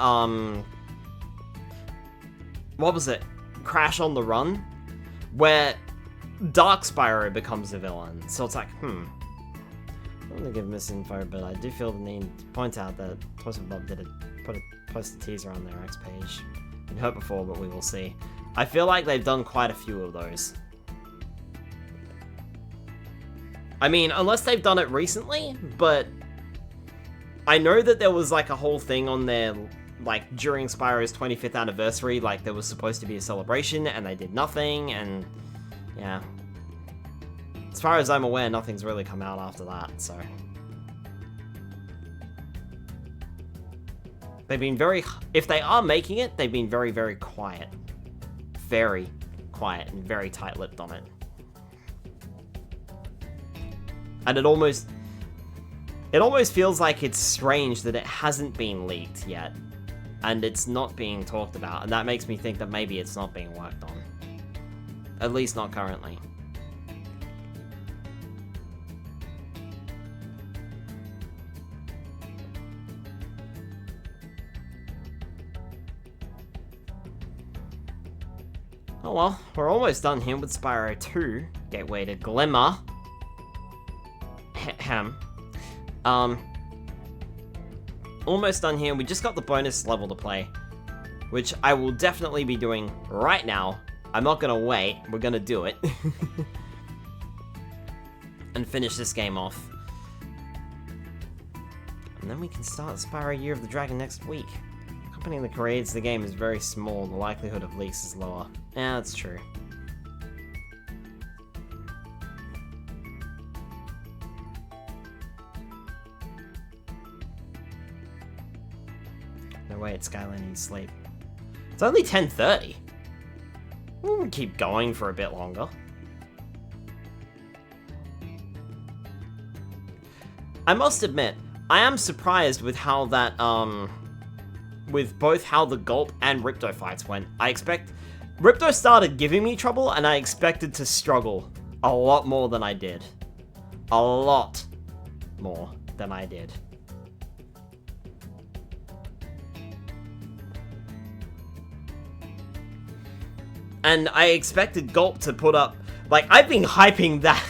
what was it? Crash on the Run? Where Dark Spyro becomes the villain. So it's like, I don't want to give misinfo, but I do feel the need to point out that Toys with Bob did post a teaser on their X page. Been hurt before, but we will see. I feel like they've done quite a few of those. I mean, unless they've done it recently, but I know that there was like a whole thing on there, like during Spyro's 25th anniversary, like there was supposed to be a celebration and they did nothing, and yeah. As far as I'm aware, nothing's really come out after that, so. They've been if they are making it, they've been very, very quiet. Very quiet and very tight-lipped on it. And it almost feels like it's strange that it hasn't been leaked yet. And it's not being talked about, and that makes me think that maybe it's not being worked on. At least not currently. Oh well, we're almost done here with Spyro 2, Gateway to Glimmer. Almost done here. We just got the bonus level to play, which I will definitely be doing right now. I'm not gonna wait. We're gonna do it. And finish this game off. And then we can start Spyro Year of the Dragon next week. The company that creates the game is very small. The likelihood of leaks is lower. Yeah, that's true. No way, it's Skylar needs sleep. It's only 10:30. We'll keep going for a bit longer. I must admit, I am surprised with how that, with both how the Gulp and Ripto fights went. I expect Ripto started giving me trouble, and I expected to struggle a lot more than I did. A lot more than I did. And I expected Gulp to put up... Like, I've been hyping that...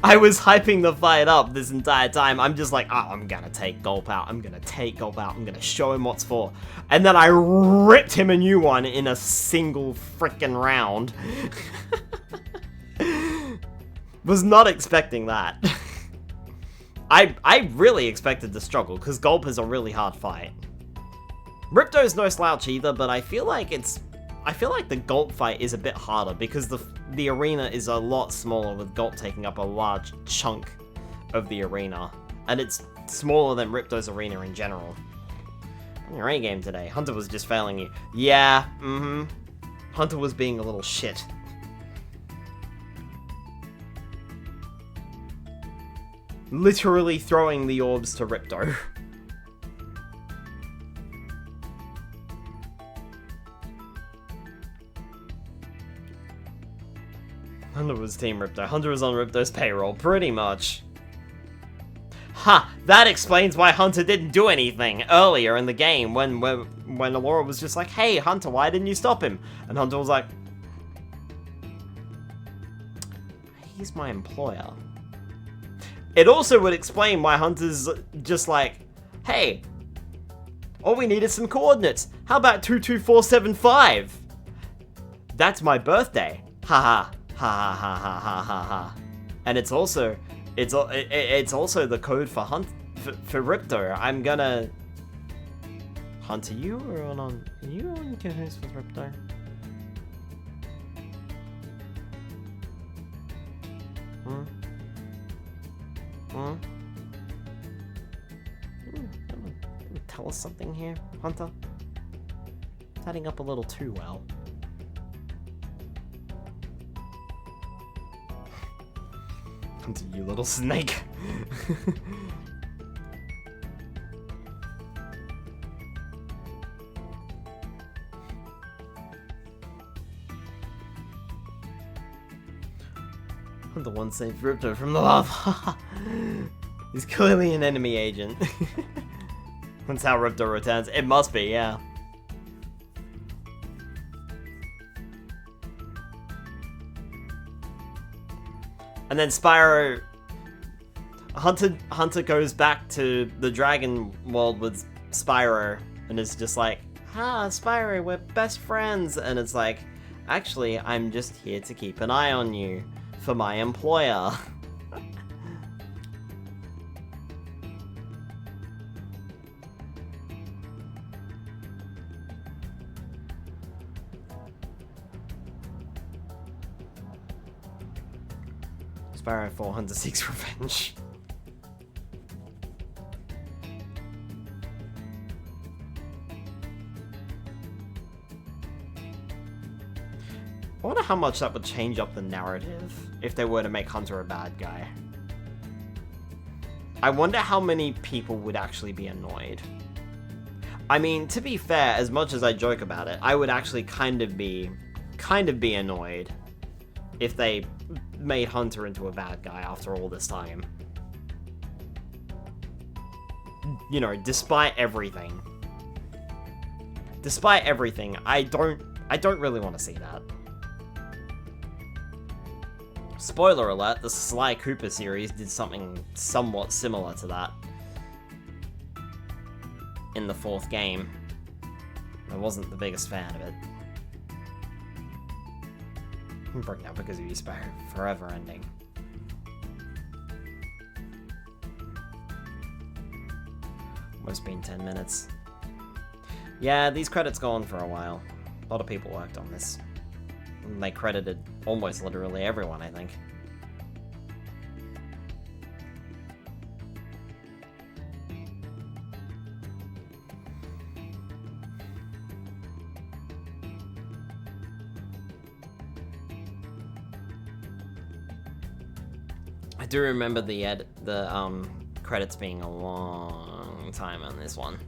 I was hyping the fight up this entire time. I'm just like, oh, I'm gonna take Gulp out. I'm gonna take Gulp out. I'm gonna show him what's for. And then I ripped him a new one in a single freaking round. Was not expecting that. I really expected to struggle, because Gulp is a really hard fight. Ripto's no slouch either, but I feel like the Gulp fight is a bit harder because the arena is a lot smaller, with Gulp taking up a large chunk of the arena. And it's smaller than Ripto's arena in general. On your A game today, Hunter was just failing you. Yeah, Hunter was being a little shit. Literally throwing the orbs to Ripto. Hunter was Team Ripto. Hunter was on Ripto's payroll, pretty much. Ha! That explains why Hunter didn't do anything earlier in the game when Alora was just like, hey, Hunter, why didn't you stop him? And Hunter was like, he's my employer. It also would explain why Hunter's just like, hey, all we need is some coordinates. How about 22475? That's my birthday. Haha. Ha ha ha ha ha ha ha. And it's also the code for for Ripto. I'm gonna Hunter, you or on you on cahoots with Ripto? Tell us something here, Hunter? It's adding up a little too well. Hunter, you little snake. Hunter one saved Ripto from the lava. He's clearly an enemy agent. That's how Ripto returns. It must be, yeah. And then Spyro... Hunter goes back to the dragon world with Spyro and is just like, Spyro, we're best friends. And it's like, actually, I'm just here to keep an eye on you for my employer. Spyro 400 seeks revenge. I wonder how much that would change up the narrative if they were to make Hunter a bad guy. I wonder how many people would actually be annoyed. I mean, to be fair, as much as I joke about it, I would actually kind of be annoyed if they made Hunter into a bad guy after all this time. You know, despite everything. Despite everything, I don't really want to see that. Spoiler alert, the Sly Cooper series did something somewhat similar to that in the 4th game. I wasn't the biggest fan of it. I'm breaking out because of you, Spyro. Forever ending. Almost been 10 minutes. Yeah, these credits go on for a while. A lot of people worked on this. And they credited almost literally everyone, I think. I do remember the credits being a long time on this one.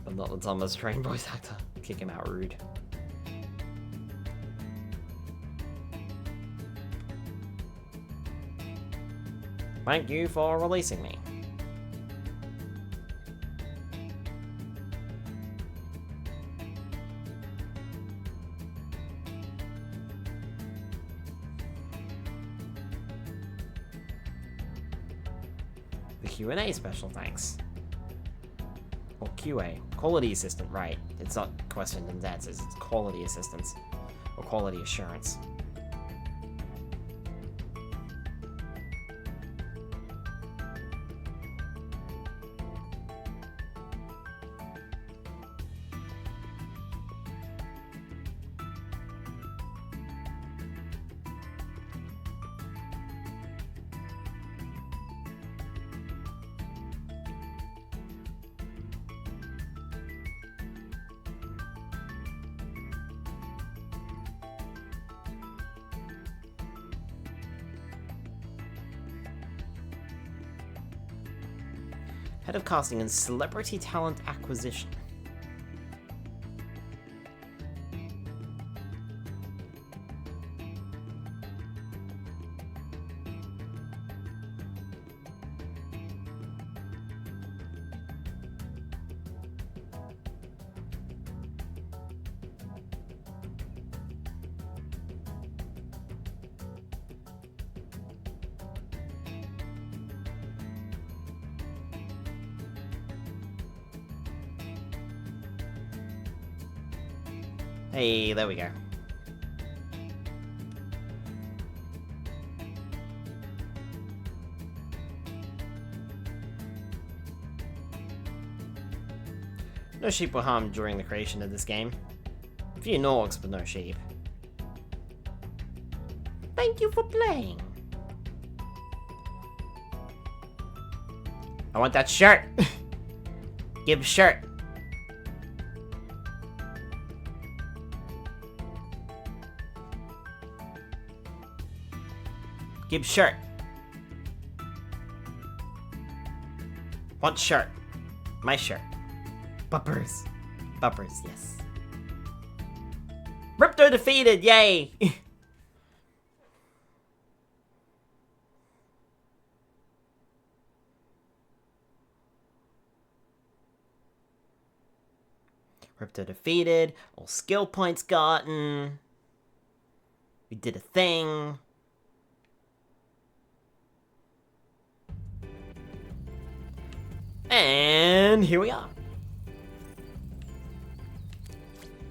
But not the Thomas trained voice actor. Kick him out rude. Thank you for releasing me. The Q&A special thanks. Or QA. Quality assistant, right. It's not question and answers, it's quality assistance. Or quality assurance. Head of Casting and Celebrity Talent Acquisition. Hey, there we go. No sheep were harmed during the creation of this game. A few Norks, but no sheep. Thank you for playing. I want that shirt. Give shirt. Give shirt. Want shirt. My shirt. Buppers. Buppers, yes. Ripto defeated, yay! Ripto defeated. All skill points gotten. We did a thing. And here we are.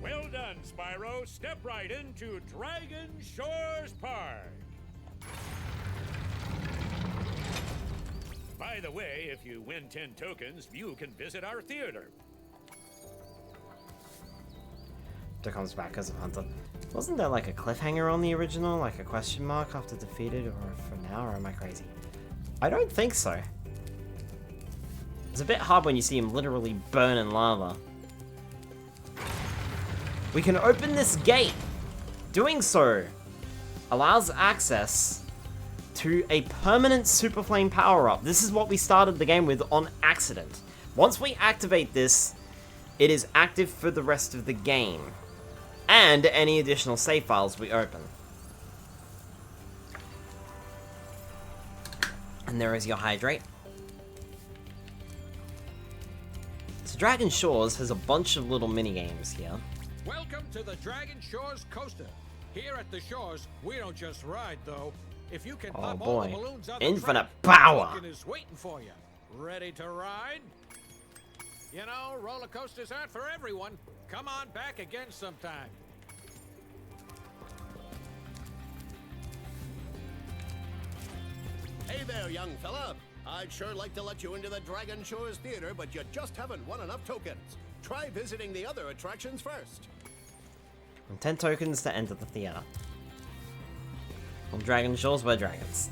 Well done, Spyro. Step right into Dragon Shores Park. By the way, if you win 10 tokens, you can visit our theater. Ripto comes back as a hunter. Wasn't there like a cliffhanger on the original, like a question mark after defeated, or for now, or am I crazy? I don't think so. It's a bit hard when you see him literally burn in lava. We can open this gate. Doing so allows access to a permanent Super Flame power-up. This is what we started the game with on accident. Once we activate this, it is active for the rest of the game. And any additional save files we open. And there is your hydrate. So Dragon Shores has a bunch of little mini-games here. Welcome to the Dragon Shores Coaster. Here at the shores, we don't just ride, though. If you can pop all the balloons on the Infinite track, power! Token is waiting for you. Ready to ride? You know, roller coasters aren't for everyone. Come on back again sometime. Hey there, young fella. I'd sure like to let you into the Dragon Shores Theater, but you just haven't won enough tokens. Try visiting the other attractions first. And 10 tokens to enter the theater. On Dragon Shores, we're dragons.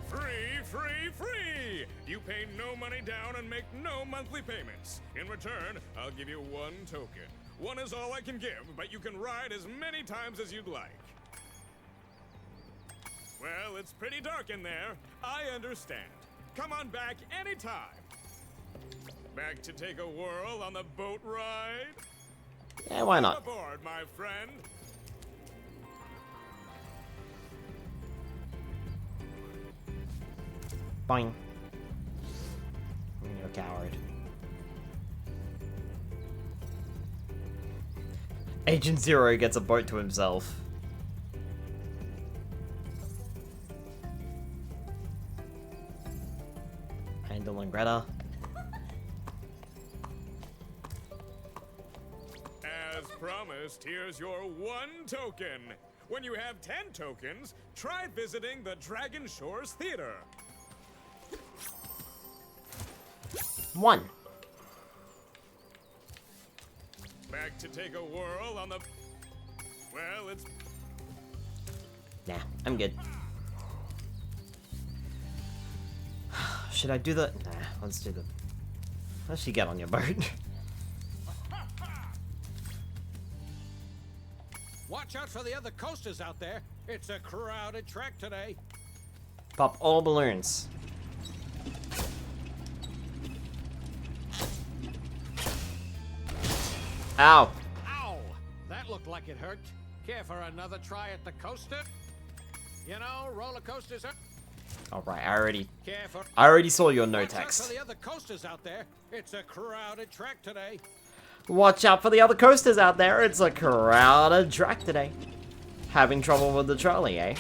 Free, free, free! You pay no money down and make no monthly payments. In return, I'll give you 1 token. 1 is all I can give, but you can ride as many times as you'd like. Well, it's pretty dark in there. I understand. Come on back anytime. Back to take a whirl on the boat ride? Yeah, why not? Come aboard, my friend. Boing. You're a coward. Agent Zero gets a boat to himself. Handle and Greta. As promised, here's your 1 token. When you have 10 tokens, try visiting the Dragon Shores Theater. 1. Back to take a whirl on the... Well, it's... Nah, I'm good. Should I do the... Nah, let's do the... How should you get on your boat? Watch out for the other coasters out there. It's a crowded track today. Pop all balloons. Ow. Ow! That looked like it hurt. Care for another try at the coaster? You know, roller coasters are... Alright, I already saw your no Watch out text. for the other coasters out there. It's a crowded track today. Watch out for the other coasters out there. It's a crowded track today. Having trouble with the trolley, eh?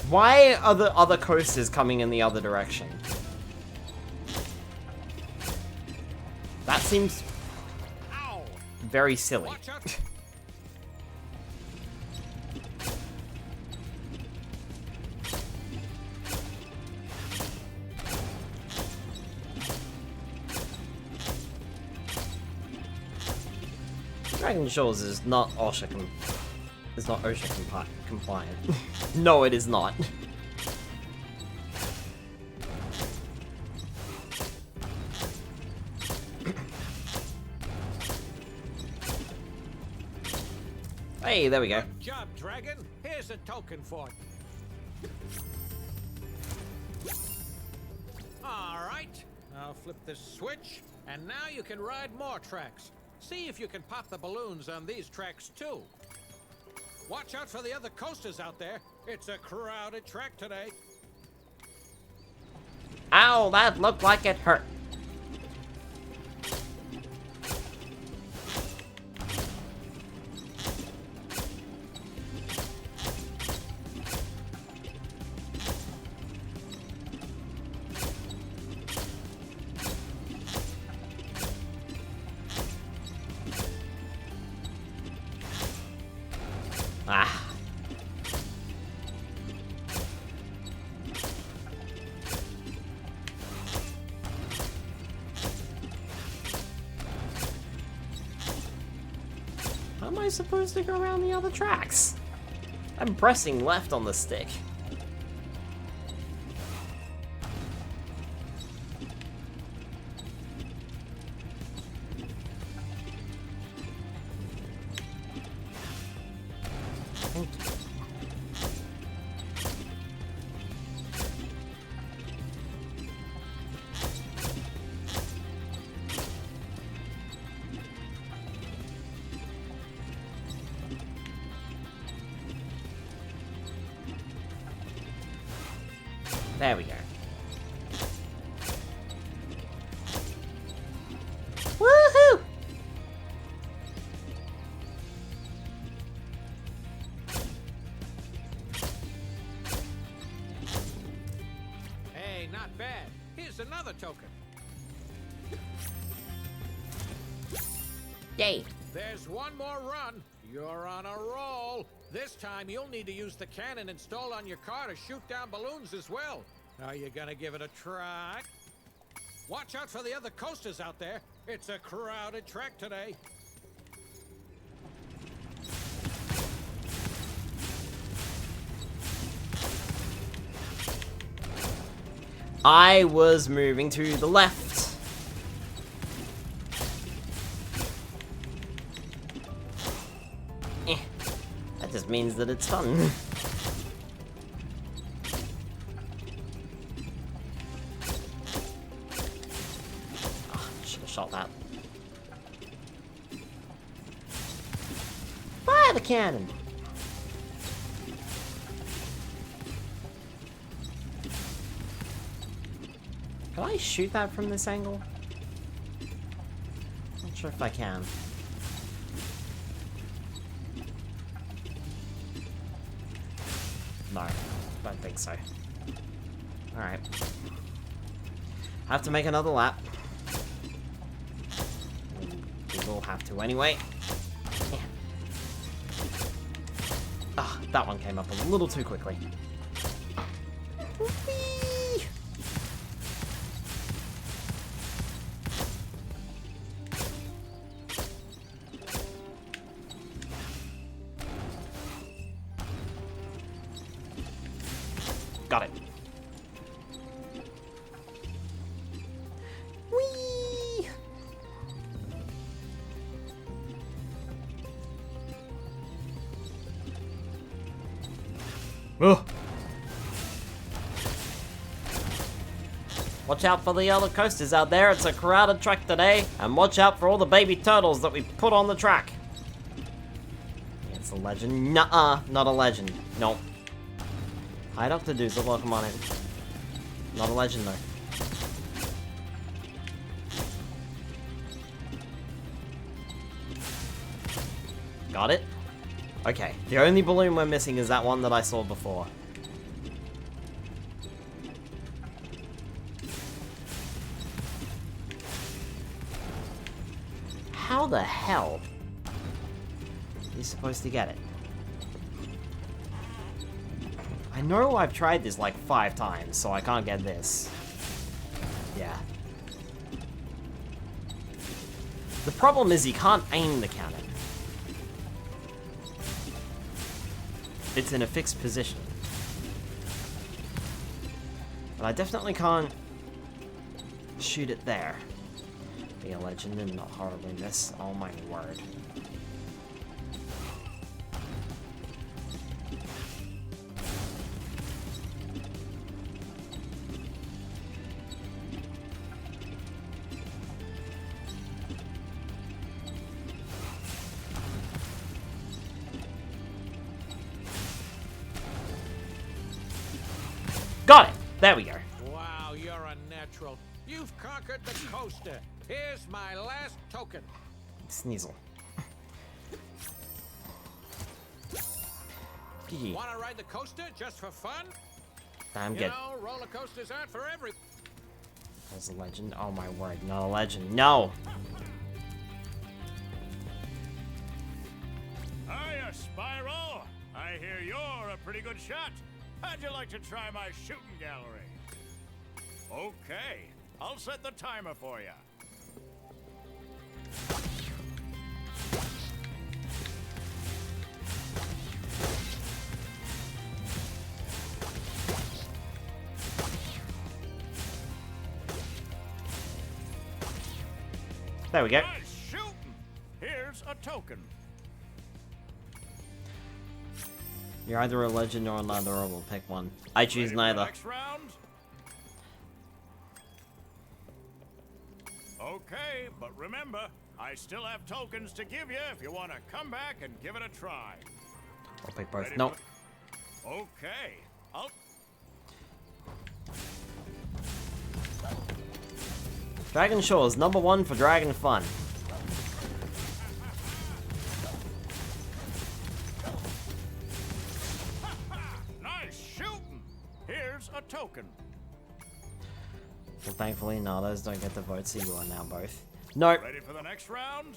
Why are the other coasters coming in the other direction? That seems very silly. Dragon Shores is not OSHA compliant. No, it is not. Hey, there we go. Good job, Dragon. Here's a token for you. All right. I'll flip this switch, and now you can ride more tracks. See if you can pop the balloons on these tracks, too. Watch out for the other coasters out there. It's a crowded track today. Ow, that looked like it hurt. Ah. How am I supposed to go around the other tracks? I'm pressing left on the stick. There we go. Woohoo! Hey, not bad. Here's another token. Yay. There's one more run. You're on a roll. This time you'll need to use the cannon installed on your car to shoot down balloons as well. Are you gonna give it a try? Watch out for the other coasters out there. It's a crowded track today. I was moving to the left. That just means that it's fun. Oh, should have shot that. the cannon! Can I shoot that from this angle? Not sure if I can. No, don't think so. Alright. I have to make another lap. We will have to anyway. Yeah. Ah, that one came up a little too quickly. Whee! Got it. Whee! Ugh. Watch out for the other coasters out there. It's a crowded track today. And watch out for all the baby turtles that we put on the track. It's a legend. Nuh-uh, not a legend. Nope. Hi, Dr. Doozle. Welcome on in. Not a legend, though. Got it? Okay. The only balloon we're missing is that one that I saw before. How the hell are you supposed to get it? I know I've tried this like 5 times, so I can't get this. Yeah. The problem is you can't aim the cannon. It's in a fixed position. But I definitely can't shoot it there. Be a legend and not horribly miss. Oh my word. Got it! There we go. Wow, you're a natural. You've conquered the coaster. Here's my last token. Sneasel. Want to ride the coaster just for fun? I'm You good. know, roller coasters aren't for every. There's a legend. Oh my word, not a legend. No! Hiya, Spyro! I hear you're a pretty good shot. How'd you like to try my shooting gallery? Okay, I'll set the timer for you. There we go. Nice shooting! Here's a token. You're either a legend or another, or we'll pick one. I choose Ready for neither. the next round? Okay, but remember, I still have tokens to give you if you want to come back and give it a try. I'll pick both. Ready Nope. Okay, I'll... Dragon Shores, #1 for Dragon Fun. Nice shooting! Here's a token. Well, thankfully, no, those don't get the vote, so you are now both. Nope. Ready for the next round?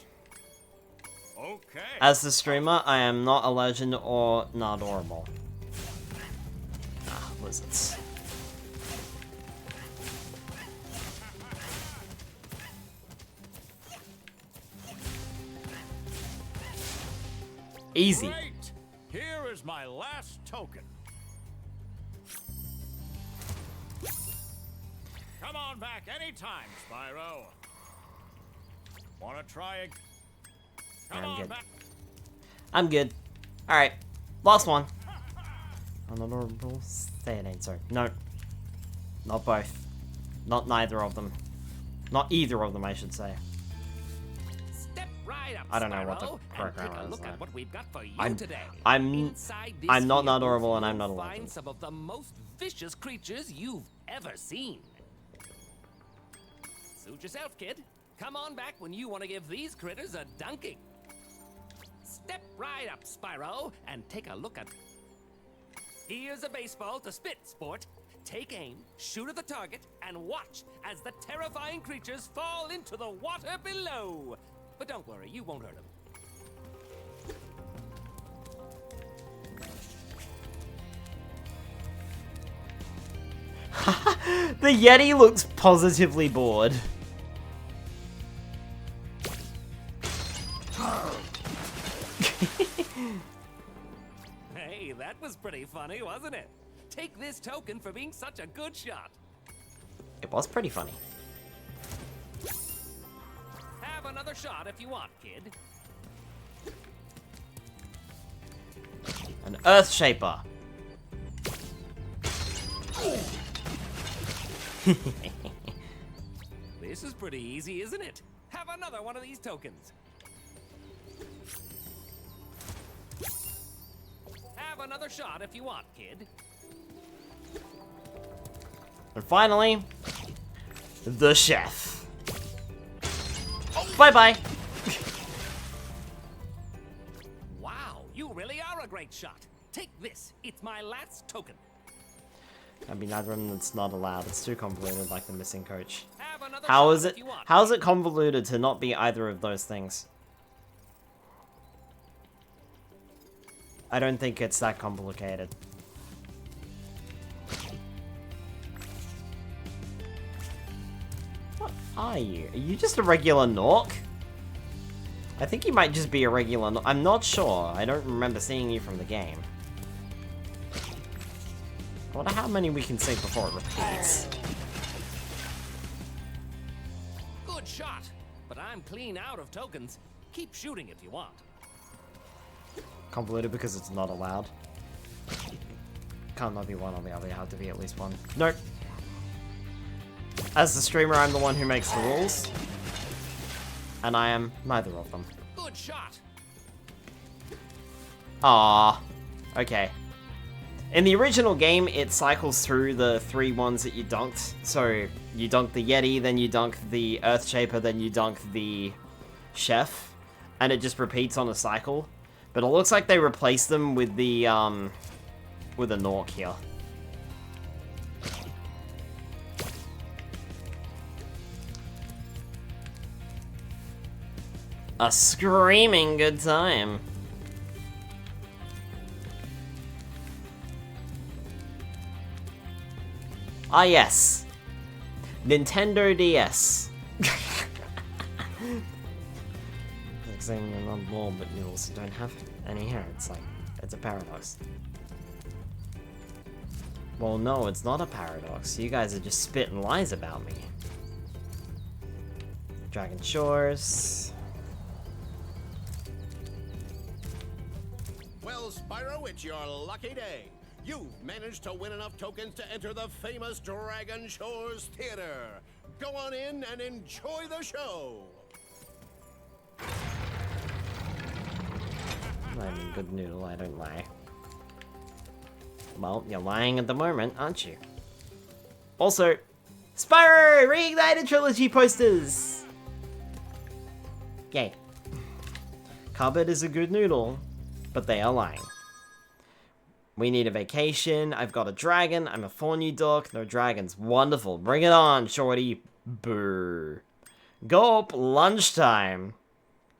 Okay. As the streamer, I am not a legend or not adorable. Ah, lizards. Easy. Great! Here is my last token. Come on back anytime, Spyro. Wanna try again? Come I'm on good. back. I'm good. Alright. Last one. Unadorable. Say it ain't so. No. Not both. Not neither of them. Not either of them, I should say. Step right right up, I don't know what the Spyro, correct and take grammar a is. look at what we've got for you I'm today. I'm Inside this I'm not here adorable booth, and I'm not a you'll legend. find some of the most vicious creatures you've ever seen. Suit yourself, kid. Come on back when you want to give these critters a dunking. Step right up, Spyro, and take a look at... Here's a baseball to spit, sport. Take aim, shoot at the target, and watch as the terrifying creatures fall into the water below. But don't worry, you won't hurt them. The Yeti looks positively bored. Hey, that was pretty funny, wasn't it? Take this token for being such a good shot. It was pretty funny. Have another shot if you want, kid. An Earth Shaper. This is pretty easy, isn't it? Have another one of these tokens. Have another shot if you want, kid. And finally, the chef. Bye-bye. Wow, you really are a great shot. Take this. It's my last token. I mean, neither of them, it's not allowed. It's too convoluted, like the missing coach. Have another How shot is if it? you want. How is it convoluted to not be either of those things? I don't think it's that complicated. What are you? Are you just a regular Nork? I think you might just be a regular Nork. I'm not sure. I don't remember seeing you from the game. I wonder how many we can save before it repeats. Good shot. But I'm clean out of tokens. Keep shooting if you want. Convoluted because it's not allowed. Can't not be one, obviously have to be at least one. Nope. As the streamer, I'm the one who makes the rules. And I am neither of them. Good shot. Ah, okay. In the original game, it cycles through the 3 ones that you dunked. So, you dunk the Yeti, then you dunk the Earth Shaper, then you dunk the Chef. And it just repeats on a cycle. But it looks like they replaced them with the, with a Nork here. A screaming good time. Ah, yes. Nintendo DS. Like saying you're not bald, but you also don't have any hair. It's like, it's a paradox. Well, no, it's not a paradox. You guys are just spitting lies about me. Dragon Shores. Well, Spyro, it's your lucky day. You've managed to win enough tokens to enter the famous Dragon Shores Theater. Go on in and enjoy the show. I'm a good noodle, I don't lie. Well, you're lying at the moment, aren't you? Also, Spyro Reignited Trilogy posters! Yay. Cupboard is a good noodle, but they are lying. We need a vacation, I've got a dragon, I'm a Fornu duck, no dragons. Wonderful, bring it on, shorty. Brr. Gulp, lunchtime.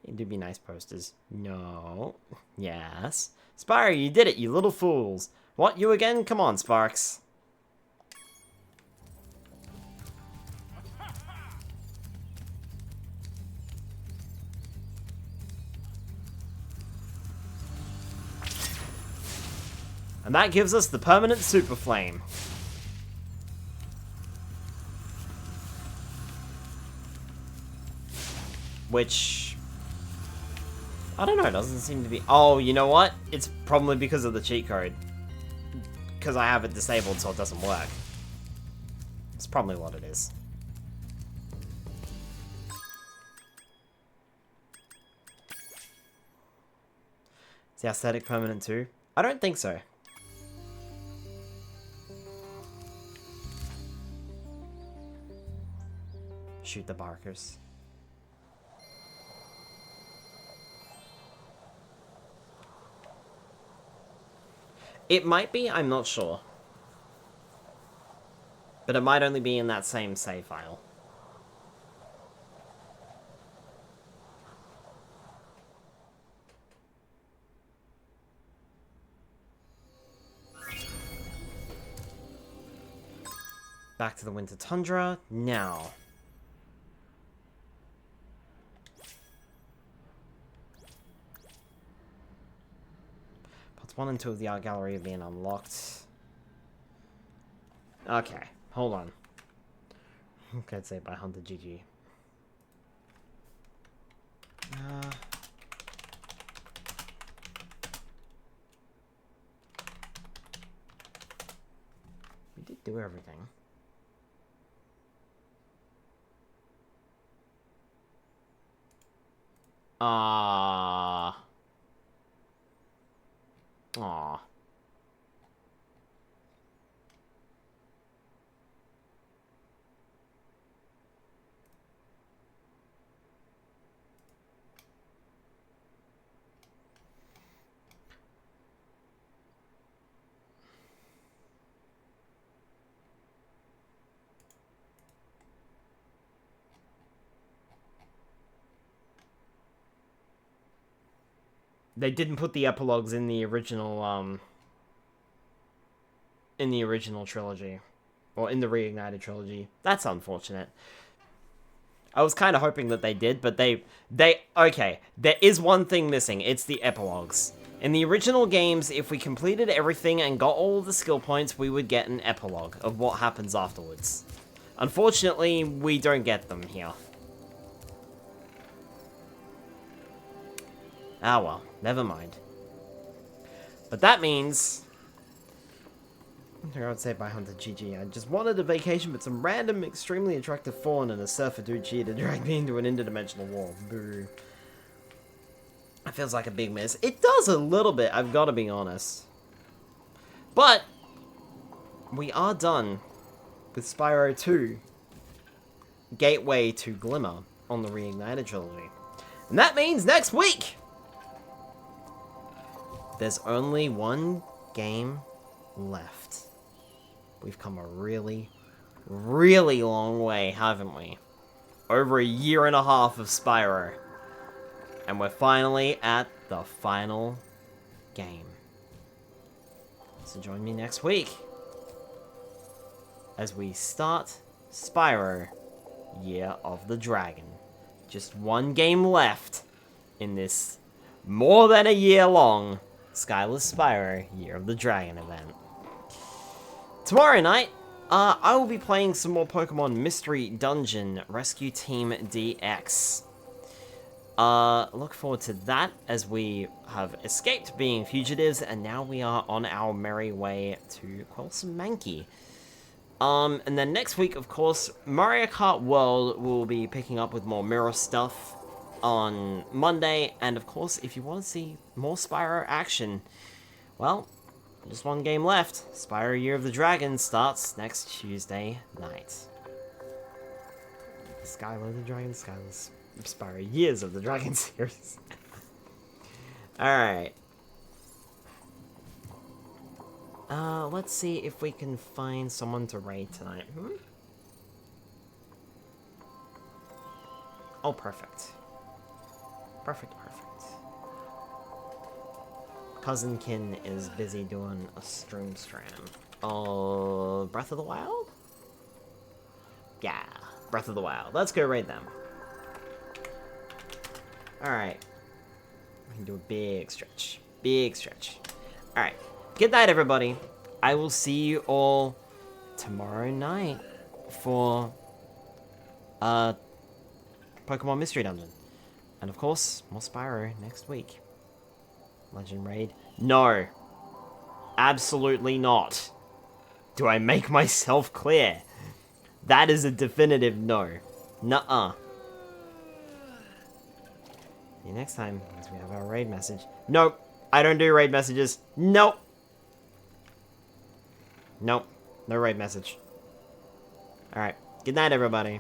It do be nice posters. No. Yes. Spyro, you did it, you little fools. What, you again? Come on, Sparks. And that gives us the permanent Super Flame. Which... I don't know, it doesn't seem to be... Oh, you know what? It's probably because of the cheat code. Because I have it disabled so it doesn't work. It's probably what it is. Is the aesthetic permanent too? I don't think so. Shoot the barkers. It might be, I'm not sure. But it might only be in that same save file. Back to the Winter Tundra, now. Parts 1 and 2 of the art gallery have been unlocked. Okay, hold on. Can't say by Hunter GG. We did do everything. Aww. They didn't put the epilogues in the original, trilogy. Or in the Reignited Trilogy. That's unfortunate. I was kind of hoping that they did, but okay, there is one thing missing. It's the epilogues. In the original games, if we completed everything and got all of the skill points, we would get an epilogue of what happens afterwards. Unfortunately, we don't get them here. Ah well, never mind. But that means... I would say by Hunter GG. I just wanted a vacation, but some random, extremely attractive fawn and a surfer dude cheer to drag me into an interdimensional war. Boo. That feels like a big miss. It does a little bit, I've got to be honest. But, we are done with Spyro 2, Gateway to Glimmer on the Reignited Trilogy. And that means next week! There's only one game left. We've come a really, really long way, haven't we? Over a year and a half of Spyro. And we're finally at the final game. So join me next week as we start Spyro Year of the Dragon. Just one game left in this more than a year long Skyless Spyro Year of the Dragon event. Tomorrow night, I will be playing some more Pokemon Mystery Dungeon Rescue Team DX. Look forward to that as we have escaped being fugitives and now we are on our merry way to quell some Mankey. And then next week, of course, Mario Kart World will be picking up with more mirror stuff on Monday, and of course, if you want to see more Spyro action, well, just one game left. Spyro Year of the Dragon starts next Tuesday night. Skylo the Dragon, Skyless Spyro Years of the Dragon series. Alright. Let's see if we can find someone to raid tonight. Oh, perfect. Perfect. Cousin Kin is busy doing a stream. Oh, Breath of the Wild? Yeah, Breath of the Wild. Let's go raid them. Alright. We can do a big stretch. Alright. Good night, everybody. I will see you all tomorrow night for Pokemon Mystery Dungeon. And of course, more Spyro next week. Legend Raid? No. Absolutely not. Do I make myself clear? That is a definitive no. Nuh-uh. See you next time, as we have our raid message. Nope. I don't do raid messages. Nope. Nope. No raid message. Alright. Good night, everybody.